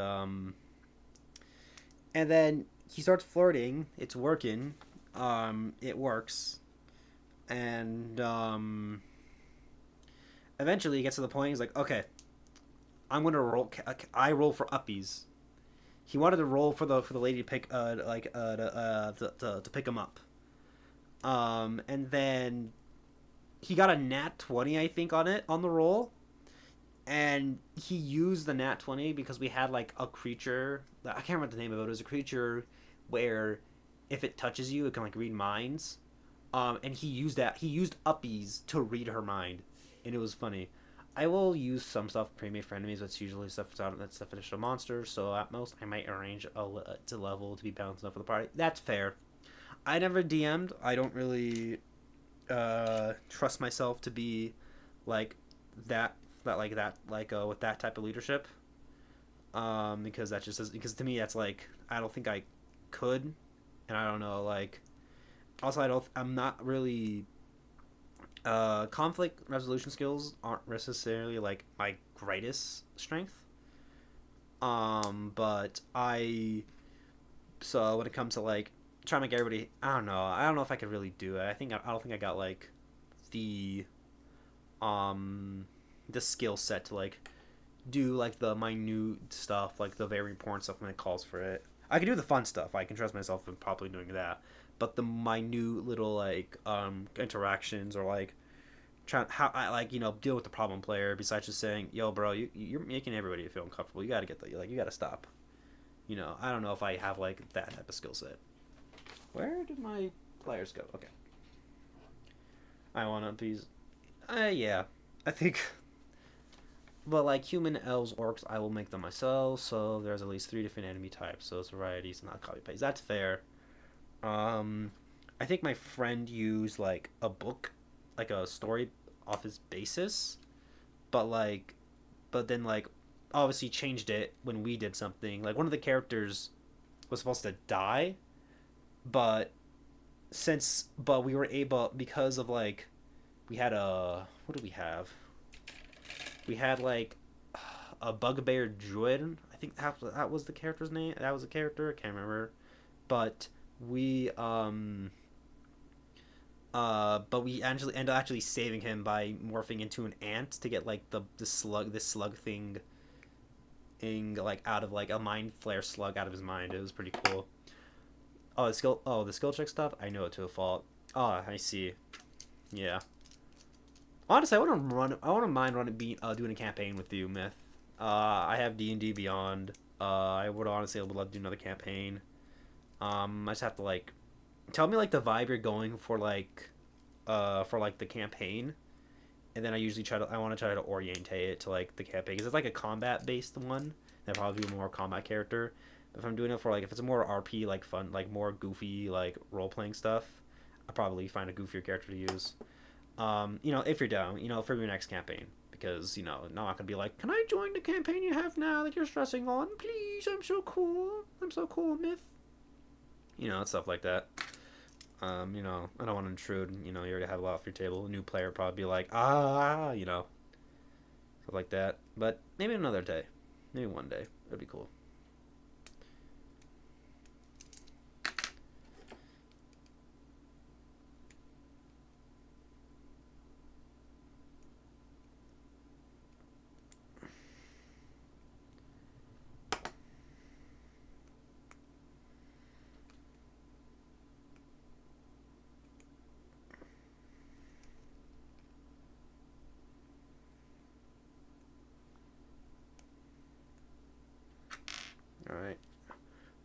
and then he starts flirting. It's working. It works, and eventually he gets to the point. He's like, okay, I'm gonna roll. I roll for uppies. He wanted to roll for the lady to pick to pick him up. And then he got a nat 20, I think, on the roll, and he used the nat 20 because we had like a creature. I can't remember the name of it. It was a creature where if it touches you, it can like read minds. And he used that. He used uppies to read her mind, and it was funny. I will use some stuff pre-made for enemies, but it's usually that's definition of monsters. So at most, I might arrange to level to be balanced enough for the party. That's fair. I never DM'd. I don't really trust myself to be like that with that type of leadership. Because that just because to me that's like I don't think I could, and I don't know like also I'm not really conflict resolution skills aren't necessarily like my greatest strength. But when it comes to like trying to make everybody, I don't know if I could really do it. I don't think I got like the um the skill set to like do like the minute stuff, like the very important stuff when it calls for it. I can do the fun stuff. I can trust myself in probably doing that. But the minute little like interactions or like trying how I like deal with the problem player besides just saying, "Yo, bro, you're making everybody feel uncomfortable. You got to get the like you got to stop." I don't know if I have like that type of skill set. Where did my players go? Okay, I want to be. Yeah, I think. But like human elves, orcs, I will make them myself. So there's at least 3 different enemy types. So it's varieties, not copy paste. That's fair. Um, I think my friend used like a book, like a story off his basis, but like, but then like, obviously changed it when we did something. Like one of the characters was supposed to die, but but we were able because of like, we had a what do we have? We had like a bugbear druid. I think that was the character's name. That was a character. I can't remember, but we but we actually end up actually saving him by morphing into an ant to get like this slug thing like out of like a mind flare slug out of his mind. It was pretty cool. The skill check stuff. I know it to a fault. Oh, I see. Yeah. Honestly, I want to mind doing a campaign with you, Myth. I have D&D Beyond. I would honestly would love to do another campaign. I just have to like tell me like the vibe you're going for like the campaign, and then I want to try to orientate it to like the campaign because it's like a combat based one. I'd probably do a more combat character. If I'm doing it for like if it's a more RP like fun like more goofy like role playing stuff, I'll probably find a goofier character to use. If you're down, for your next campaign. Because, I'm not gonna be like, can I join the campaign you have now that you're stressing on? Please, I'm so cool. I'm so cool, Myth. Stuff like that. I don't want to intrude. You already have a lot off your table. A new player would probably be like, stuff like that. But maybe another day. Maybe one day. It'd be cool.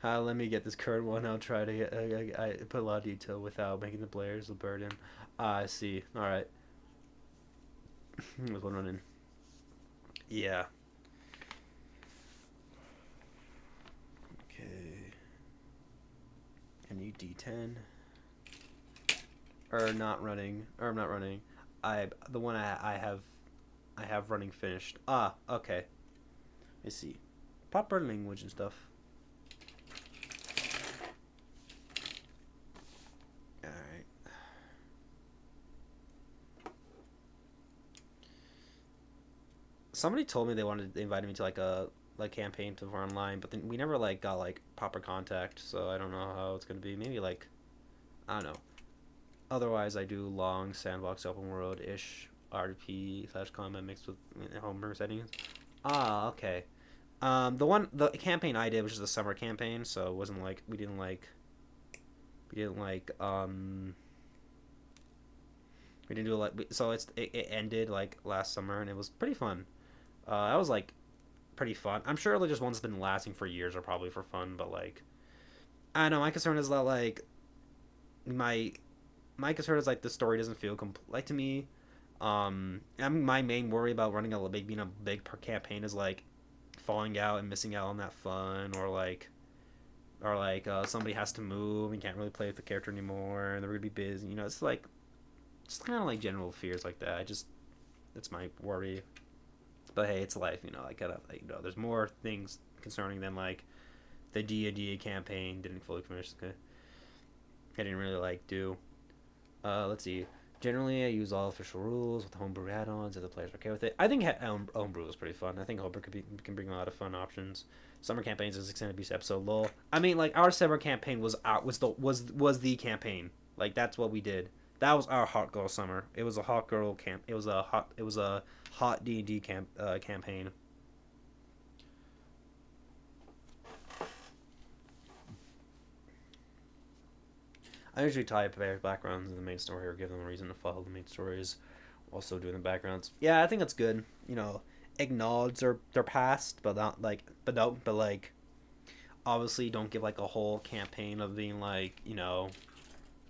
Let me get this current one. I'll try to get. I put a lot of detail without making the players a burden. I see. All right. With one running. Yeah. Okay. And you D10. Or not running. Or I'm not running. The one I have running finished. Ah, okay. I see. Proper language and stuff. All right. Somebody told me they invited me to like a like campaign to run online, but then we never like got like proper contact, so I don't know how it's gonna be. Maybe like I don't know. Otherwise, I do long sandbox open world ish RP slash combat mixed with homebrew settings. Ah, okay. The campaign I did was just a summer campaign, so it wasn't like we didn't like we didn't do like so it ended like last summer and it was pretty fun. That was like pretty fun. I'm sure like just one's been lasting for years are probably for fun, but like I don't know. My concern is that like my my concern is like the story doesn't feel like to me. My main worry about running a big being a big per campaign is like falling out and missing out on that fun, or like somebody has to move and can't really play with the character anymore, and they're gonna be busy. You know, it's like just kind of like general fears like that. I just that's my worry. But hey, it's life. You know, I gotta like, you know, there's more things concerning than like the D&D campaign didn't fully finish. I didn't really like do. Let's see. Generally, I use all official rules with homebrew add-ons if the players are okay with it. I think homebrew is pretty fun. I think homebrew can bring a lot of fun options. Summer campaigns is extended beast episode lol. I mean, like our summer campaign was the campaign. Like that's what we did. That was our hot girl summer. It was a hot girl camp. It was a hot D&D campaign. I usually tie backgrounds in the main story or give them a reason to follow the main stories, also doing the backgrounds. Yeah, I think that's good. You know, acknowledge their past, but not like, but like, obviously don't give like a whole campaign of being like, you know,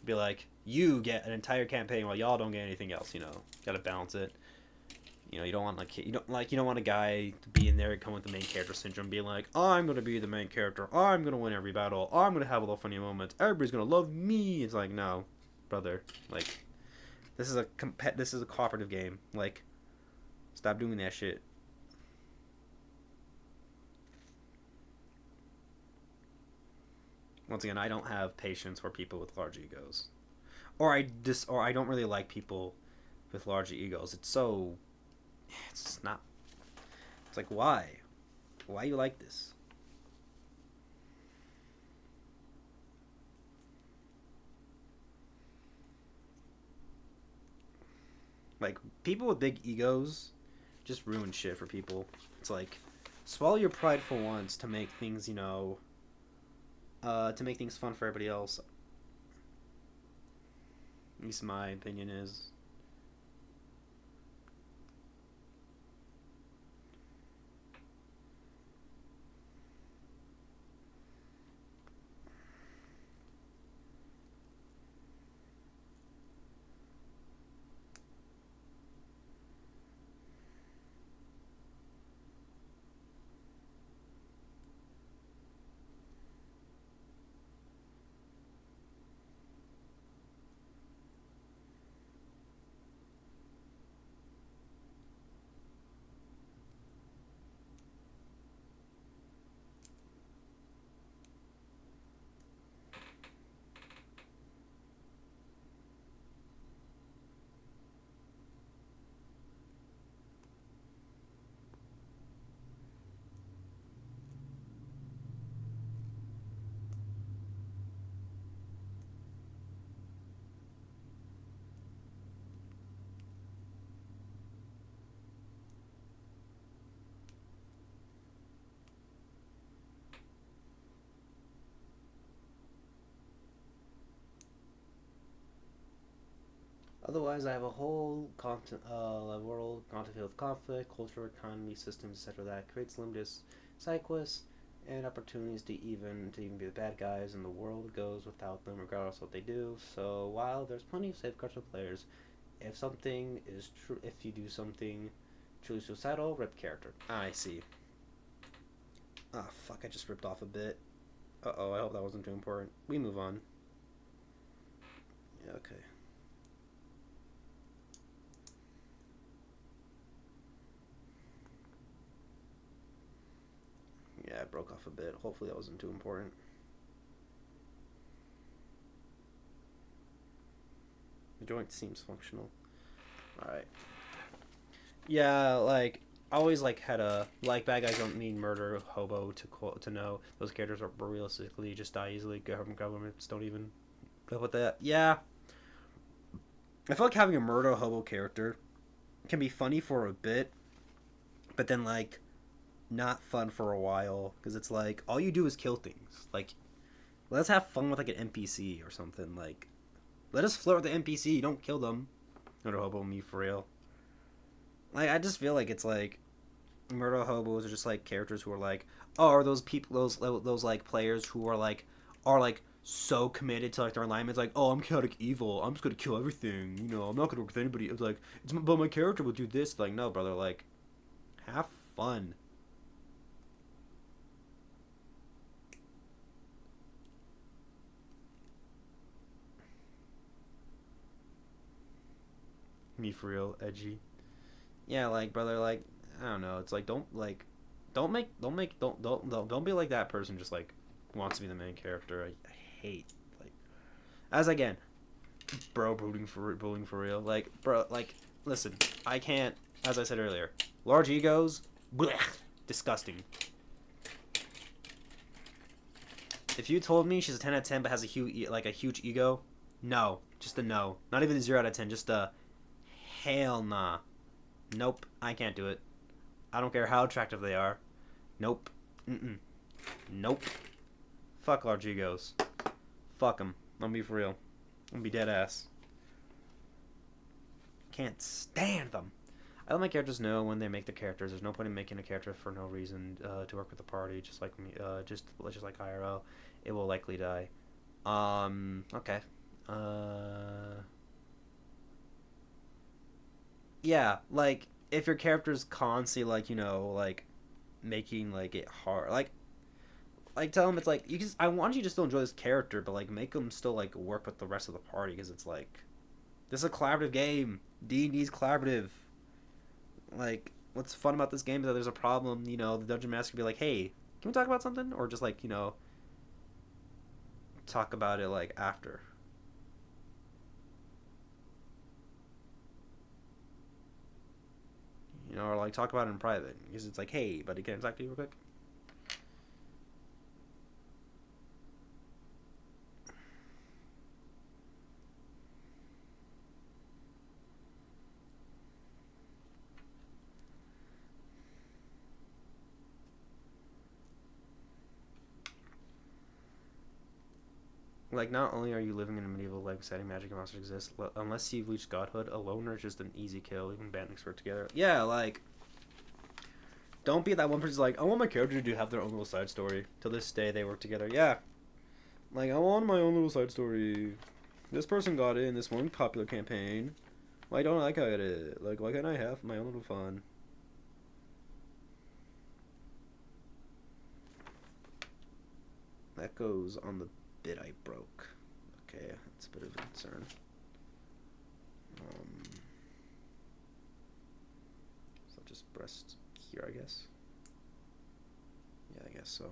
be like you get an entire campaign while y'all don't get anything else. You know, gotta balance it. You know, you don't want like you don't want a guy to be in there and come with the main character syndrome, being like, I'm gonna be the main character, I'm gonna win every battle, I'm gonna have all the funny moments, everybody's gonna love me. It's like, no, brother, like this is a cooperative game. Like, stop doing that shit. Once again, I don't have patience for people with large egos, or I don't really like people with large egos. It's just not. It's like why you like this? Like people with big egos just ruin shit for people. It's like swallow your pride for once to make things, you know, to make things fun for everybody else. At least my opinion is. Otherwise, I have a whole world content filled with conflict, culture, economy, systems, etc. that creates limited side quests and opportunities to even be the bad guys, and the world goes without them regardless of what they do. So while there's plenty of safeguards for players, if something is true, if you do something truly suicidal, rip character. I see. Ah, fuck! I just ripped off a bit. Uh-oh, I hope that wasn't too important. We move on. Yeah, okay. Yeah, I broke off a bit. Hopefully that wasn't too important. The joint seems functional. Alright. Yeah, like, I always, like, had a... Like, bad guys don't mean murder, hobo to know. Those characters are realistically just die easily. Governments don't even go with that. Yeah. I feel like having a murder hobo character can be funny for a bit, but then, like, not fun for a while. Because it's like, all you do is kill things. Like, let's have fun with, like, an NPC or something. Like, let us flirt with the NPC. Don't kill them. Murder hobo me for real. Like, I just feel like it's like murder hobos are just like characters who are like, oh, are those people, those like players who are like so committed to like their alignments, like, oh, I'm chaotic evil, I'm just gonna kill everything, you know, I'm not gonna work with anybody. It's like, but my character will do this. Like, no, brother, like, have fun. Me for real, edgy. Yeah, like, brother, like, I don't know. It's like, don't be like that person. Just like wants to be the main character. I hate, like, as again, bro, bullying for real. Like, bro, like, listen, I can't. As I said earlier, large egos, blech, disgusting. If you told me she's a 10 out of 10 but has a huge ego, no, just a no. Not even a 0 out of 10, just a hell nah. Nope, I can't do it. I don't care how attractive they are. Nope. Mm-mm. Nope. Fuck large egos. Fuck them. I'm gonna be for real. I'm gonna be dead ass. Can't stand them. I let my characters know when they make the characters. There's no point in making a character for no reason to work with the party. Just like me, just like IRL, it will likely die. Okay. Yeah, like if your character's constantly like like making like it hard, like tell them it's like you just I want you to still enjoy this character, but like make them still like work with the rest of the party because it's like this is a collaborative game. D&D's collaborative. Like what's fun about this game is that there's a problem. The dungeon master can be like, hey, can we talk about something, or just like talk about it like after. Or like talk about it in private because it's like, hey, buddy, can I talk to you real quick? Like, not only are you living in a medieval like setting, magic and monsters exist. Unless you've reached godhood, a loner is just an easy kill. Even bandits work together. Yeah, like, don't be that one person's like, I want my character to have their own little side story. To this day, they work together. Yeah, like I want my own little side story. This person got in this one popular campaign. Why don't I get it? Like, why can't I have my own little fun? That goes on the bit I broke. Okay, that's a bit of a concern. So I'll just press here, I guess. Yeah, I guess so.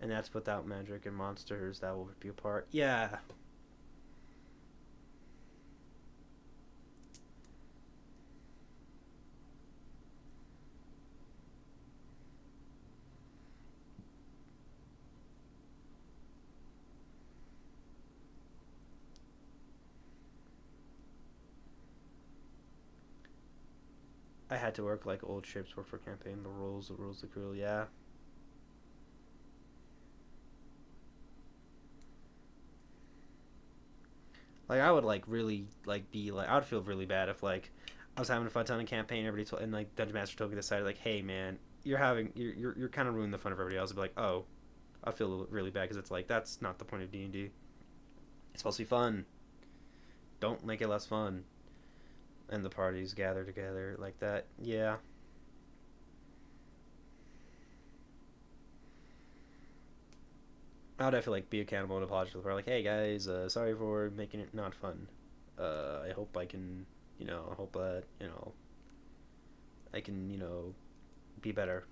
And that's without magic and monsters. That will rip you apart. Yeah. I had to work like old ships work for campaign. The rules, the crew. Yeah. Like I would like really like be like I would feel really bad if like I was having a fun time in campaign. Everybody told and like Dungeon Master told me this side like, hey man, you're kind of ruining the fun of everybody else. Be like, oh, I feel really bad because it's like that's not the point of D&D. It's supposed to be fun. Don't make it less fun. And the parties gather together like that. Yeah. I would have to like be accountable and apologize to the party. Like, hey guys, sorry for making it not fun. I hope I can, I hope that I can, be better.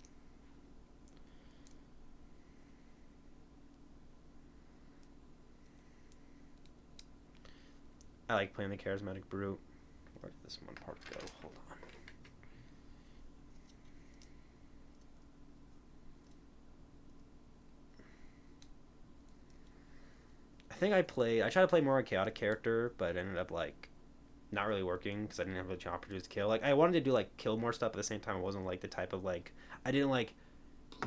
I like playing the charismatic brute. Where did this one part go? Hold on. I tried to play more a chaotic character, but it ended up like not really working because I didn't have the opportunity to kill. Like I wanted to do like kill more stuff, but at the same time, it wasn't like the type of like I didn't like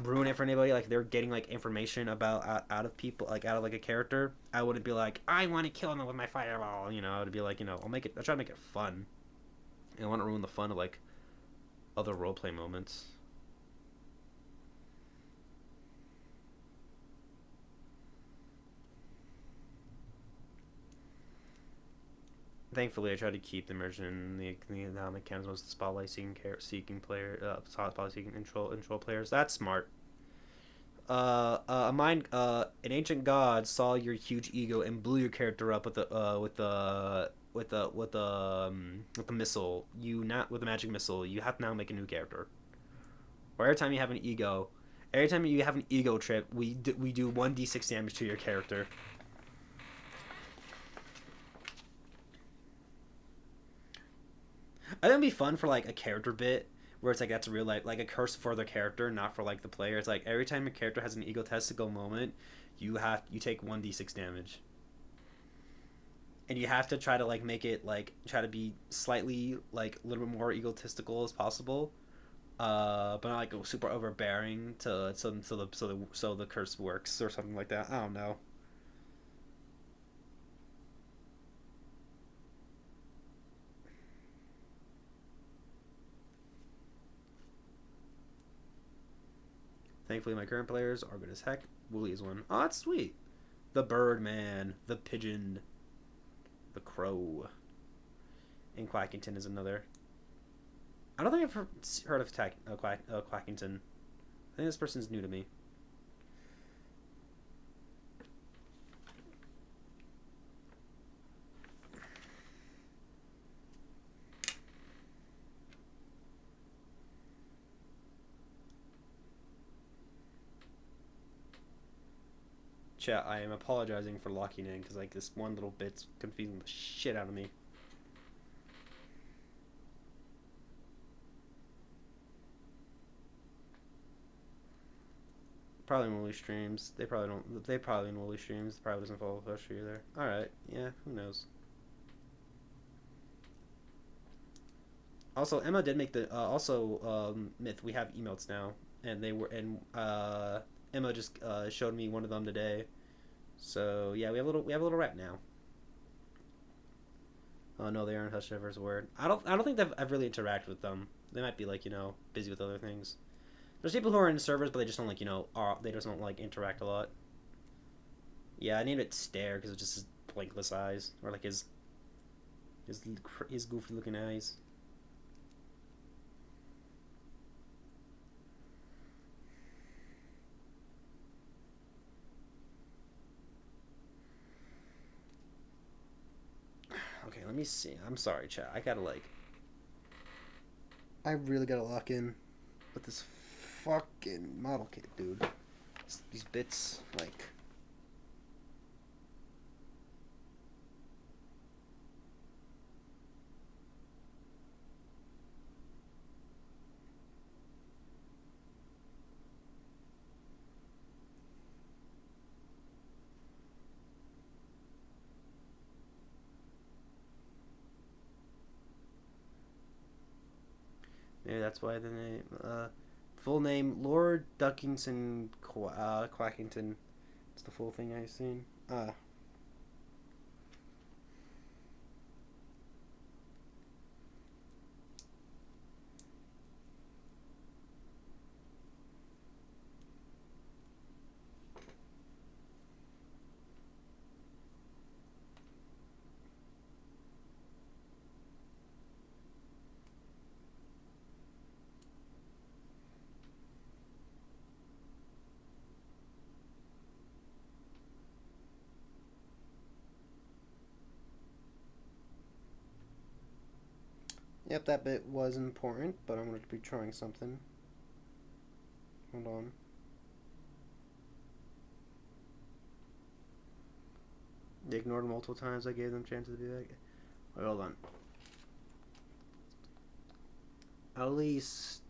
ruin it for anybody. Like they're getting like information about out of people, like out of like a character. I wouldn't be like I want to kill them with my fireball. I would be like I'll make it. I try to make it fun. And I want to ruin the fun of like other roleplay moments. Thankfully, I try to keep the immersion in the mechanisms of the spotlight spotlight seeking control players. That's smart. An ancient god saw your huge ego and blew your character up with the missile. You not with the magic missile. You have to now make a new character. Or every time you have an ego trip, we do 1d6 damage to your character. I think it'd be fun for like a character bit where it's like that's real life, like a curse for the character, not for like the player. It's like every time a character has an egotistical moment, you take 1d6 damage, and you have to try to like make it like try to be slightly like a little bit more egotistical as possible, but not like super overbearing so the curse works or something like that. I don't know. Thankfully, my current players are good as heck. Wooly is one. Oh, that's sweet. The Birdman, the Pigeon, the Crow, and Quackington is another. I don't think I've heard of Quackington. I think this person's new to me. Chat, I am apologizing for locking in because like this one little bit's confusing the shit out of me. Probably in Wooly streams. They probably don't. They probably in Wooly streams. Probably doesn't follow Push either. All right. Yeah. Who knows? Also, Emma did make the myth. We have emotes now, and Emma just showed me one of them today. So yeah, we have a little rep now. Oh no, they aren't Hush Ever's word. I don't think I've really interacted with them. They might be like busy with other things. There's people who are in servers, but they just don't like they just don't like interact a lot. Yeah, I named it Stare because it's just his blankless eyes or like his goofy looking eyes. Okay, let me see. I'm sorry, chat. I really gotta lock in with this fucking model kit, dude. These bits, like. Maybe that's why the name. Full name Lord Duckington Quackington. It's the full thing I've seen. Yep, that bit was important, but I'm going to be trying something. Hold on. They ignored multiple times. I gave them chances to be back. Wait, hold on. At least,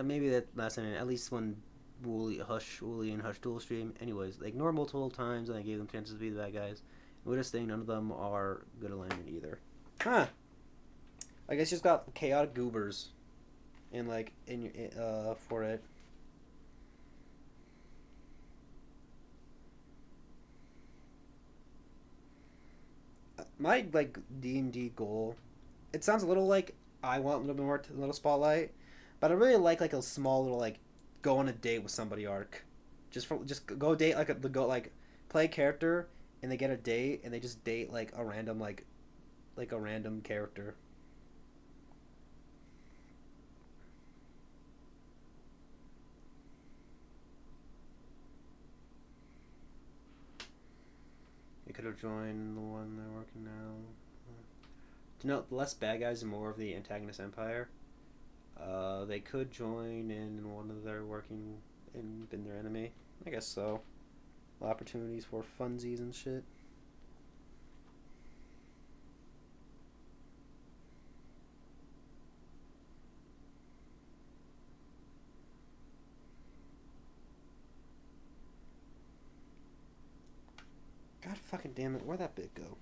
maybe that last time. At least when Wooly and Hush dual stream. Anyways, they ignored multiple times, and I gave them chances to be the bad guys. And we're just saying none of them are good alignment either. Huh? I guess you just got chaotic goobers, in like in your for it. My like D&D goal. It sounds a little like I want a little bit more little spotlight, but I really like a small little like go on a date with somebody arc. Just go date like go like play a character and they get a date and they just date like a random like a random character. You could have joined the one they're working now. To note, less bad guys and more of the antagonist empire. They could join in one of their working and been their enemy. I guess so. Opportunities for funsies and shit. God fucking damn it, where'd that bit go?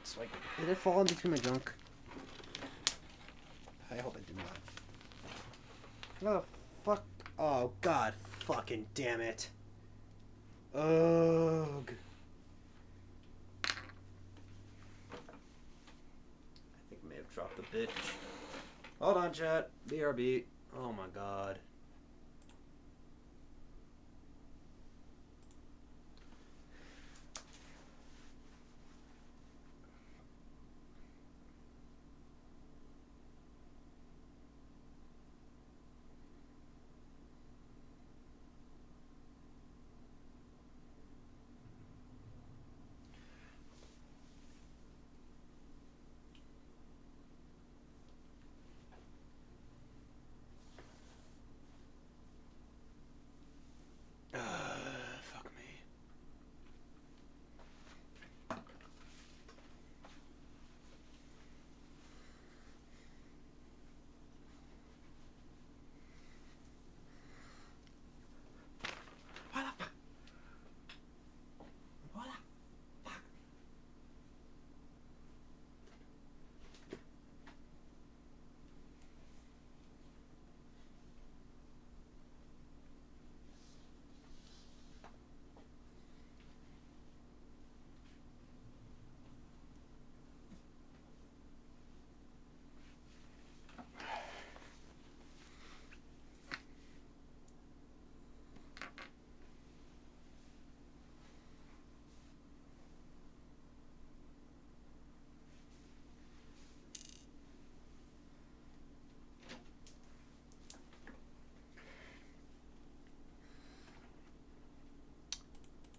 It's like, did it fall in between my junk? I hope it did not. What the fuck? Oh, god fucking damn it. Ugh. I think I may have dropped the bitch. Hold on, chat. BRB. Oh my god. Fuck me. What the fuck? What the fuck?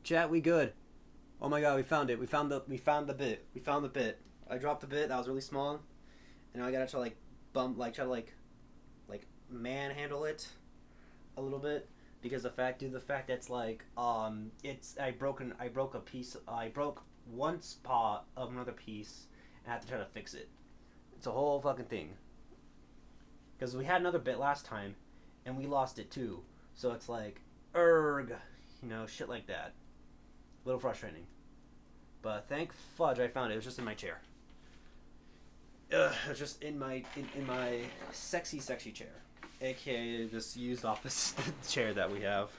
Chat, we good. Oh my god, we found it. We found the bit. We found the bit. I dropped the bit that was really small, and now I gotta try to like try to like manhandle it a little bit because due to the fact that's like it's I broke a piece. I broke one spot of another piece and I have to try to fix it. It's a whole fucking thing because we had another bit last time and we lost it too. So it's like shit like that. A little frustrating. But thank fudge I found it. It was just in my chair. It was just in my sexy chair, aka this used office chair that we have.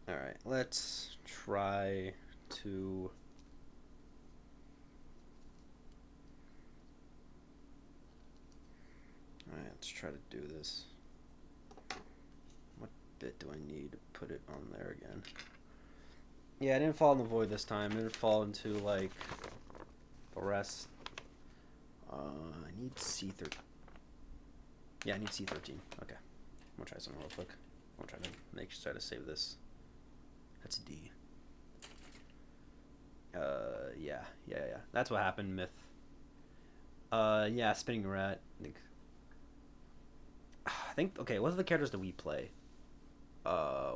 All right, let's try to try to do this. What bit do I need to put it on there again? Yeah, I didn't fall in the void this time. I didn't fall into, like, the rest. I need C13. Yeah, I need C13. Okay. I'm gonna try something real quick. I'm gonna try to save this. That's D. Yeah. That's what happened, Myth. Yeah, Spinning Rat. I think okay, what are the characters that we play?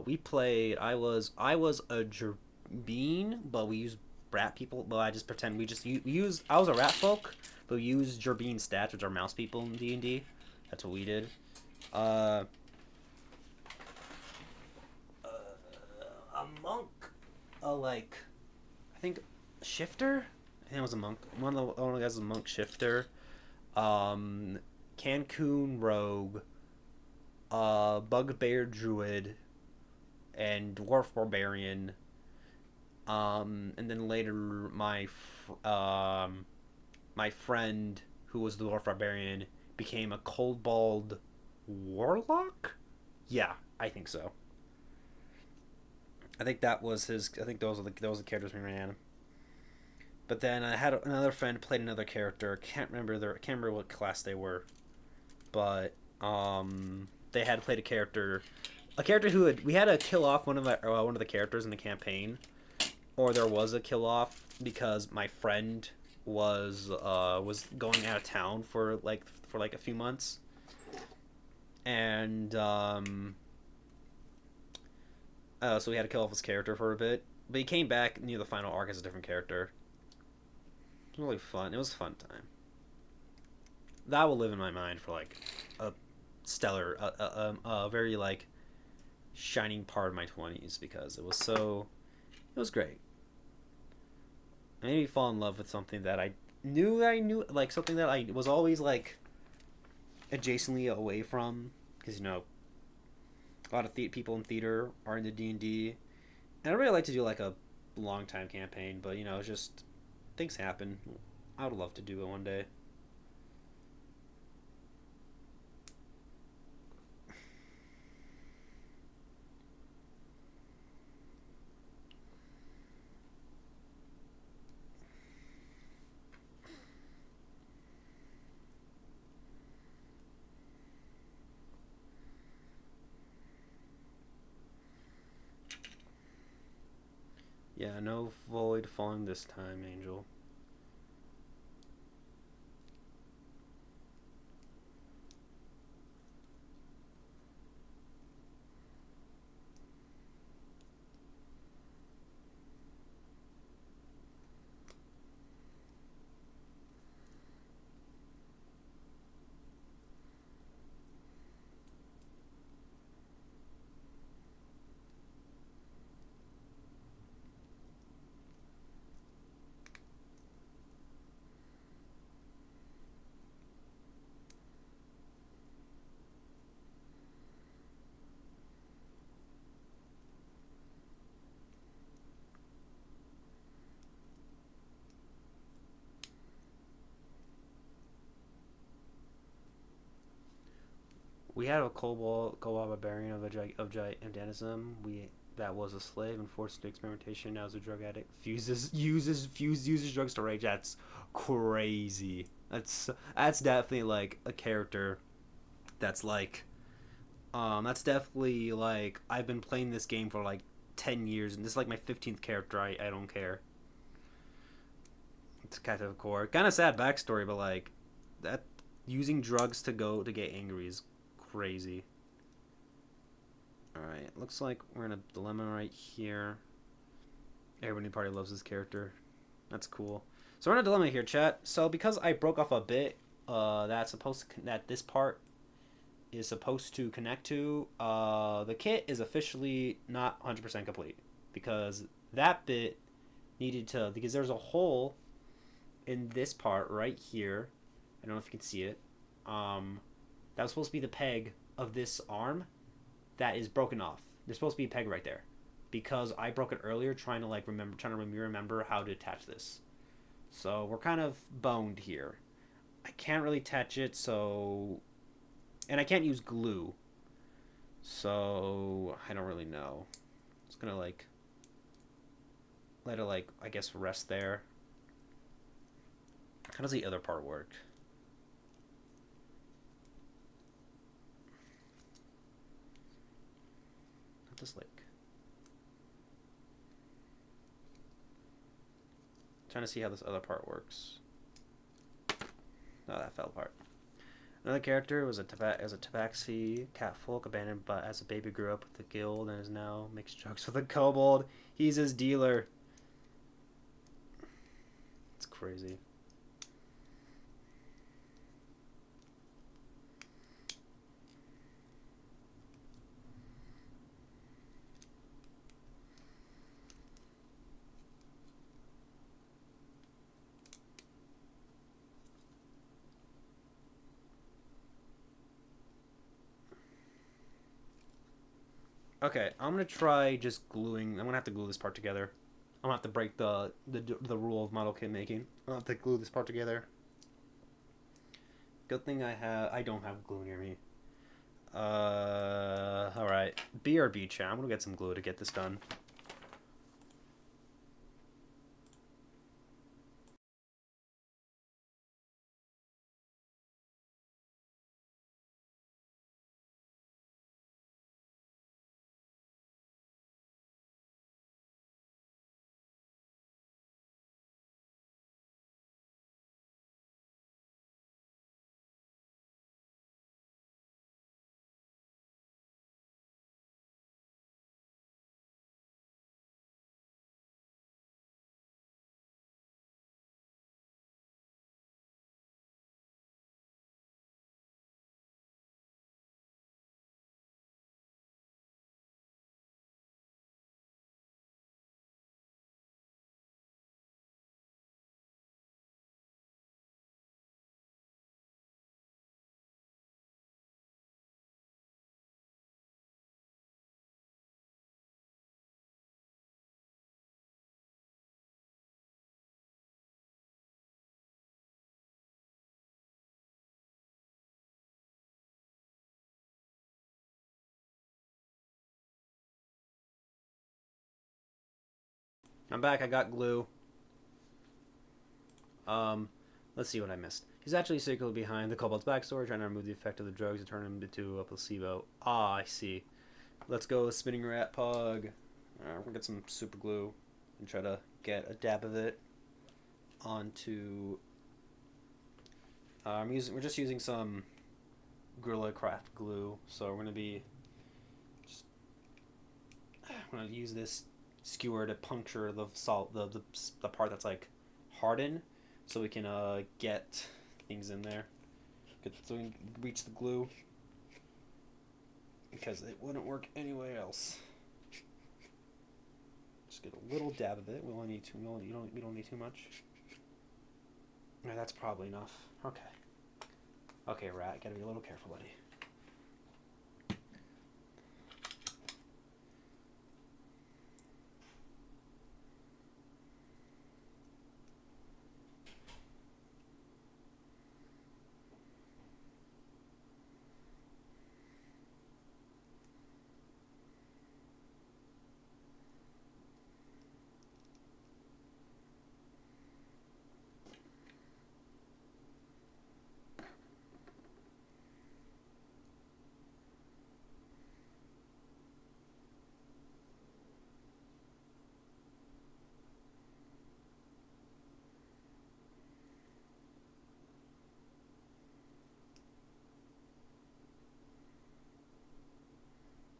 We played. I was a Gerbine, but we used rat people. Well, I just pretend we used. I was a rat folk, but we used Gerbine stats, which are mouse people in D&D. That's what we did. Uh, a monk, like I think shifter. I think it was a monk. One of the guys was a monk shifter. Um, Cancun rogue. Bugbear druid, and dwarf barbarian. And then later my friend who was the dwarf barbarian became a kobold warlock. Yeah, I think so. I think that was his. I think those were the characters we ran. But then I had another friend played another character. Can't remember what class they were, but they had played a character who had we had to kill off one of the characters in the campaign, or there was a kill off because my friend was going out of town for a few months, and so we had to kill off his character for a bit. But he came back near the final arc as a different character. It was really fun. It was a fun time. That will live in my mind for like a stellar, a very like shining part of my 20s because it was great. It made me fall in love with something that I knew, like something that I was always like adjacently away from, because a lot of people in theater are into D&D, and I really like to do like a long time campaign, but it's just things happen. I would love to do it one day. Yeah, no void falling this time, Angel. We had a cobalt barbarian of Danism. We That was a slave and forced into experimentation. Now is a drug addict. Uses drugs to rage. That's crazy. That's definitely like a character. That's like that's definitely like I've been playing this game for like 10 years, and this is like my 15th character. I don't care. It's kind of core, kind of sad backstory, but like that using drugs to get angry is crazy. All right, looks like we're in a dilemma right here. Everybody in the party loves this character. That's cool. So we're in a dilemma here, chat. So because I broke off a bit, that this part is supposed to connect to, the kit is officially not 100% complete because that bit because there's a hole in this part right here. I don't know if you can see it. That was supposed to be the peg of this arm that is broken off. There's supposed to be a peg right there because I broke it earlier trying to remember how to attach this. So we're kind of boned here. I can't really attach it, so And I can't use glue. So, I don't really know. It's gonna, like, let it, like, I guess rest there. How does the other part work? Just, like... Trying to see how this other part works. Oh, that fell apart. Another character was a tabaxi catfolk abandoned, but as a baby grew up with the guild and is now makes jokes with a kobold. He's his dealer. It's crazy. Okay, I'm gonna try just gluing. I'm gonna have to glue this part together. I'm gonna have to break the rule of model kit making. I'll have to glue this part together. Good thing I don't have glue near me. All right. BRB chat. I'm gonna get some glue to get this done. I'm back. I got glue. Um, let's see what I missed. He's actually secretly behind the kobold's backstory, trying to remove the effect of the drugs and turn him into a placebo. Ah, I see. Let's go spinning rat pug. We're gonna get some super glue and try to get a dab of it onto. We're just using some Gorilla Craft glue, so we're gonna be. Just, I'm gonna use this skewer to puncture the part that's like hardened, so we can get things in there. So we can reach the glue because it wouldn't work anywhere else. Just get a little dab of it. We only need two. We don't need too much. Yeah, that's probably enough. Okay. Okay, rat. Gotta be a little careful, buddy.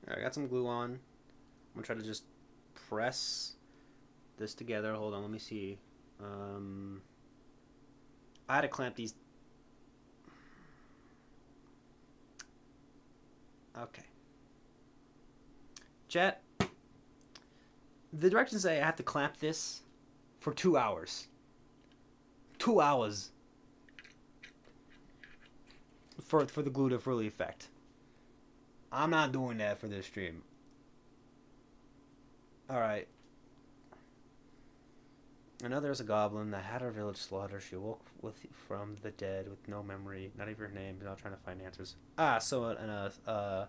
All right, I got some glue on. I'm gonna try to just press this together. Hold on, let me see. I had to clamp these. Okay. Chat. The directions say I have to clamp this for 2 hours. 2 hours for the glue to fully effect. I'm not doing that for this stream. All right. I know there's a goblin that had her village slaughtered. She woke from the dead with no memory, not even her name. Not trying to find answers. Ah, so an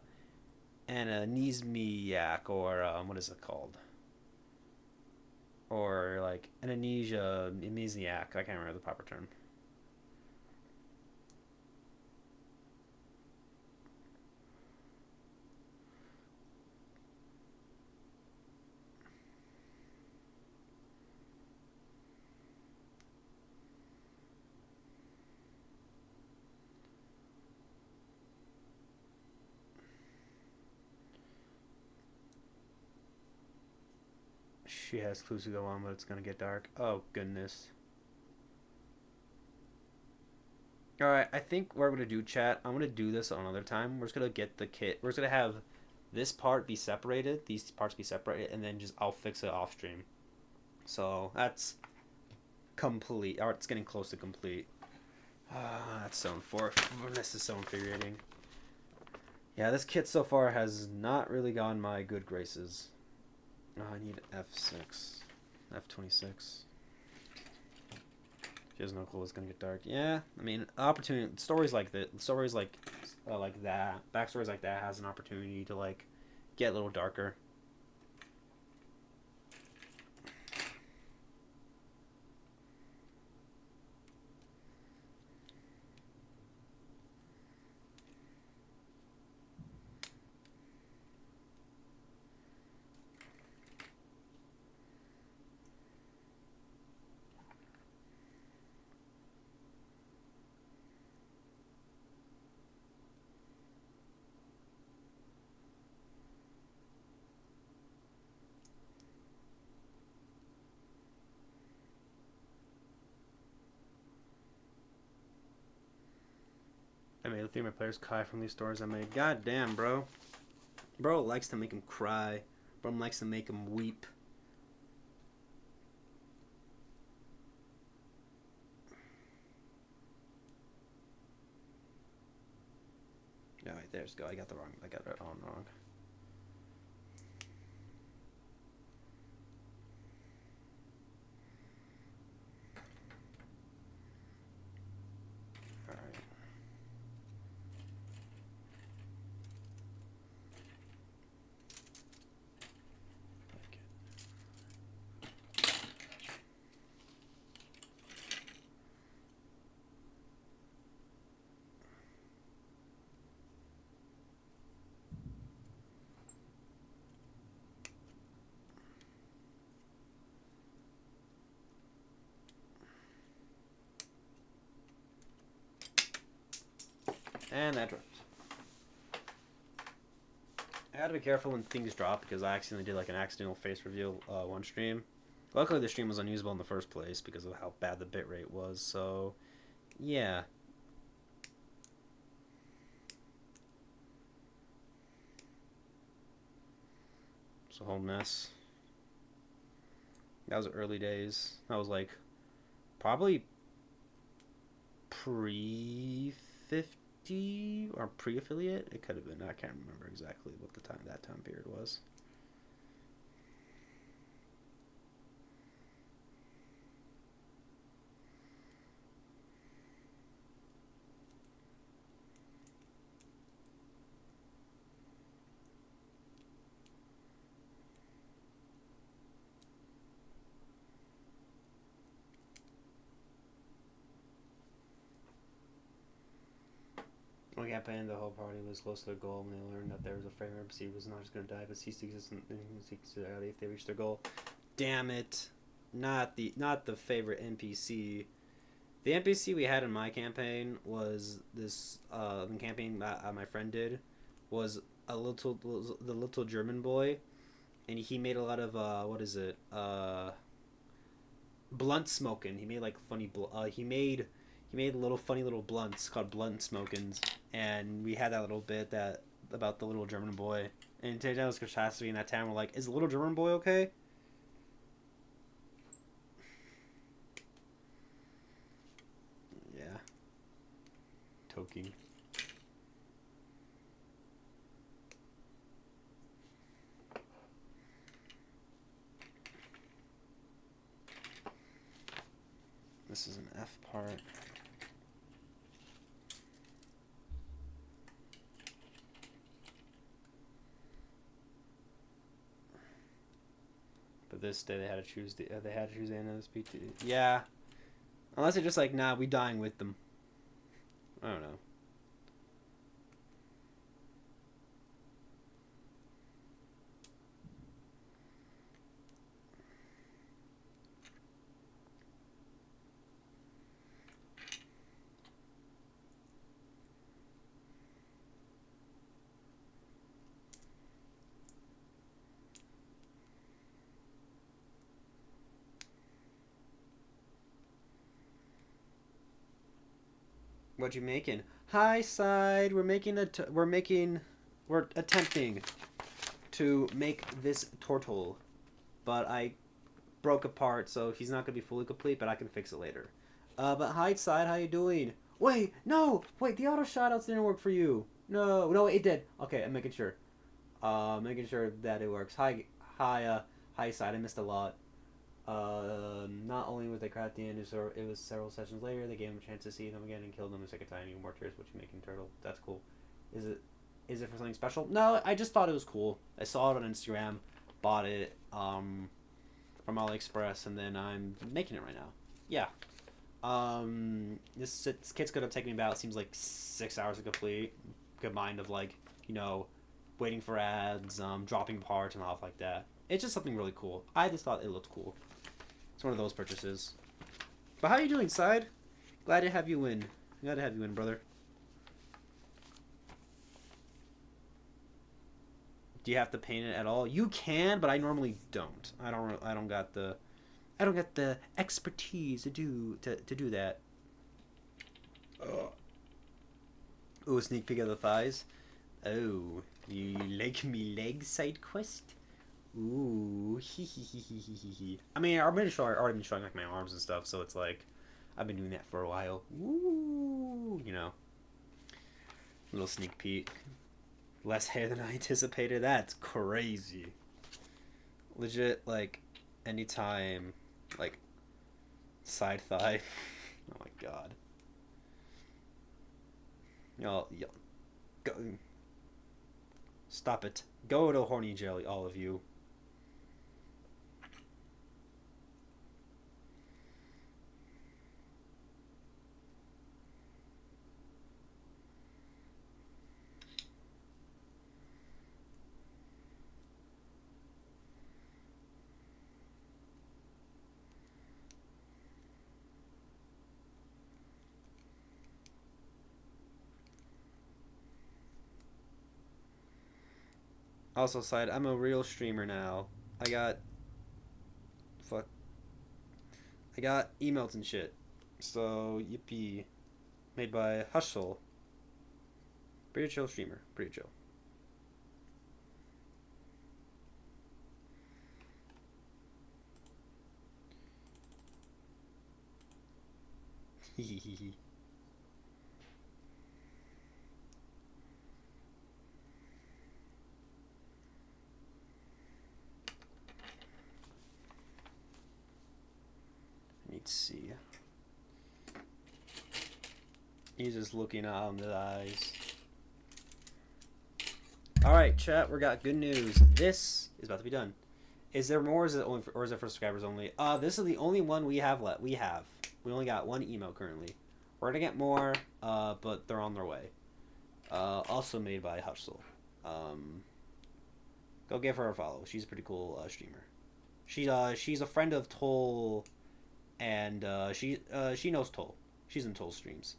amnesiac, or what is it called? Or like an amnesiac. I can't remember the proper term. She has clues to go on, but it's gonna get dark. Oh goodness. All right, I think we're gonna do chat. I'm gonna do this another time. We're just gonna get the kit. We're just gonna have this part be separated, these parts be separated, and then just I'll fix it off stream. So that's complete. Or it's getting close to complete. That's so this is so infuriating. Yeah, this kit so far has not really gone my good graces. Oh, I need F6, F26. She has no clue it's gonna get dark. Yeah, I mean, opportunity stories like that, like that, backstories like that has an opportunity to like get a little darker. I made 3 of my players cry from these stories I made. God damn, bro. Bro likes to make him cry. Bro likes to make him weep. All right, there's go. I got it all wrong. All right. And that dropped. I gotta be careful when things drop because I accidentally did like an accidental face reveal one stream. Luckily, the stream was unusable in the first place because of how bad the bitrate was. So, yeah. It's a whole mess. That was early days. That was like probably pre 50 or pre affiliate. It could have been. I can't remember exactly what that time period was. One campaign, the whole party was close to their goal when they learned that there was a frame NPC who was not just going to die, but cease to exist and seeks to if they reach their goal. Damn it! Not the favorite NPC. The NPC we had in my campaign was this campaign that my friend did was the little German boy, and he made a lot of blunt smoking. He made like funny he made little funny little blunts called blunt smokins, and we had that little bit that about the little German boy. And today was catastrophe in that town. We're like, is the little German boy okay? Yeah. Toki. This is an F part. But this day they had to choose the end of this PT. Yeah, unless they're just like, nah, we dying with them. I don't know. What you making? Hi, side. We're attempting to make this turtle, but I broke apart, so he's not gonna be fully complete. But I can fix it later. But hi, side. How you doing? Wait, no, wait. The auto shoutouts didn't work for you. No, no, it did. Okay, I'm making sure. Making sure that it works. Hi, side. I missed a lot. Not only was they cracked the end, it was several sessions later. They gave him a chance to see them again and killed them a second time. Even more tears. What you making, turtle? That's cool. Is it? Is it for something special? No, I just thought it was cool. I saw it on Instagram, bought it from AliExpress, and then I'm making it right now. Yeah. This kit's gonna take me about, seems like 6 hours to complete. Combined of like, you know, waiting for ads, dropping parts and stuff like that. It's just something really cool. I just thought it looked cool. It's one of those purchases. But how you doing, side? Glad to have you win. Glad to have you win, brother. Do you have to paint it at all? You can, but I normally don't. I don't got the expertise to do that. Ooh, a sneak peek of the thighs. Oh, you like me leg side quest? Ooh, hee hee hee hee hee hee hee. I mean, I've already been showing like my arms and stuff, so it's like I've been doing that for a while. Ooh, you know, little sneak peek. Less hair than I anticipated. That's crazy. Legit, like anytime, like side thigh. Oh my god. Y'all, go. Stop it. Go to horny jelly, all of you. Also, side, I'm a real streamer now. I got, fuck, I got emotes and shit. So, yippee. Made by Hustle. Pretty chill streamer. Pretty chill. Hehehe. Let's see. He's just looking out in the eyes. Alright, chat, we got good news. This is about to be done. Is there more, or is it for subscribers only? This is the only one we have left. We only got one email currently. We're gonna get more, but they're on their way. Also made by Hustle. Go give her a follow. She's a pretty cool streamer. She's a friend of Toll, and she knows Toll. She's in Toll streams.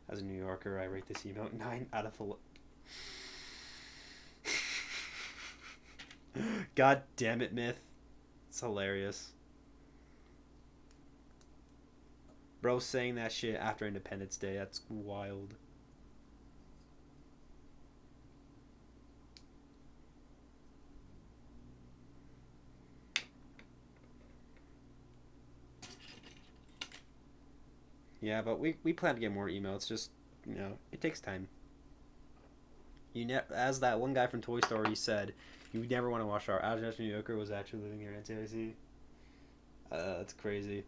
As a New Yorker, I rate this email 9 out of 11. God damn it, Myth. It's hilarious. Bro saying that shit after Independence Day. That's wild. Yeah, but we plan to get more email. It's just, you know, it takes time. As that one guy from Toy Story said, you never want to watch our As New Yorker was actually living here in NCIC. That's crazy.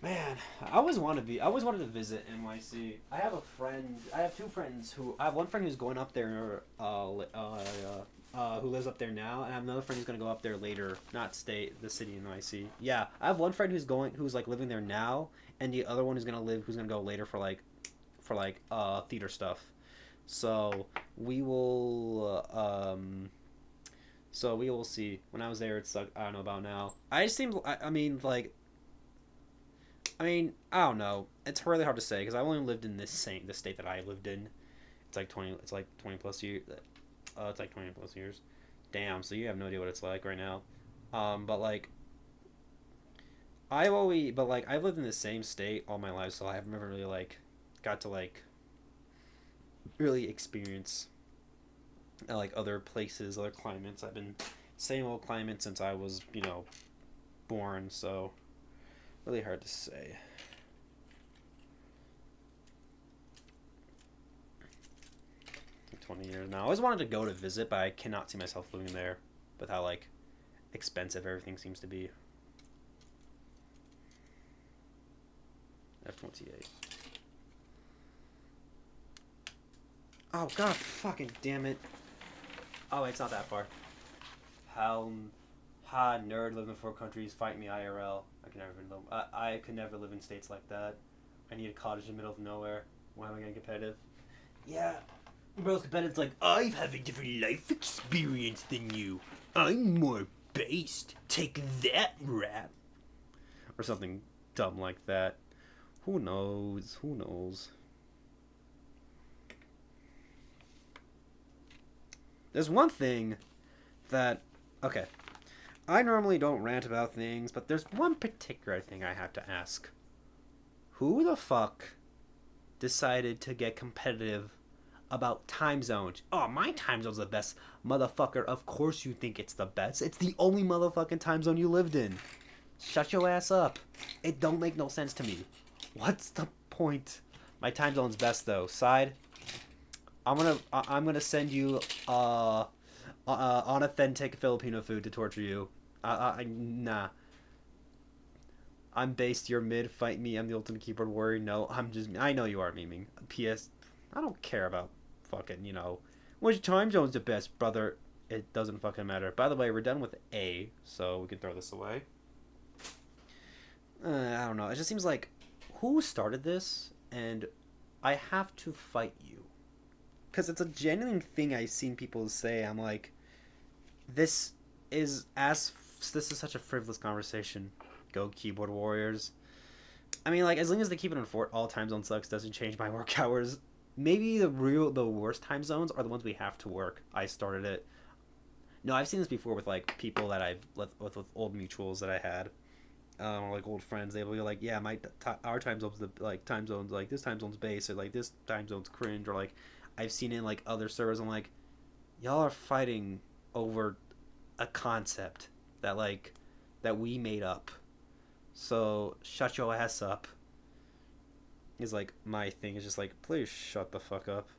Man, I always want to be. I always wanted to visit NYC. I have a friend. I have two friends who. I have one friend who's going up there. Who lives up there now, and I have another friend who's gonna go up there later. Not stay the city NYC. Yeah, I have one friend who's going, who's like living there now, and the other one who's gonna live, who's gonna go later for like theater stuff. So we will. So we will see. When I was there, it sucked. I don't know about now. I just seem. I mean, like I mean, I don't know. It's really hard to say because I only lived in the state that I lived in. It's like 20. It's like 20 plus years. It's like 20 plus years. Damn. So you have no idea what it's like right now. But like I've lived in the same state all my life, so I've never really like got to like really experience like other places, other climates. I've been same old climate since I was born. So really hard to say. 20 years now. I always wanted to go to visit, but I cannot see myself living there with how like expensive everything seems to be. F-28. Oh god, fucking damn it. Oh wait, it's not that far. How nerd living in four countries, fight me IRL. I can never live. I could never live in states like that. I need a cottage in the middle of nowhere. Why am I getting competitive? Yeah, Bro's competitive. It's like I have a different life experience than you. I'm more based. Take that, rap, or something dumb like that. Who knows? Who knows? There's one thing that okay. I normally don't rant about things, but there's one particular thing I have to ask. Who the fuck decided to get competitive about time zones? Oh, my time zone's the best. Motherfucker, of course you think it's the best. It's the only motherfucking time zone you lived in. Shut your ass up. It don't make no sense to me. What's the point? My time zone's best though. Side, I'm gonna send you unauthentic Filipino food to torture you. Nah. I'm based. You're mid. Fight me. I'm the ultimate keyboard warrior. No, I'm just. I know you are memeing. P.S. I don't care about fucking. Which time zone's the best, brother? It doesn't fucking matter. By the way, we're done with A, so we can throw this away. I don't know. It just seems like who started this, and I have to fight you because it's a genuine thing I've seen people say. I'm like, this this is such a frivolous conversation. Go keyboard warriors. I mean, like as long as they keep it in fort, all time zone sucks doesn't change my work hours. Maybe the worst time zones are the ones we have to work. I started it. No, I've seen this before with like people that I've with old mutuals that I had, or like old friends. They'll be like, yeah, our time zone's the like time zones like this time zone's base or like this time zone's cringe or like I've seen it in like other servers. I'm like, y'all are fighting over a concept that we made up. So shut your ass up. Is like my thing is just like please shut the fuck up.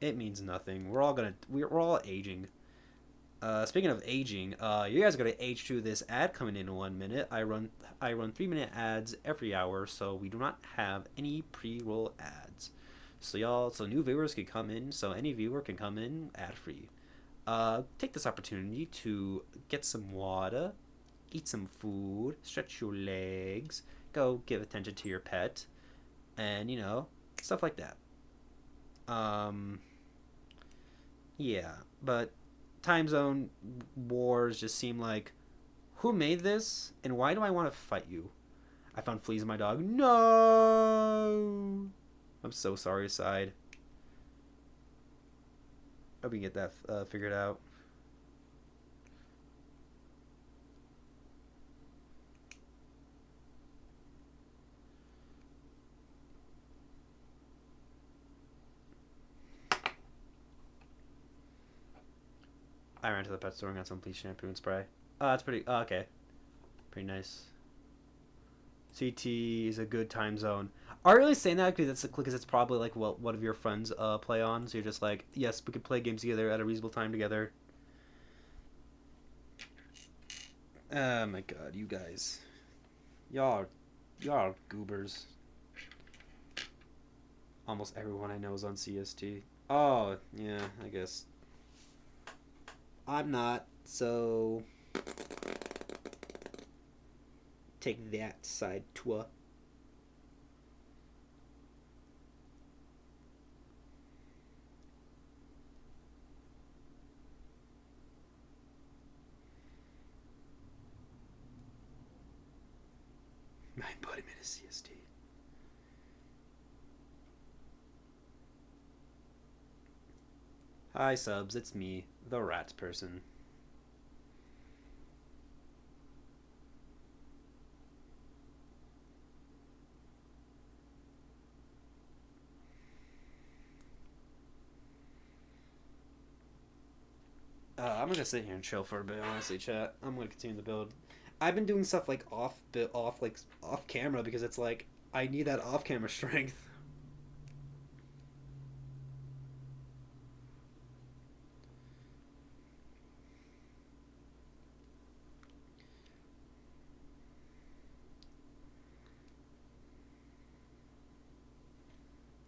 It means nothing. We're all aging. Speaking of aging, you guys are gonna age through this ad coming in 1 minute. I run 3 minute ads every hour, so we do not have any pre-roll ads. So new viewers can come in. So any viewer can come in ad free. Take this opportunity to get some water, eat some food, stretch your legs, go give attention to your pet, and stuff like that. Um, yeah, but time zone wars just seem like who made this and why do I want to fight you? I found fleas in my dog. No, I'm so sorry, side. Hope we can get that figured out. I ran to the pet store and got some bleach shampoo and spray. That's pretty. Okay, pretty nice. CT is a good time zone. Are you really saying that because it's probably like what one of your friends play on? So you're just like, yes, we could play games together at a reasonable time together. Oh my god, you guys, y'all Y'all are goobers. Almost everyone I know is on CST. Oh, yeah, I guess. I'm not, so take that side tour. My embodiment is CST. Hi subs, it's me, the rat person. I'm gonna sit here and chill for a bit, honestly, chat. I'm gonna continue the build. I've been doing stuff like off camera because it's like I need that off camera strength.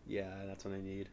Yeah, that's what I need.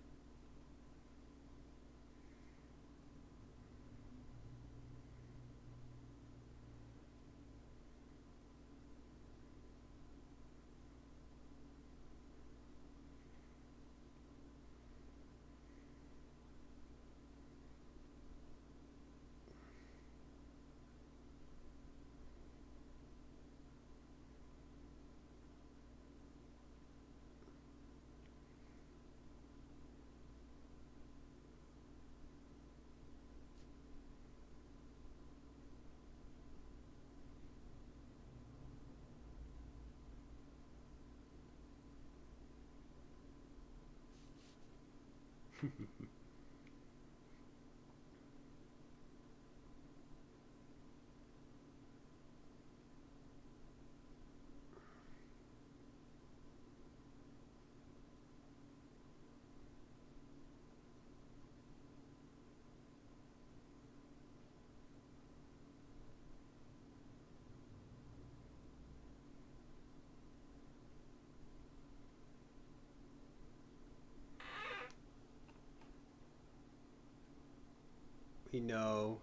We know.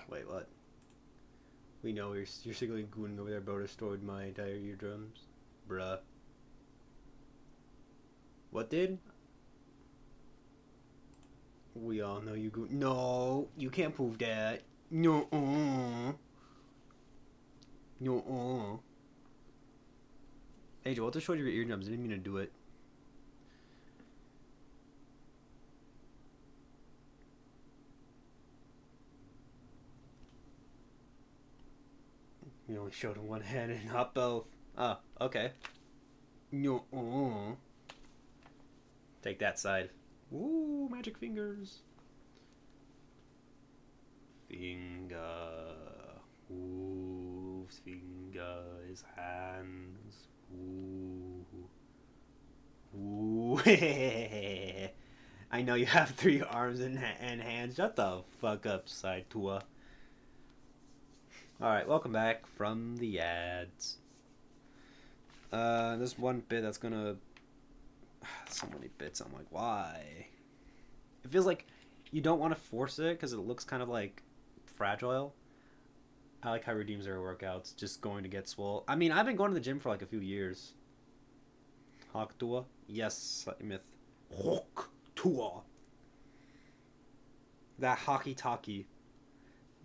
Wait, what? We know you're signaling gooning over there, bro. Destroyed my entire eardrums, bruh. What did? We all know you go. No, you can't prove that. No, no. Angel, what destroyed your eardrums? I didn't mean to do it. You only showed him one hand and not both. Oh, okay. No, take that side. Ooh, magic fingers. Finger. Ooh, fingers, hands. Ooh. Ooh. I know you have 3 arms and hands. Shut the fuck up, side tour. Alright, welcome back from the ads. There's one bit that's gonna. So many bits, I'm like, why? It feels like you don't want to force it because it looks kind of like fragile. I like how he redeems their workouts, just going to get swole. I mean, I've been going to the gym for like a few years. Hawk Tua? Yes, myth. Hawk Tua. That hockey talkie.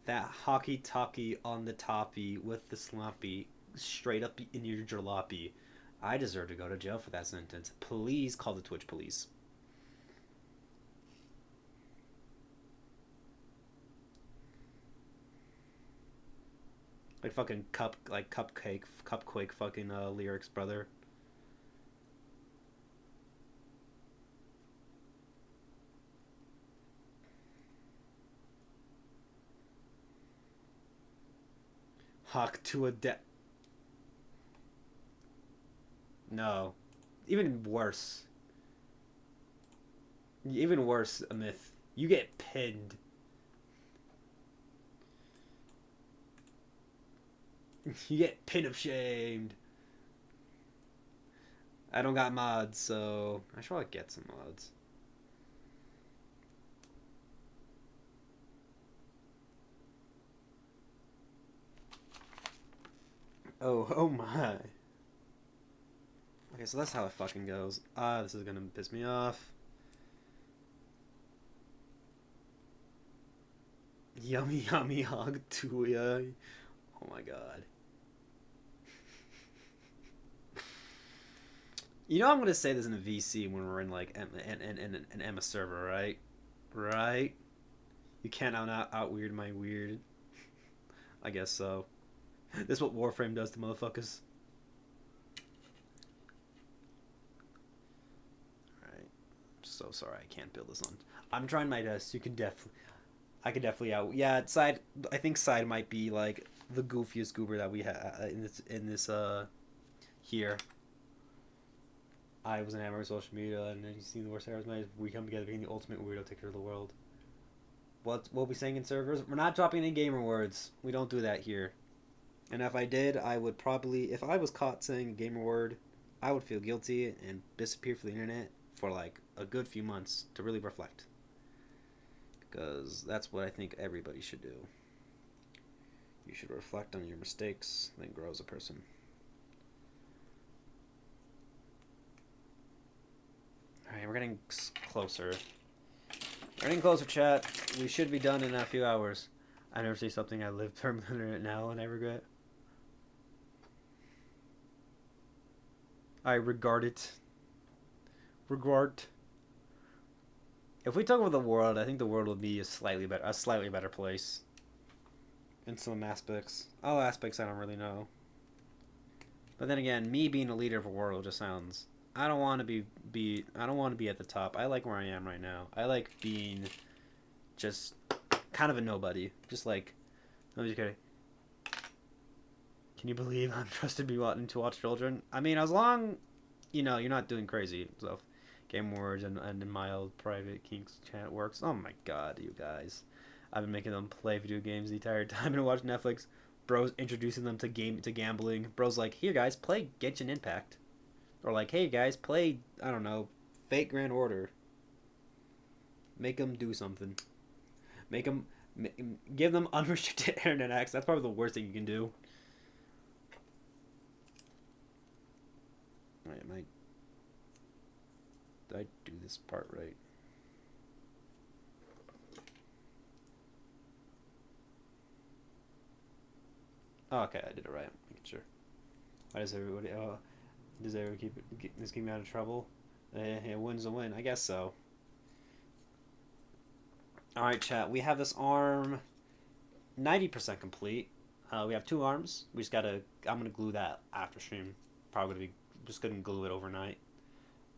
That hockey talkie on the toppy with the sloppy straight up in your jalopy. I deserve to go to jail for that sentence. Please call the Twitch police. Like fucking cupquake fucking lyrics, brother. Hawk to a death. No. Even worse. Even worse, a myth. You get pinned. You get pin of shamed. I don't got mods, so I should probably get some mods. Oh my. Okay, so that's how it fucking goes. This is gonna piss me off. Yummy yummy hog tuya. Oh my god. You know I'm gonna say this in a VC when we're in like an Emma server, right? Right? You can't out weird my weird. I guess so. This is what Warframe does to motherfuckers. Alright. So sorry I can't build this on. I'm trying my best. You can definitely I could definitely out. Yeah, side. I think side might be like the goofiest goober that we have in this here. I was an amateur social media, and then you see the worst errors. We come together being the ultimate weirdo ticker of the world. What we'll be saying in servers? We're not dropping any gamer words. We don't do that here. And if I did, I would probably, if I was caught saying a gamer word, I would feel guilty and disappear from the internet for like a good few months to really reflect. Because that's what I think everybody should do. You should reflect on your mistakes, then grow as a person. Alright, we're getting closer. We're getting closer, chat. We should be done in a few hours. I never see something I live permanently now and I regret. I regard it. Regard. If we took over the world, I think the world would be a slightly better place. In some aspects. All aspects I don't really know. But then again, me being a leader of a world just sounds. I don't want to I don't want to be at the top. I like where I am right now. I like being just kind of a nobody. Just like, I'm just kidding. Can you believe I'm trusted to watch children? I mean, as long, you know, you're not doing crazy stuff. Game words and mild private kinks chat works. Oh my god, you guys. I've been making them play video games the entire time and watch Netflix. Bros introducing them to gambling. Bros like, here guys, play Genshin Impact. Or like, hey guys, play, I don't know, Fate Grand Order. Make them do something. Make them, give them unrestricted internet access. That's probably the worst thing you can do. Alright, did I do this part right? Oh, okay, I did it right. Making sure. Why does everybody? Does everyone keep this game out of trouble? A win's a win. I guess so. All right, chat. We have this arm 90% complete. We have 2 arms. We just gotta. I'm gonna glue that after stream. Probably gonna be just gonna glue it overnight.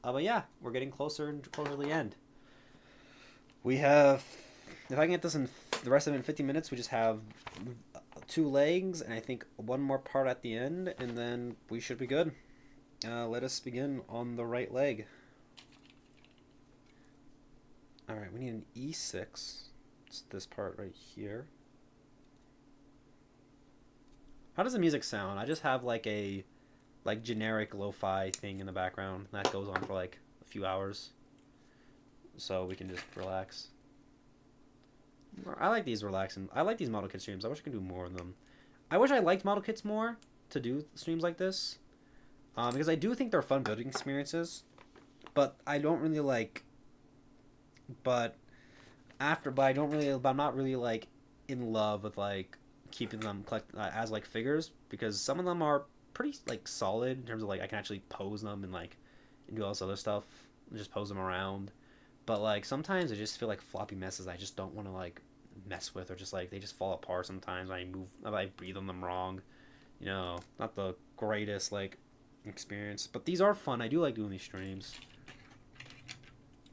But yeah, we're getting closer and closer to the end. We have. If I can get this in the rest of it in 50 minutes, we just have 2 legs and I think one more part at the end, and then we should be good. Let us begin on the right leg. Alright, we need an E6. It's this part right here. How does the music sound? I just have like a generic lo-fi thing in the background that goes on for like a few hours. So we can just relax. I like these relaxing. I like these model kit streams. I wish I could do more of them. I wish I liked model kits more to do streams like this. Because I do think they're fun building experiences. But I don't really like... But I'm not really like in love with like keeping them as like figures, because some of them are pretty like solid in terms of like I can actually pose them and like and do all this other stuff and just pose them around. But like sometimes I just feel like floppy messes I just don't want to like mess with, or just like they just fall apart sometimes when I breathe on them wrong. You know, not the greatest like experience, but these are fun. I do like doing these streams.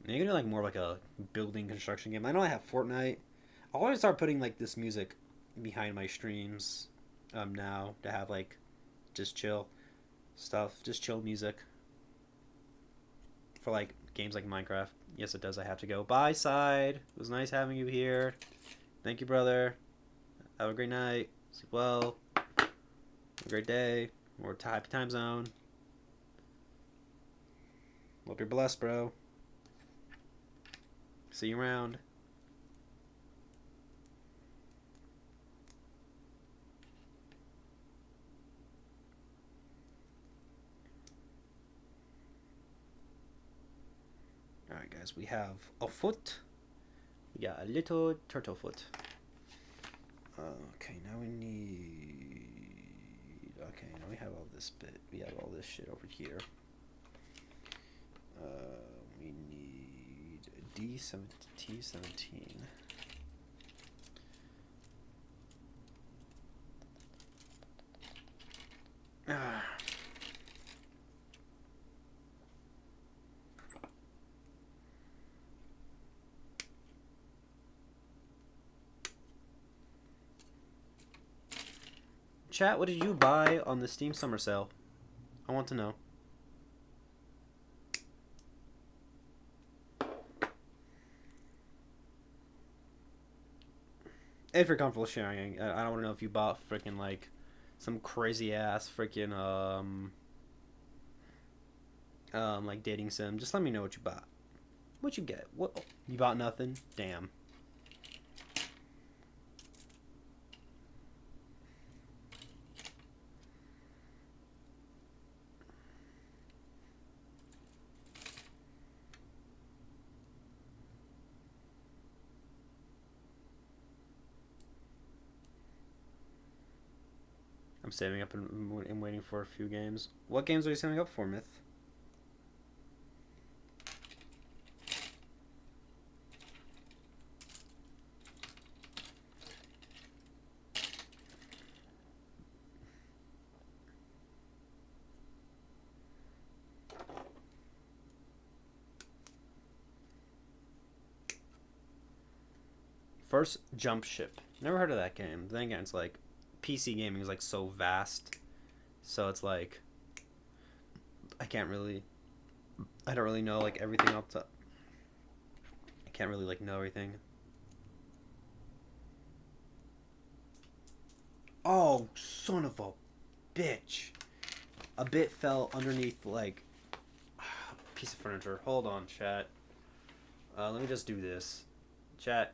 Maybe you can do like more like a building construction game. I know I have Fortnite. I'll always start putting like this music behind my streams now to have like just chill stuff, just chill music for like games like Minecraft. Yes, it does. I have to go. Bye, Side. It was nice having you here. Thank you, brother. Have a great night. Sleep well. Have a great day. Or happy time zone. Hope you're blessed, bro. See you around. Alright, guys, we have a foot. We got a little turtle foot. Okay, now we need. Okay, now we have all this bit. We have all this shit over here. We need T17. Ah. Chat, what did you buy on the Steam Summer Sale? I want to know. If you're comfortable sharing, I don't want to know if you bought freaking like some crazy ass freaking like dating sim. Just let me know what you bought. What you get? What you bought? Nothing. Damn. I'm saving up and waiting for a few games. What games are you saving up for, Myth? First Jump Ship. Never heard of that game. Then again, it's like PC gaming is like so vast, so it's like I can't really. I don't really know like everything up to. I can't really like know everything. Oh, son of a bitch! A bit fell underneath like a piece of furniture. Hold on, chat. Let me just do this. Chat,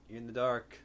you're in the dark.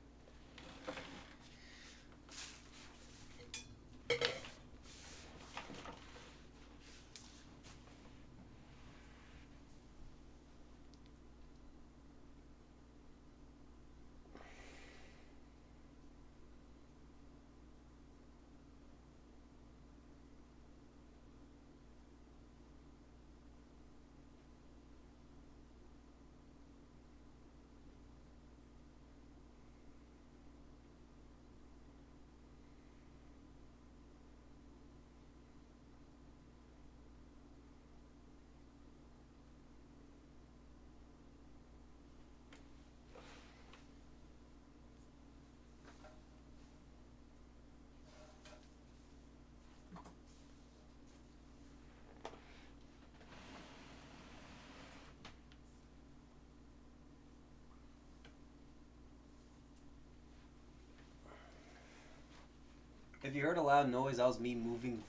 If you heard a loud noise, that was me moving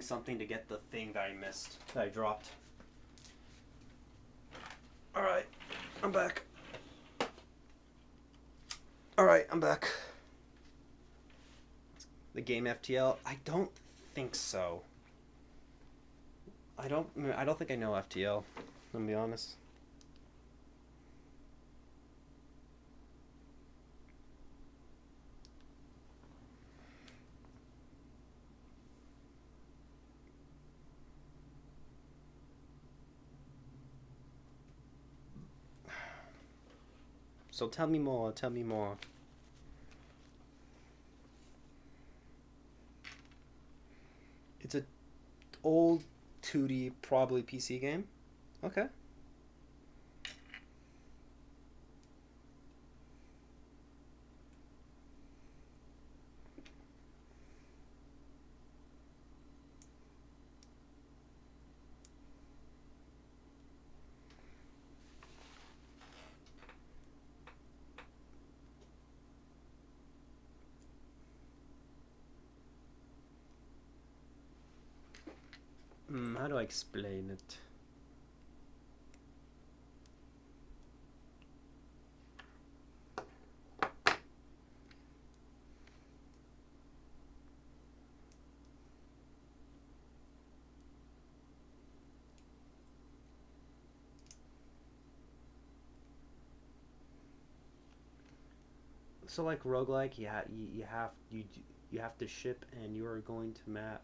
something to get the thing that I missed, that I dropped. Alright, I'm back. Alright, I'm back. The game FTL? I don't think so. I don't think I know FTL, I'm gonna be honest. So tell me more, tell me more. It's a old 2D, probably PC game. Okay. How do I explain it? So like roguelike, you have to ship, and you are going to map,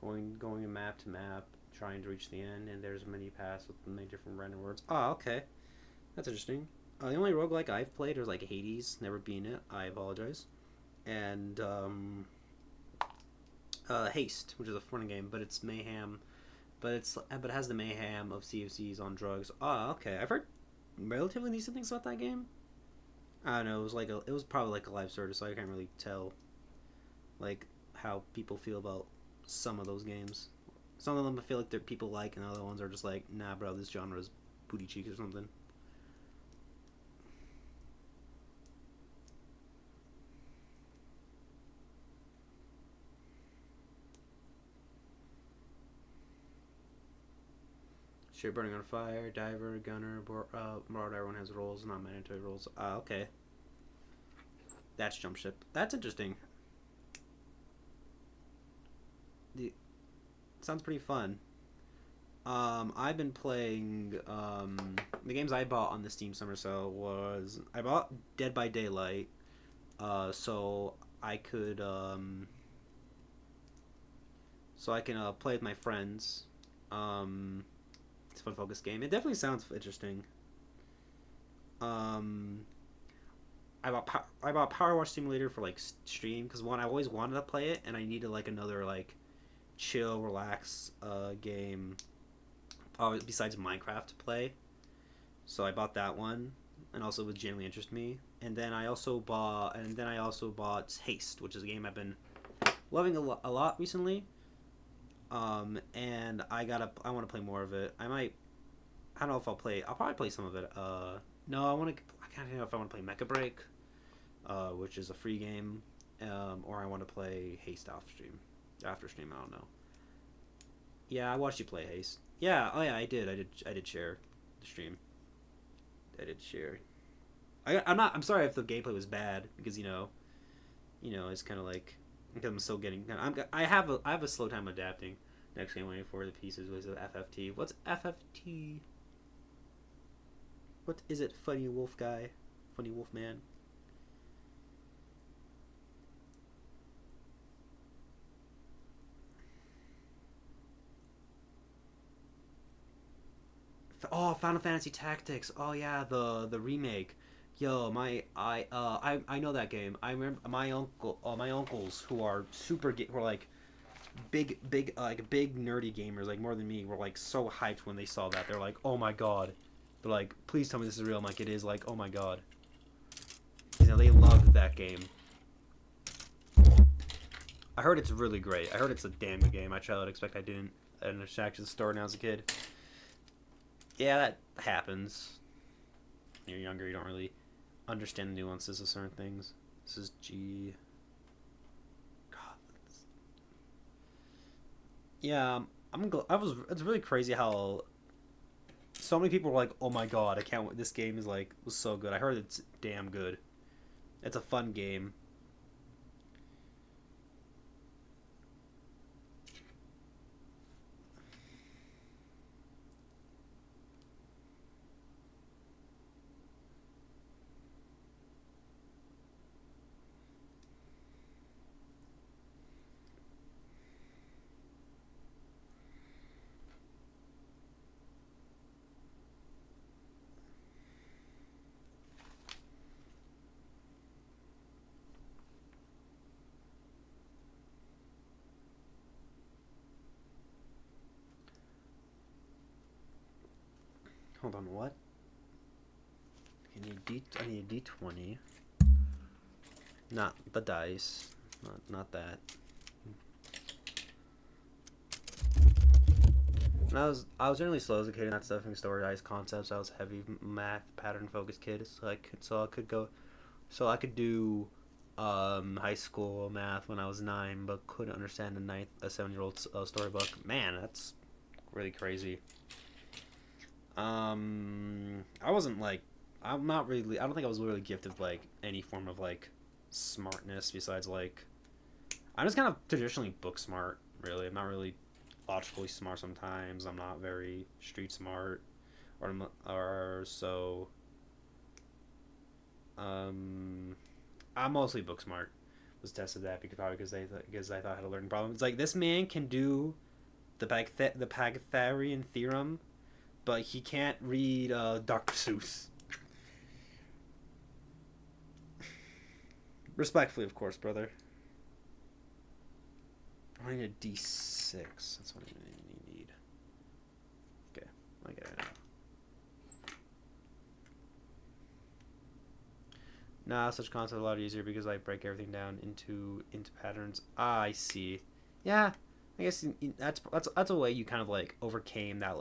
going map to map, trying to reach the end, and there's many paths with many different random words. Oh, okay, that's interesting. The only roguelike I've played was like Hades. Never been it. I apologize. And Haste, which is a fun game, but it's mayhem. But it has the mayhem of CFCs on drugs. Oh, okay. I've heard relatively decent things about that game. I don't know. It was probably like a live service, so I can't really tell like how people feel about some of those games. Some of them I feel like they're people like, and other ones are just like, nah, bro, this genre is booty cheeks or something. Shit burning on fire, diver, gunner, marauder. Everyone has roles, not mandatory roles. Okay, that's jump ship. That's interesting. The sounds pretty fun. I've been playing the games I bought on the Steam Summer Sale was I bought Dead by Daylight, so I could so I can play with my friends. Um, it's a fun focus game. It definitely sounds interesting. Um, I bought Power Wash Simulator for like stream because one I always wanted to play it and I needed like another like chill, relax game besides Minecraft to play. So I bought that one, and also it would genuinely interest me. And then I also bought Haste, which is a game I've been loving a lot recently. And I want to play more of it. I don't know if I'll play. I'll probably play some of it. No, I can't know if I want to play Mecha Break, which is a free game, or I want to play Haste off stream. After stream, I don't know. Yeah, I watched you play Haste. Yeah, oh yeah, I did. I did share the stream. I did share. I'm not. I'm sorry if the gameplay was bad because it's kind of like because I'm still getting. I have a slow time adapting. Next game waiting for the pieces was FFT. What's FFT? What is it? Funny Wolf guy, Funny Wolf man. Oh, Final Fantasy Tactics. Oh yeah, the remake. Yo, I know that game. I remember my uncles who are who are like big nerdy gamers, like more than me, were like so hyped when they saw that. They're like, oh my god. They're like, please tell me this is real. I'm like, it is. Like, oh my god. They loved that game. I heard it's really great. I heard it's a damn good game. I tried to expect I didn't. I didn't attract to the store when I was a kid. Yeah, that happens. When you're younger, you don't really understand the nuances of certain things. This is G. God. Yeah, I was. It's really crazy how so many people were like, "Oh my god, I can't! This game is like was so good." I heard it's damn good. It's a fun game. Hold on, what? I need a D20. Not the dice. Not that. And I was generally slow as a kid in that stuff and story dice concepts. I was a heavy math pattern focused kid, so I could do high school math when I was 9, but couldn't understand a 7-year old storybook. Man, that's really crazy. I wasn't like I'm not really. I don't think I was really gifted with like any form of like smartness besides like I'm just kind of traditionally book smart. Really, I'm not really logically smart. Sometimes I'm not very street smart, or so. Um, I'm mostly book smart. Was tested that because probably because I thought I had a learning problem. It's like this man can do the Pythagorean theorem, but he can't read Dr. Seuss. Respectfully, of course, brother. I need a D6. That's what I need. Okay, I get it now. Nah, such concept a lot easier because I break everything down into patterns. Ah, I see. Yeah, I guess that's a way you kind of like overcame that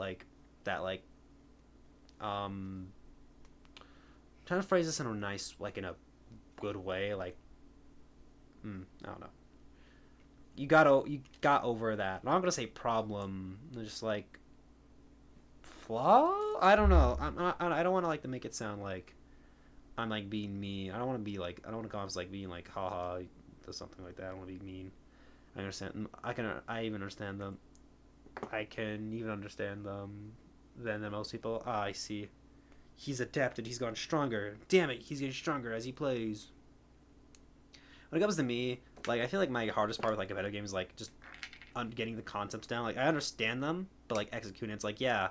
um trying to phrase this in a nice like in a good way like I don't know. You got over that. I'm not gonna say problem. Just like flaw. I don't know. I don't want to like to make it sound like I'm like being mean. I don't want to be like I don't want to come off as like being like haha or something like that. I don't want to be mean. I understand. I even understand them. I can even understand them than most people. Ah, I see. He's adapted. He's gotten stronger. Damn it, he's getting stronger as he plays. When it comes to me, like I feel like my hardest part with like competitive games is like just getting the concepts down. Like I understand them, but like executing, it's like yeah,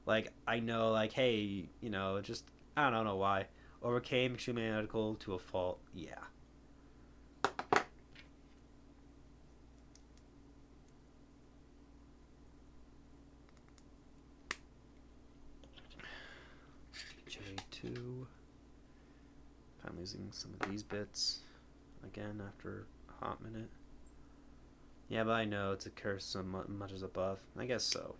like I know like hey, just I don't know why overcame extremely analytical to a fault. Yeah. J2. I'm losing some of these bits again after a hot minute. Yeah, but I know it's a curse so much as above. I guess so.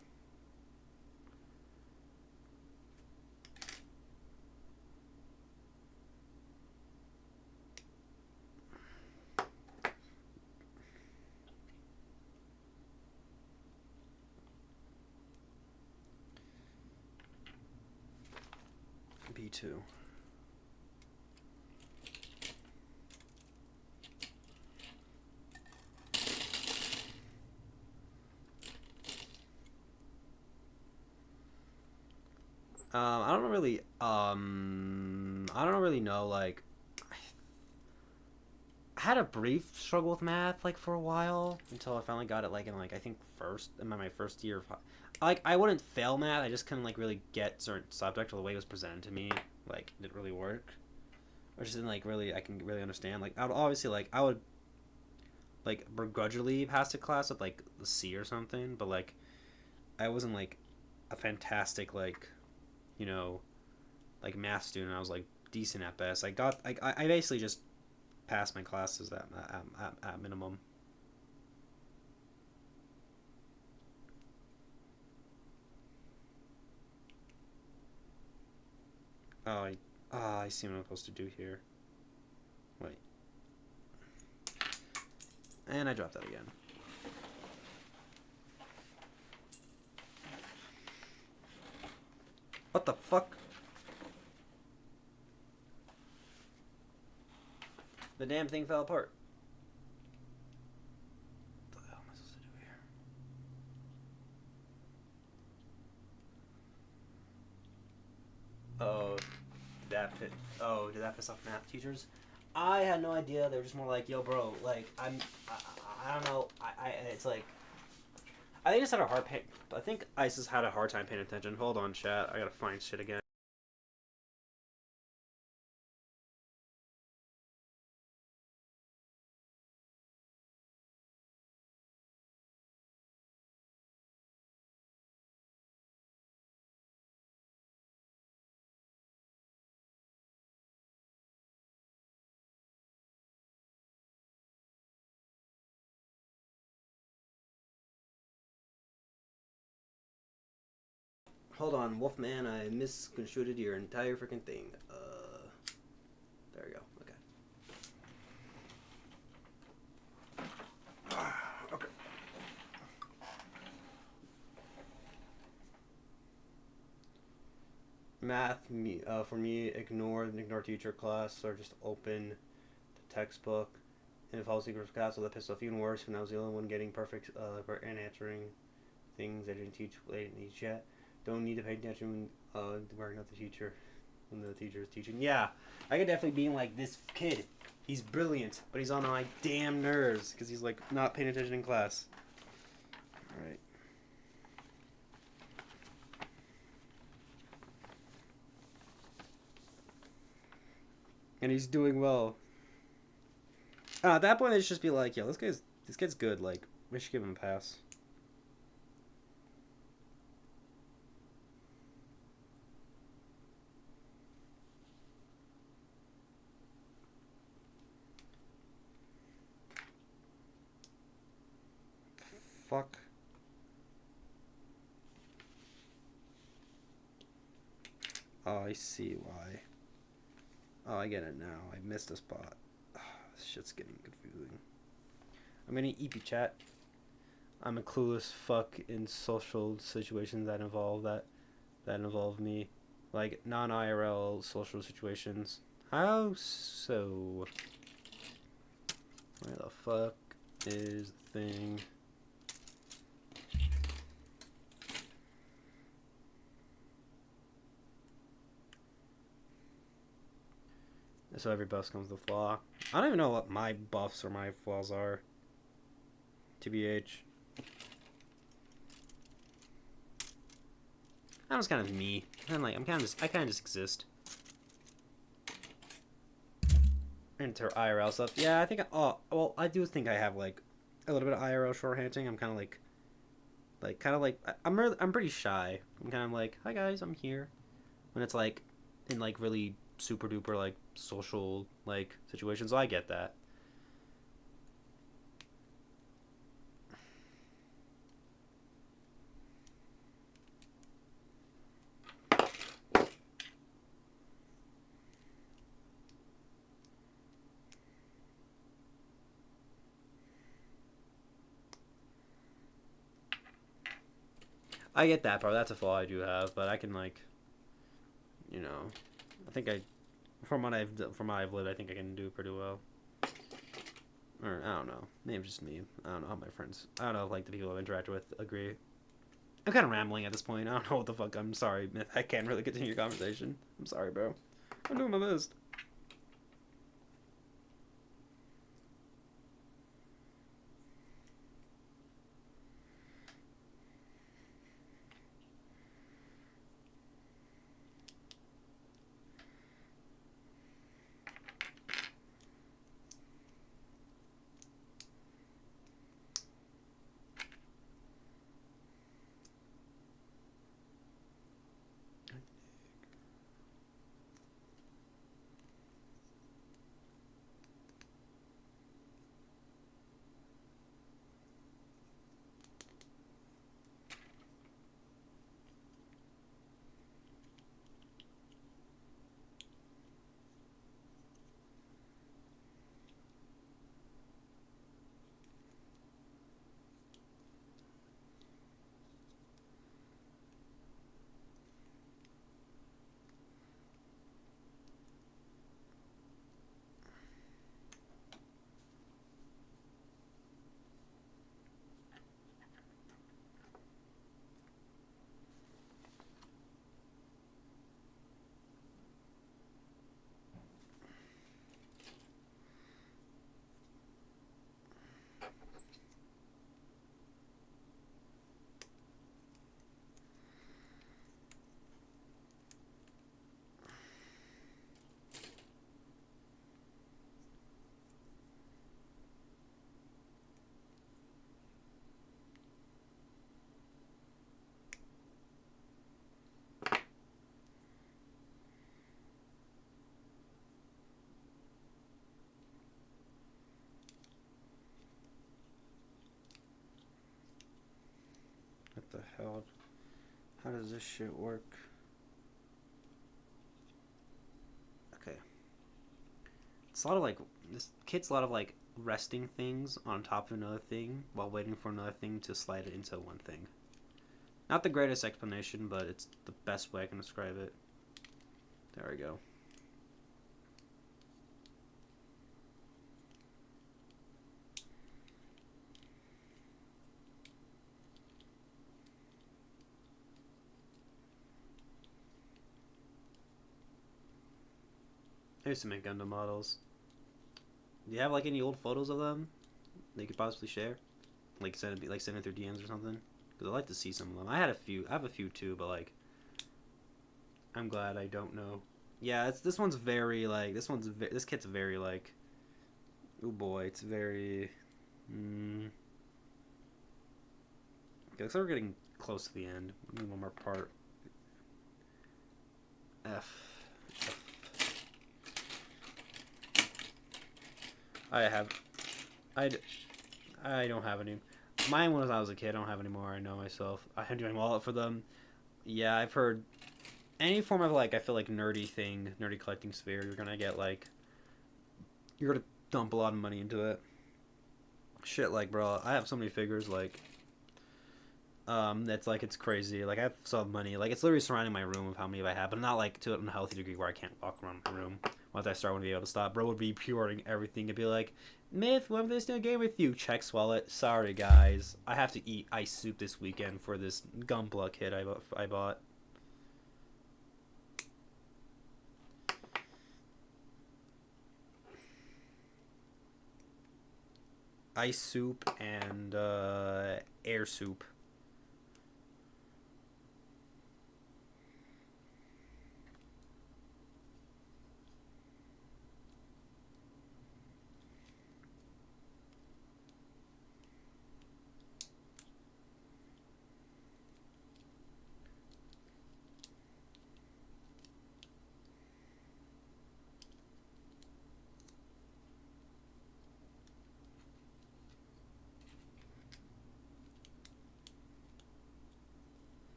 B2. I don't really know. Like, I had a brief struggle with math like for a while until I finally got it like in like I think first in my first year of like I wouldn't fail math. I just couldn't like really get certain subjects or the way it was presented to me like it didn't really work. Or just didn't like really I can really understand. Like I would obviously like I would like begrudgingly pass a class with like a C or something, but like I wasn't like a fantastic like you know like math student. I was like decent at best. I basically just passed my classes at minimum. Oh, I see what I'm supposed to do here. Wait, and I dropped that again. What the fuck? The damn thing fell apart. What the hell am I supposed to do here? Oh, that pit. Oh, did that piss off math teachers? I had no idea. They were just more like, "Yo, bro, like I don't know. It's like I think I just had a hard pay. I think I just had a hard time paying attention. Hold on, chat. I gotta find shit again. Hold on, Wolfman. I misconstrued your entire freaking thing. There we go. Okay. Okay. Math, for me, ignore teacher class or just open the textbook. And if I was secret class, so that pissed off even worse when I was the only one getting perfect and answering things I didn't teach late in each yet. Don't need to pay attention when not the teacher when the teacher is teaching. Yeah, I could definitely be like this kid He's brilliant, but he's on my damn nerves because he's like not paying attention in class. All right. And he's doing well. At that point, they should just be like, "Yo, this kid's good. Like, we should give him a pass." Fuck. Oh, I see why. Oh, I get it now. I missed a spot. This shit's getting confusing. I'm gonna EP chat. I'm a clueless fuck in social situations that involve me, like non-IRL social situations. How so? Where the fuck is the thing? So every buff comes with a flaw. I don't even know what my buffs or my flaws are. TBH. I'm just kind of me. I kind of just exist. Into IRL stuff. Yeah, I think. Oh, well, I do think I have like a little bit of IRL shorthanding. I'm kind of I'm pretty shy. I'm kind of like, hi guys, I'm here. When it's like in like really super duper like social like situations, so I get that. I get that part. That's a flaw I do have, but I can like, you know, I think I, from what I've lived, I think I can do pretty well. Or I don't know. Maybe just me. I don't know how my friends. I don't know if like the people I've interacted with agree. I'm kind of rambling at this point. I don't know what the fuck. I'm sorry. I can't really continue your conversation. I'm sorry, bro. I'm doing my best. What the hell? How does this shit work? Okay. It's a lot of like this kid's a lot of like resting things on top of another thing while waiting for another thing to slide it into one thing. Not the greatest explanation, but it's the best way I can describe it. There we go. I used to make Gundam models. Do you have like any old photos of them that you could possibly share? Send it through DMs or something. Because I'd like to see some of them. I had a few. I have a few too, but like I'm glad I don't know. Yeah, this one's very like this kit's very like oh boy, it's very. Okay, looks like we're getting close to the end. One more part. F. I have. I. I don't have any. Mine when I was a kid. I don't have any more. I know myself. I had my wallet for them. Yeah, I've heard any form of like I feel like nerdy collecting sphere. You're gonna get like you're gonna dump a lot of money into it. Shit, like bro, I have so many figures like that's like it's crazy. Like I have some money. Like it's literally surrounding my room of how many I have, but not like to an unhealthy degree where I can't walk around my room. Once I start, I want to be able to stop. Bro would be pre-ordering everything and be like, Myth, when this new game with you? Checks wallet. Sorry guys, I have to eat ice soup this weekend for this Gunpla kit I bought. Ice soup and air soup.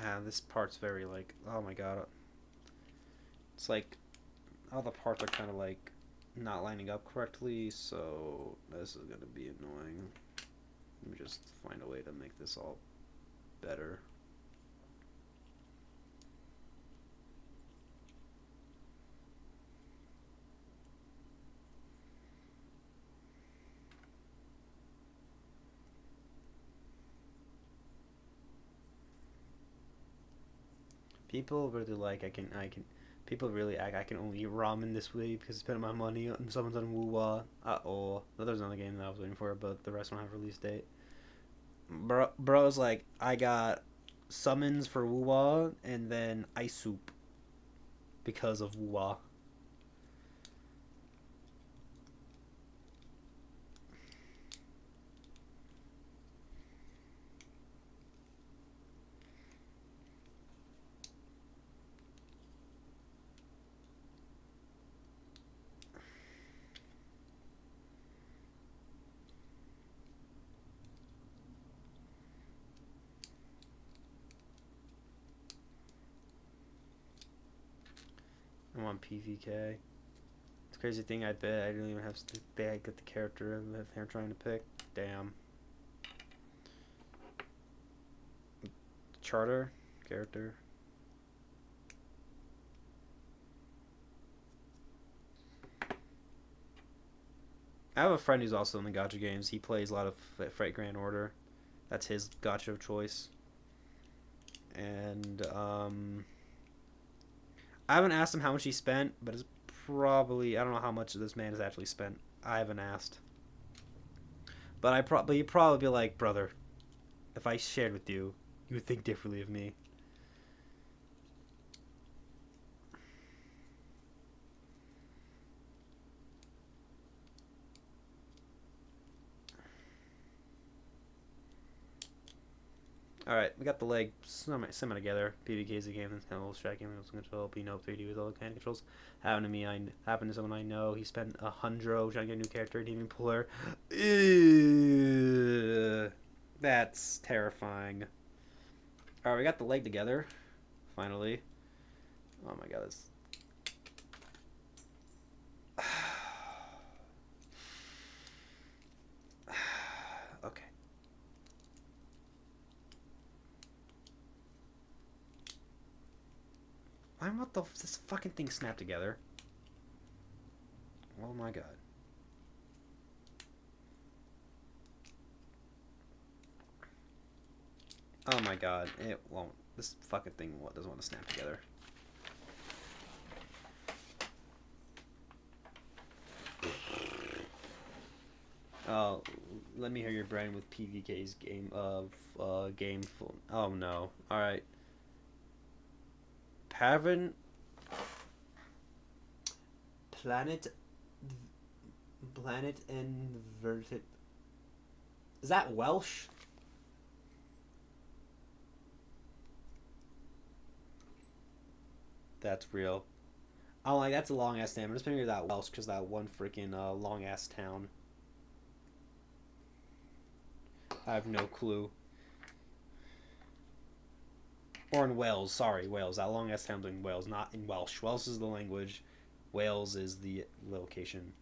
Yeah, this part's very like oh my god. It's like all the parts are kind of like not lining up correctly, so this is gonna be annoying. Let me just find a way to make this all better. People really like people really act I can only eat ramen this week because I spent my money on someone's on Woo-Wah. Uh-oh. There's another game that I was waiting for, but the rest don't have a release date. Bro's like, I got summons for Woo-Wah and then ice soup because of Woo-Wah. I'm on PVK. It's a crazy thing I bet I didn't even have to get the character that they're trying to pick. Damn. Charter character. I have a friend who's also in the gacha games. He plays a lot of Freight Grand Order. That's his gacha of choice. And I haven't asked him how much he spent, but it's probably I don't know how much this man has actually spent. I haven't asked. But you'd probably be like, brother, if I shared with you, you would think differently of me. All right, we got the leg semi together. PBK's a game that's kind of a little striking. It was control P 3D with all the kind of controls. Happened to someone I know. He spent $100 trying to get a new character. Didn't even pull her. Ew, that's terrifying. All right, we got the leg together. Finally. Oh my god, that's. Okay. Why what the this fucking thing snapped together? Oh my god. Oh my god, it won't. This fucking thing doesn't want to snap together. Oh, let me hear your brain with PVK's game of game full. Oh no. All right. Pavan planet planet inverted. Is that Welsh? That's real. Oh, like that's a long ass name. I'm just thinking that Welsh because that one freaking long ass town. I have no clue. Or in Wales, sorry, Wales. That long ass town's in Wales, not in Welsh. Welsh is the language. Wales is the location.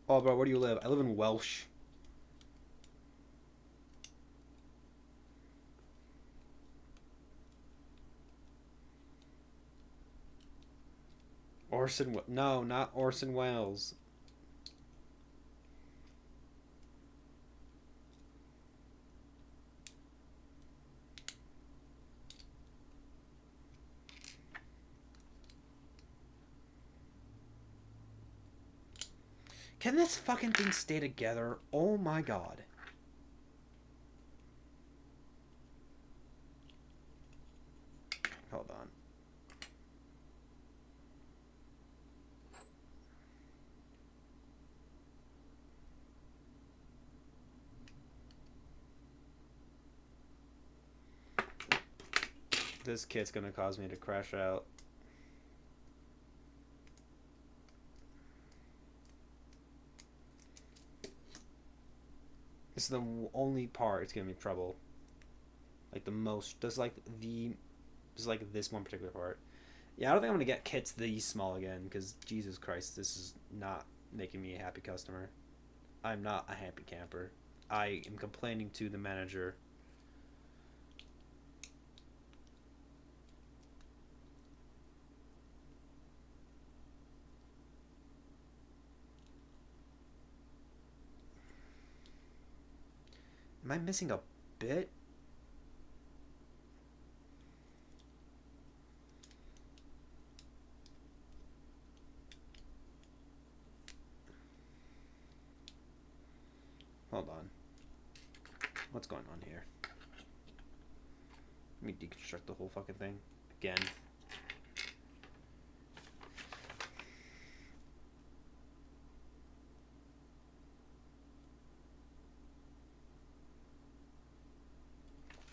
Oh, bro, where do you live? I live in Welsh. Orson, no, not Orson Welles. Can this fucking thing stay together? Oh my god. Hold on. This kit's gonna cause me to crash out. This is the only part it's gonna be trouble. Like the most. This is like this one particular part. Yeah, I don't think I'm gonna get kits these small again because Jesus Christ, this is not making me a happy customer. I'm not a happy camper. I am complaining to the manager. Am I missing a bit? Hold on. What's going on here? Let me deconstruct the whole fucking thing again.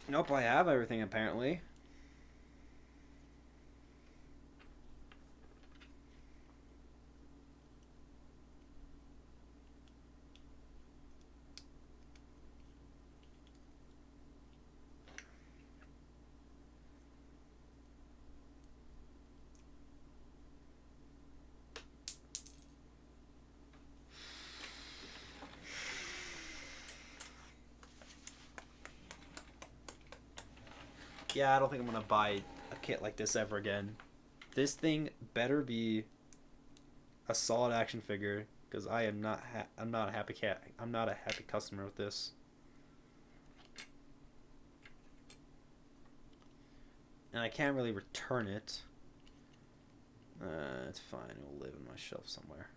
Nope, I have everything apparently. Yeah, I don't think I'm gonna buy a kit like this ever again. This thing better be a solid action figure because I am not. I'm not a happy cat. I'm not a happy customer with this. And I can't really return it. It's fine. It will live in my shelf somewhere.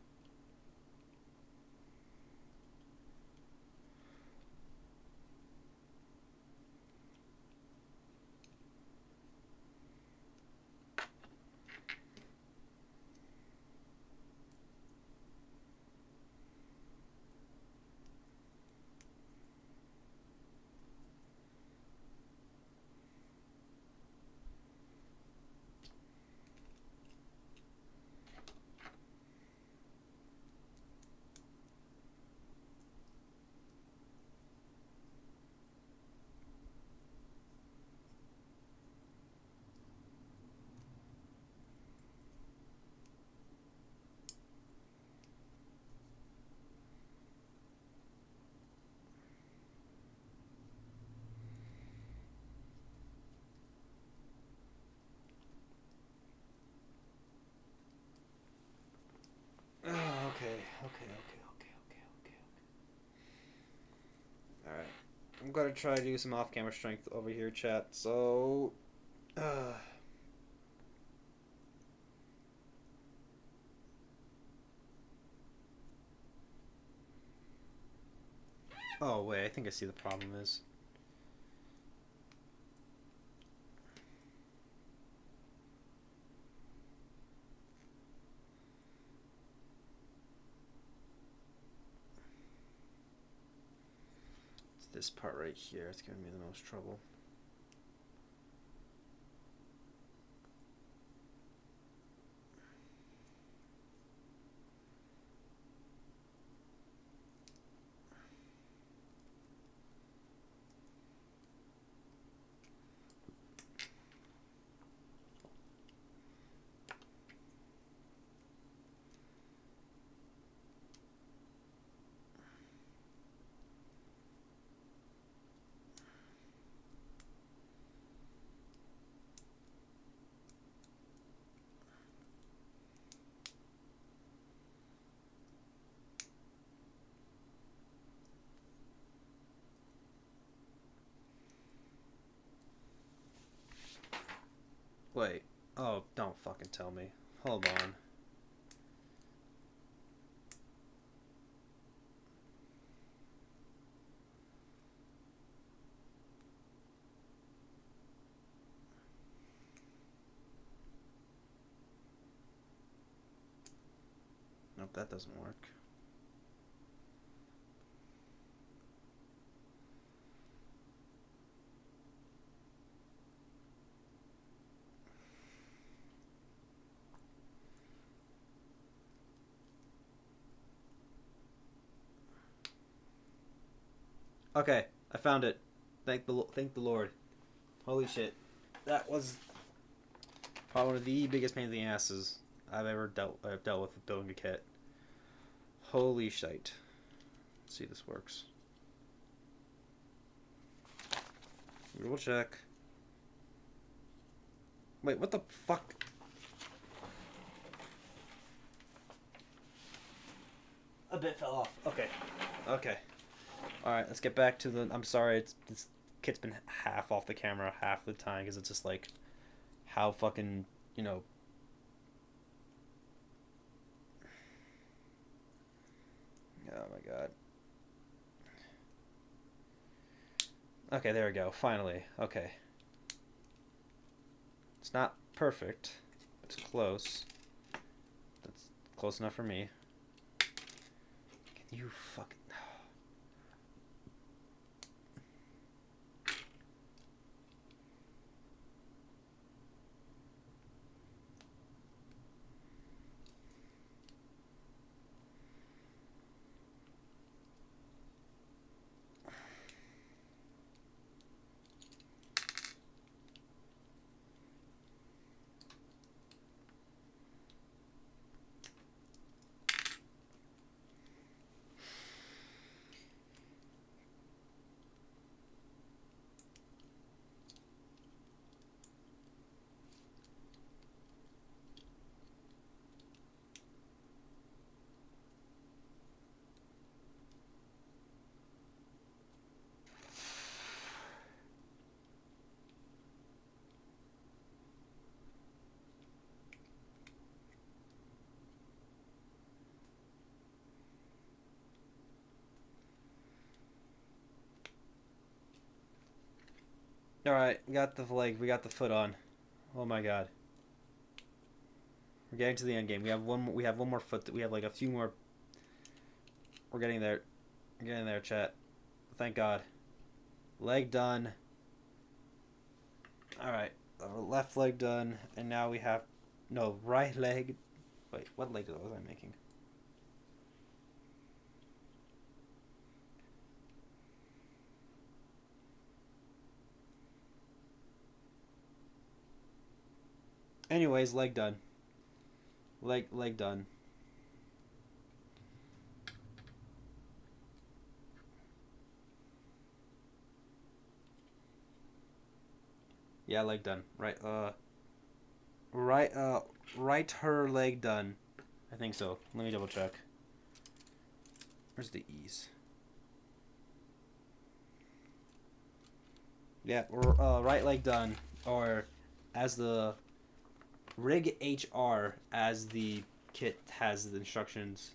Alright. I'm gonna try to do some off-camera strength over here, chat. So... Uh... Oh, wait. I think I see the problem is. It's this part right here. It's giving me the most trouble. Wait. Oh, don't fucking tell me. Hold on. Nope, that doesn't work. Okay, I found it. Thank the Lord. Holy shit. That was probably one of the biggest pains in the asses I've dealt with building a kit. Holy shite. Let's see if this works. We'll check. Wait, what the fuck? A bit fell off. Okay. Okay. Alright, let's get back to the... I'm sorry, this kit's been half off the camera half the time because it's just like how fucking, you know... Oh my god. Okay, there we go. Finally. Okay. It's not perfect. It's close. That's close enough for me. Can you fucking... Alright, we got the leg, we got the foot on. Oh my god. We're getting to the end game. We have one more foot. We have like a few more. We're getting there. We're getting there, chat. Thank God. Leg done. Alright. Left leg done. And now we have... No, right leg. Wait, what leg was I making? Anyways, leg done. Leg done. Yeah, leg done. Right her leg done. I think so. Let me double check. Where's the E's? Yeah, right leg done. Or as the rig HR as the kit has the instructions.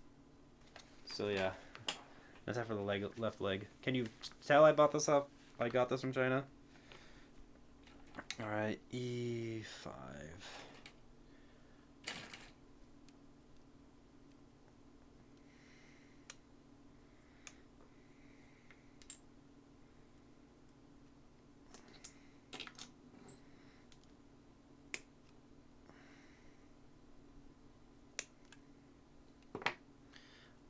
So yeah, that's it for the left leg. Can you tell I bought this up? I got this from China. All right, E5.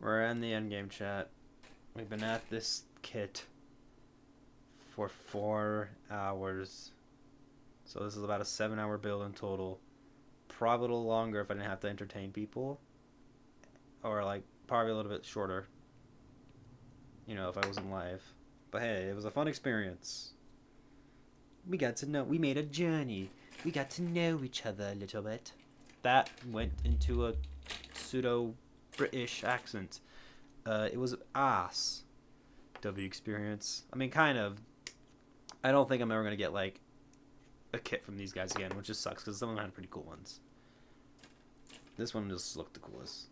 We're in the endgame chat. We've been at this kit for 4 hours. So this is about a 7-hour build in total. Probably a little longer if I didn't have to entertain people. Or like probably a little bit shorter. You know, if I wasn't live. But hey, it was a fun experience. We made a journey. We got to know each other a little bit. That went into a pseudo British accent. It was ass. W experience. I mean, kind of. I don't think I'm ever gonna get like a kit from these guys again, which just sucks because some of them had pretty cool ones. This one just looked the coolest.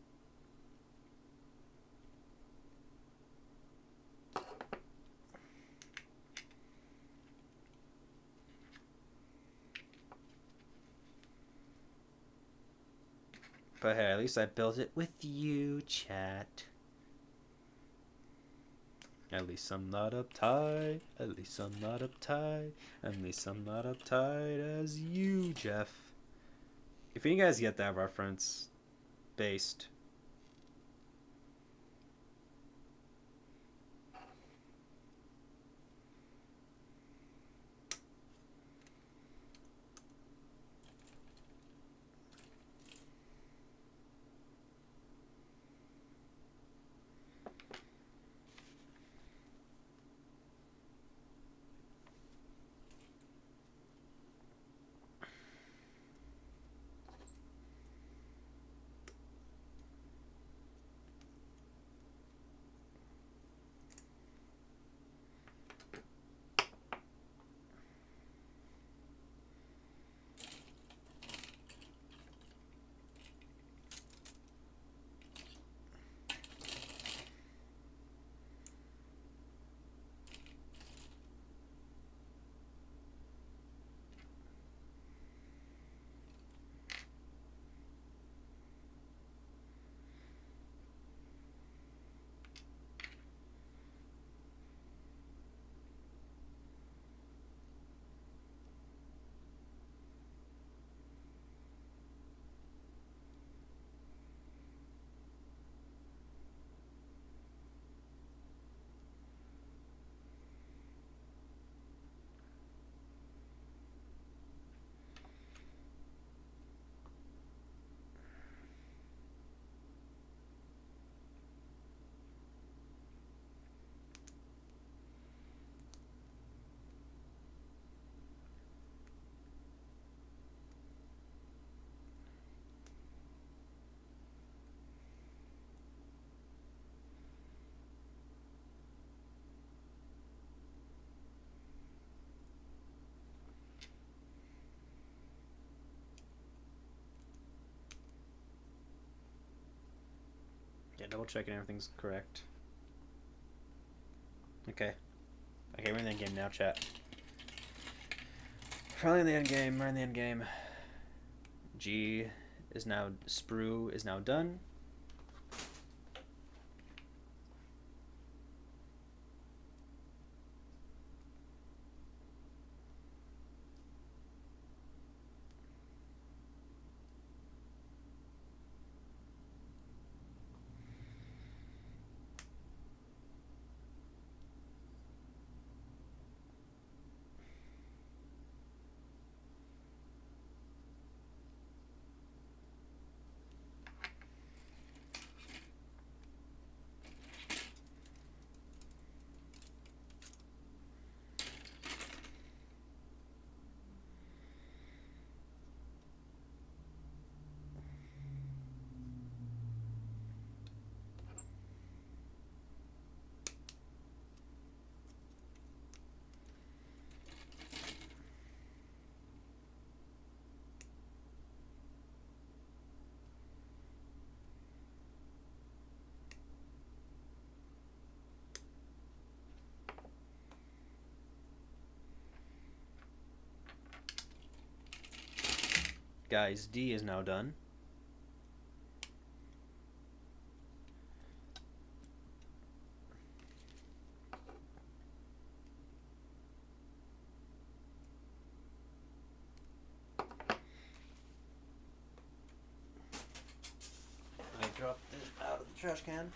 But hey, at least I built it with you, chat. At least I'm not uptight. At least I'm not uptight. At least I'm not uptight as you, Jeff. If you guys get that reference, based. Yeah, double checking everything's correct. Okay. Okay, we're in the end game now, chat. Finally in the end game. We're in the end game. G is now sprue is now done. Guys, D is now done. I dropped this out of the trash can.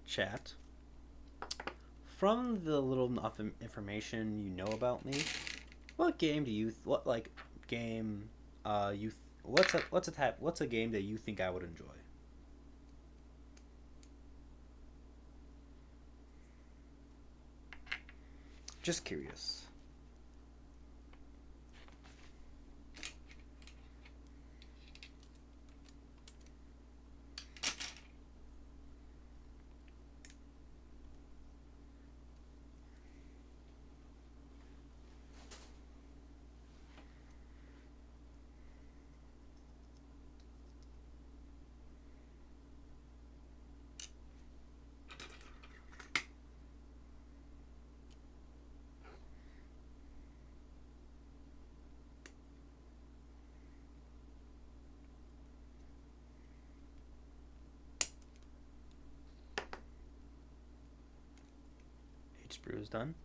Chat. From the little enough information you know about me, what game do you what like game you what's a game that you think I would enjoy? Just curious. H brew is done.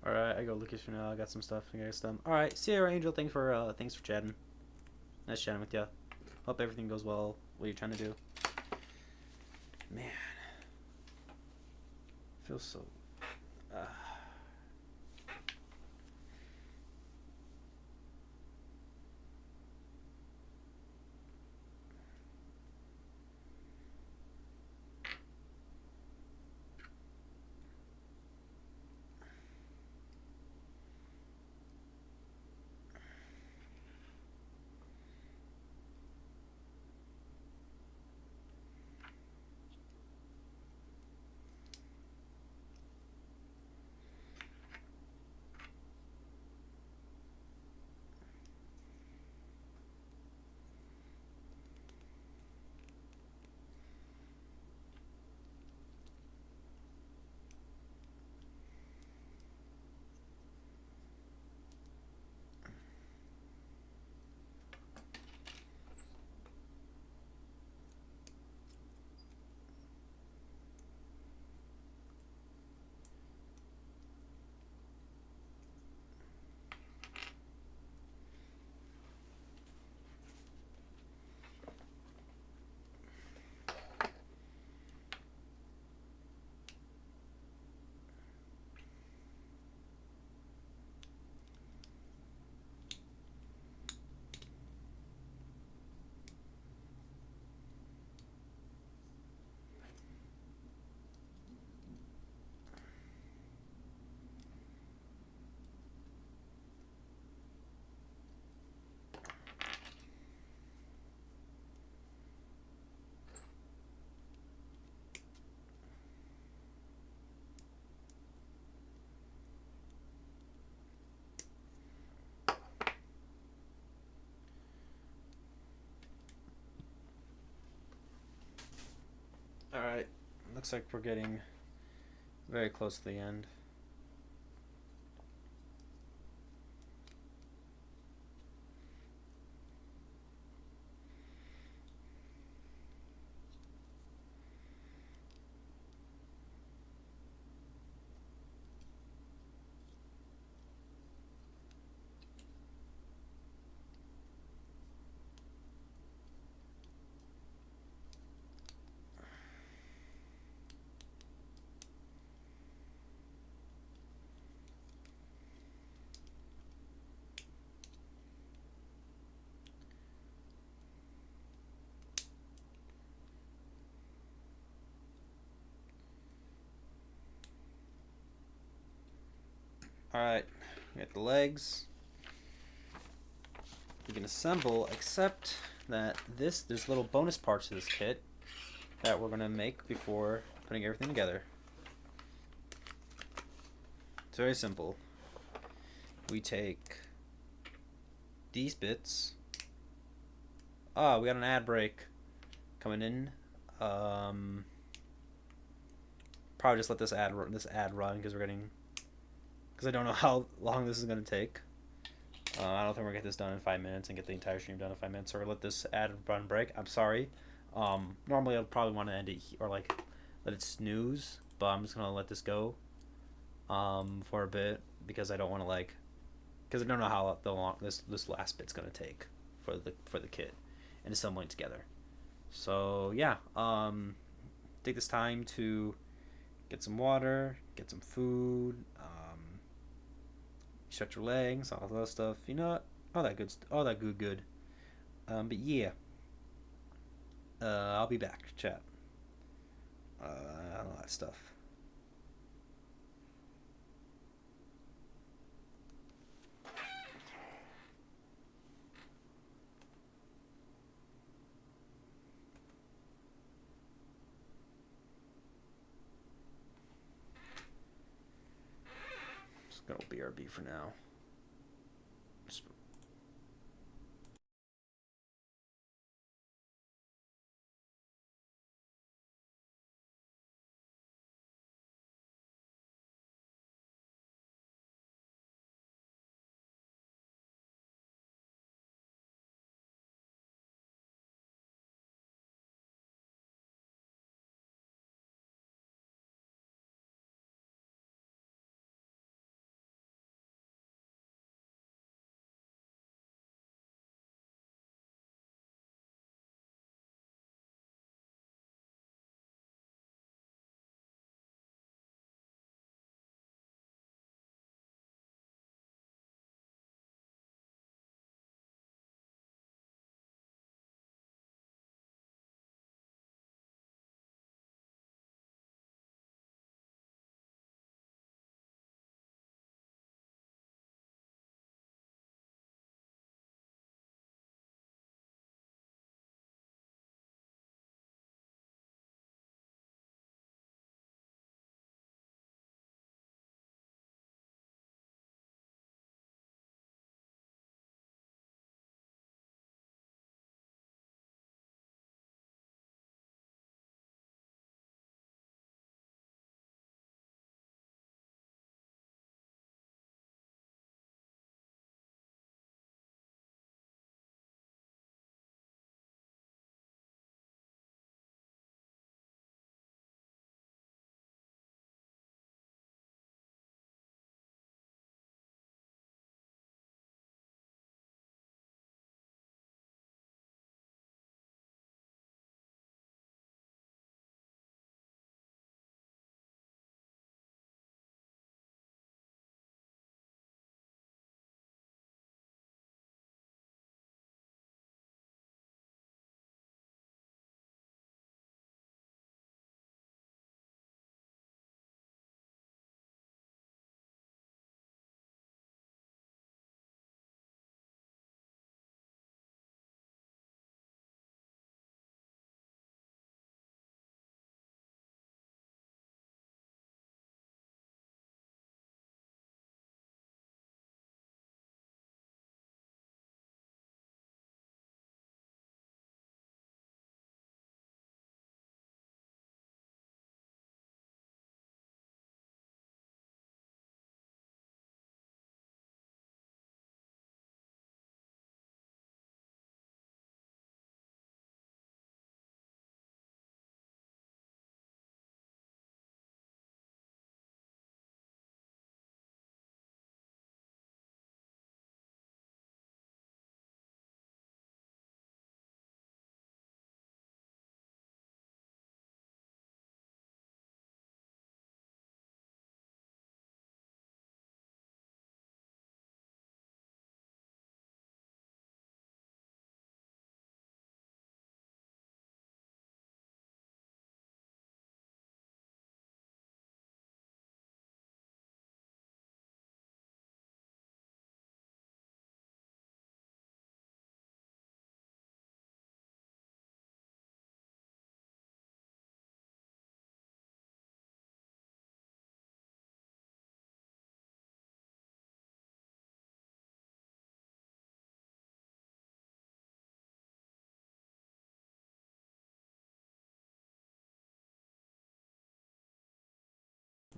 All right, I go Lucas for now. I got some stuff. I got some. All right, Sierra Angel. Thanks for chatting. Nice chatting with you. Hope everything goes well. What you're trying to do, man. Feels so. Uh, looks like we're getting very close to the end. Alright, we got the legs. We can assemble, except that there's little bonus parts to this kit that we're gonna make before putting everything together. It's very simple. We take these bits. Ah, we got an ad break coming in. Probably just let this ad run because I don't know how long this is gonna take. I don't think we're gonna get this done in 5 minutes and get the entire stream done in 5 minutes. So we're gonna let this ad run break. I'm sorry. Normally I'd probably want to end it or like let it snooze, but I'm just gonna let this go for a bit because I don't want to because I don't know how long this last bit's gonna take for the kit and assembling together. So yeah, take this time to get some water, get some food, stretch your legs, all that stuff. You know, all that good. But yeah, I'll be back, chat. All that stuff. Just gonna BRB for now. Just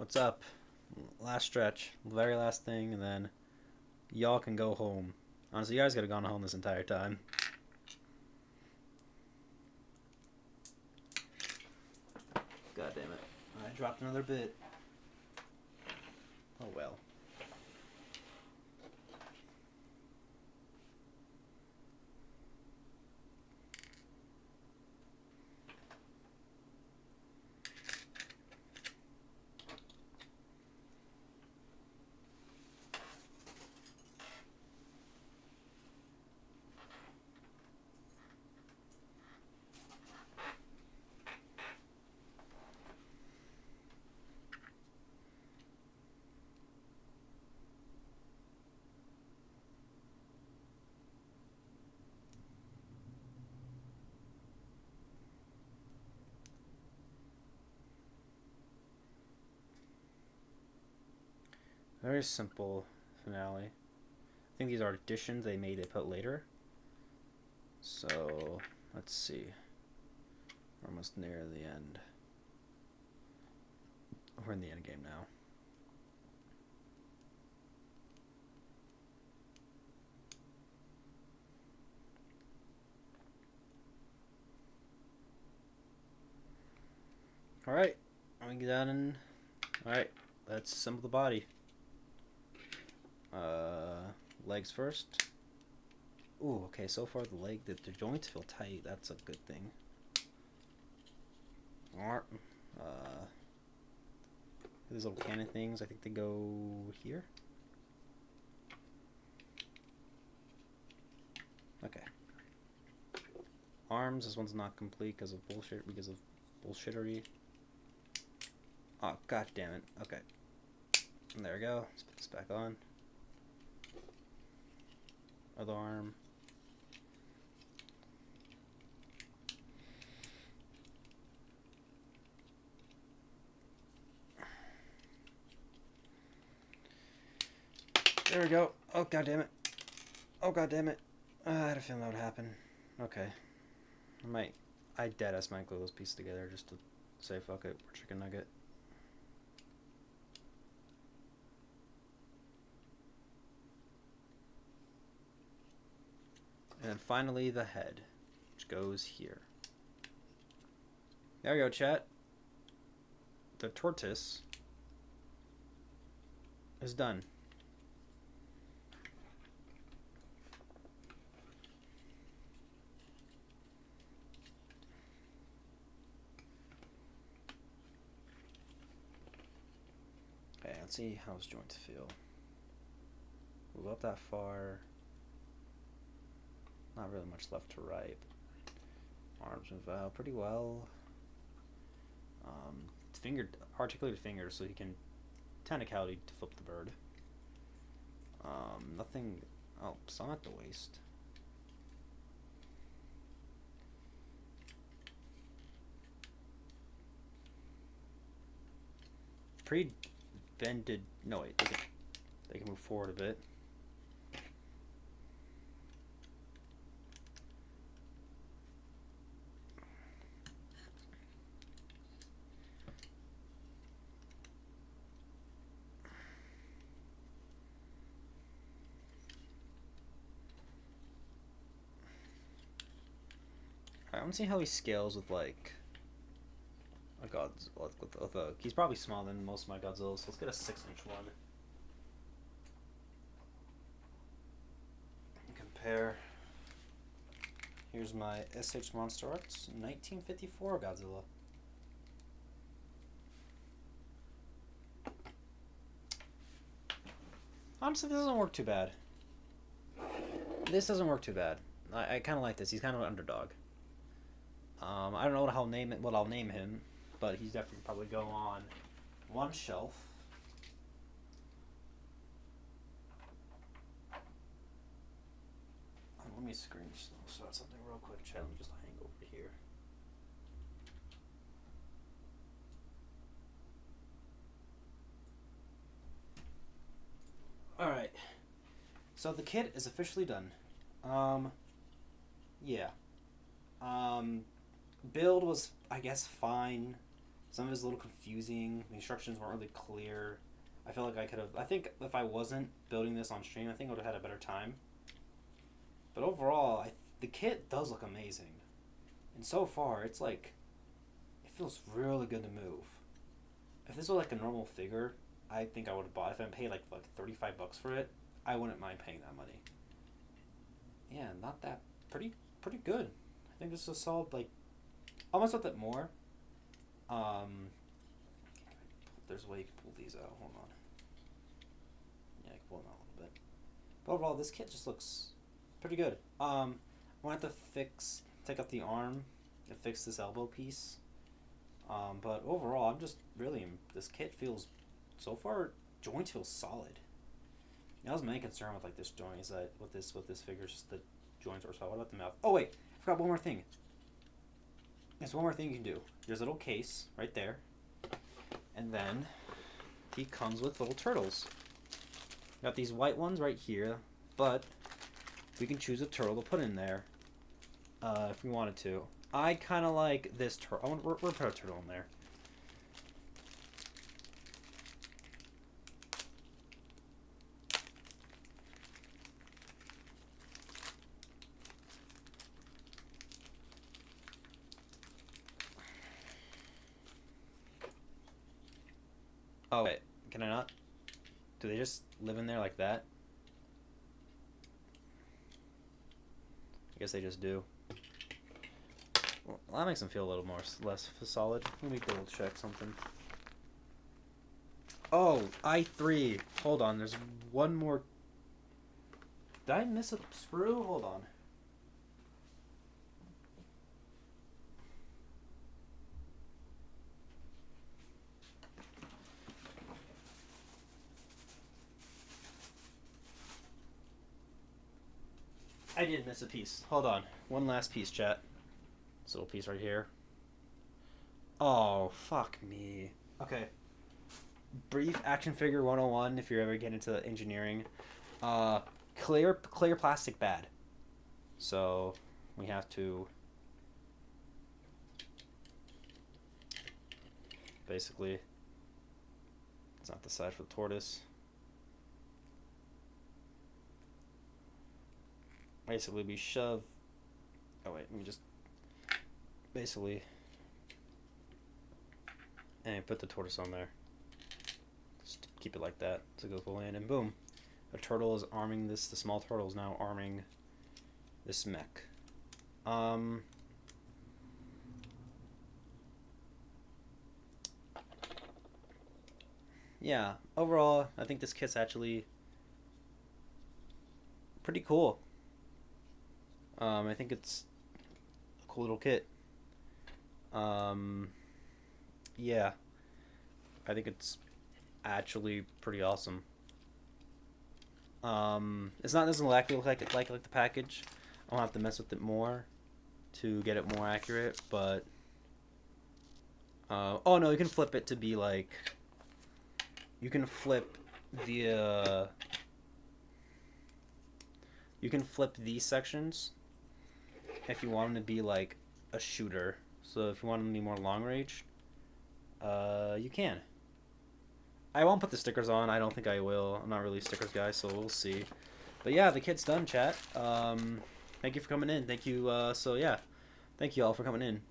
What's up? Last stretch, very last thing, and then y'all can go home. Honestly, you guys could have gone home this entire time. God damn it. I dropped another bit. Oh well. Very simple finale. I think these are additions they made it put later. So, let's see. We're almost near the end. We're in the end game now. Alright, I'm gonna get down and... Alright, let's assemble the body. Legs first. Ooh, okay, so far the joints feel tight. That's a good thing. Alright, these little cannon things, I think they go here. Okay. Arms, this one's not complete because of bullshittery. Oh, god damn it. Okay. And there we go. Let's put this back on. Other arm. There we go. Oh god damn it. Oh god damn it. I had a feeling that would happen. Okay. I deadass might glue those pieces together just to say fuck it, we're chicken nugget. And then finally the head, which goes here. There we go, chat. The tortoise is done. Okay, let's see how his joints feel. Move up that far. Not really much left to right. Arms move out pretty well. Articulated fingers, so he can technicality to flip the bird. Nothing. Oh, some at the waist. Pre-bended. No wait, they can move forward a bit. I want to see how he scales with like a Godzilla. He's probably smaller than most of my Godzillas, so let's get a 6-inch one. Compare. Here's my SH Monster Arts 1954 Godzilla. Honestly, this doesn't work too bad. This doesn't work too bad. I kind of like this. He's kind of an underdog. I don't know what I'll name him, but he's definitely probably go on one shelf. Let me screen shot something real quick, chat. Let me just hang over here. Alright. So the kit is officially done. Yeah. Build was, I guess, fine. Some of it is a little confusing. The instructions weren't really clear. I feel like I could have. I think if I wasn't building this on stream, I think I would have had a better time. But overall, the kit does look amazing. And so far, it's like, it feels really good to move. If this was like a normal figure, I think I would have bought. If I paid like $35 for it, I wouldn't mind paying that money. Yeah, not that pretty good. I think this is a solid, like, almost a bit more. There's a way you can pull these out. Hold on. Yeah, I can pull them out a little bit. But overall, this kit just looks pretty good. I'm gonna have to take out the arm and fix this elbow piece. But overall, I'm just really, this kit feels, so far, joints feel solid. That was my main concern with like this joint is that with this figure, just the joints are solid. What about the mouth? Oh wait, I forgot one more thing. There's one more thing you can do. There's a little case right there, and then he comes with little turtles. Got these white ones right here, but we can choose a turtle to put in there if we wanted to. I kind of like this turtle. We're put a turtle in there. Oh wait, can I not? Do they just live in there like that? I guess they just do. Well, that makes them feel a little less solid. Let me double check something. Oh, I3. Hold on, there's one more. Did I miss a screw? Hold on. I did miss a piece. Hold on. One last piece, chat. This little piece right here. Oh, fuck me. Okay. Brief action figure 101 if you're ever getting into engineering. Clear plastic bad. So we have to basically, it's not the side for the tortoise. Basically we shove, oh wait, let me just, basically, and put the tortoise on there. Just keep it like that to go full in, and boom. A turtle is arming this, the small turtle is now arming this mech. Yeah, overall, I think this kit's actually pretty cool. I think it's a cool little kit. Yeah, I think it's actually pretty awesome. It's not doesn't exactly look like the package. I'll have to mess with it more to get it more accurate, but oh no, you can flip it to be like, you can flip the you can flip these sections if you want them to be like a shooter. So if you want them to be more long range, you can. I won't put the stickers on. I don't think I will. I'm not really a stickers guy, so we'll see. But yeah, the kit's done, chat. Thank you for coming in. Thank you. So yeah, thank you all for coming in.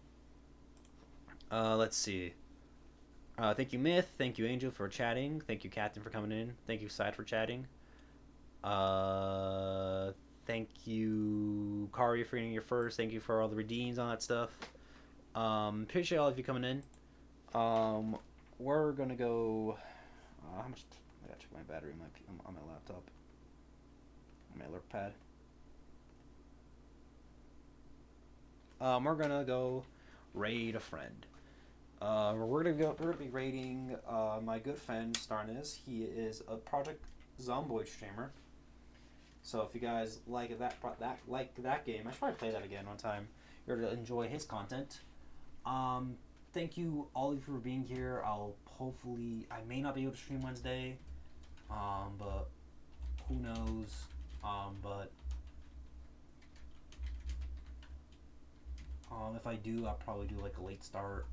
Let's see. Thank you, Myth. Thank you, Angel, for chatting. Thank you, Captain, for coming in. Thank you, Side, for chatting. Thank you, Kari, for getting your first. Thank you for all the redeems on that stuff. Appreciate all of you coming in. We're gonna go. How much? I gotta check my battery on my laptop. On my alert pad. We're gonna go raid a friend. We're gonna be raiding my good friend Starniz. He is a Project Zomboid streamer. So if you guys like that game, I should probably play that again one time. You're to enjoy his content. Thank you all of you for being here. I may not be able to stream Wednesday, but who knows? If I do, I'll probably do like a late start.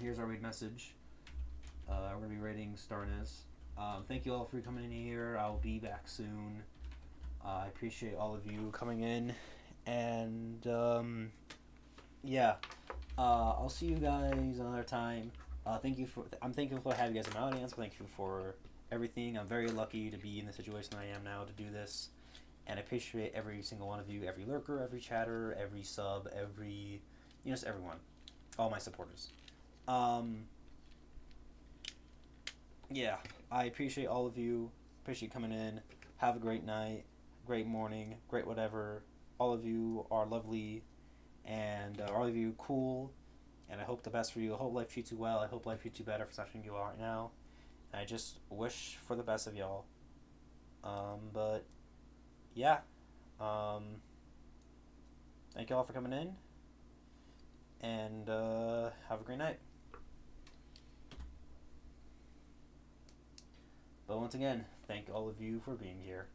Here's our read message. We're gonna be rating Starness. Thank you all for coming in here. I'll be back soon. I appreciate all of you coming in, and yeah, I'll see you guys another time. Thank you for. I'm thankful for having you guys in my audience. Thank you for everything. I'm very lucky to be in the situation I am now to do this, and I appreciate every single one of you, every lurker, every chatter, every sub, every, just everyone, all my supporters. Um, yeah, I appreciate all of you. Appreciate coming in. Have a great night, great morning, great whatever. All of you are lovely, and all of you cool. And I hope the best for you. I hope life treats you well. I hope life treats you better for something you are right now. And I just wish for the best of y'all. But yeah, um, thank you all for coming in, and have a great night. But once again, thank all of you for being here.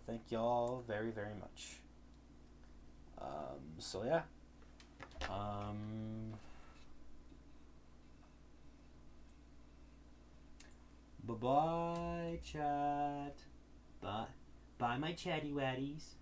Thank y'all very, very much. So yeah. Bye bye, chat. Bye. Bye, my chatty waddies.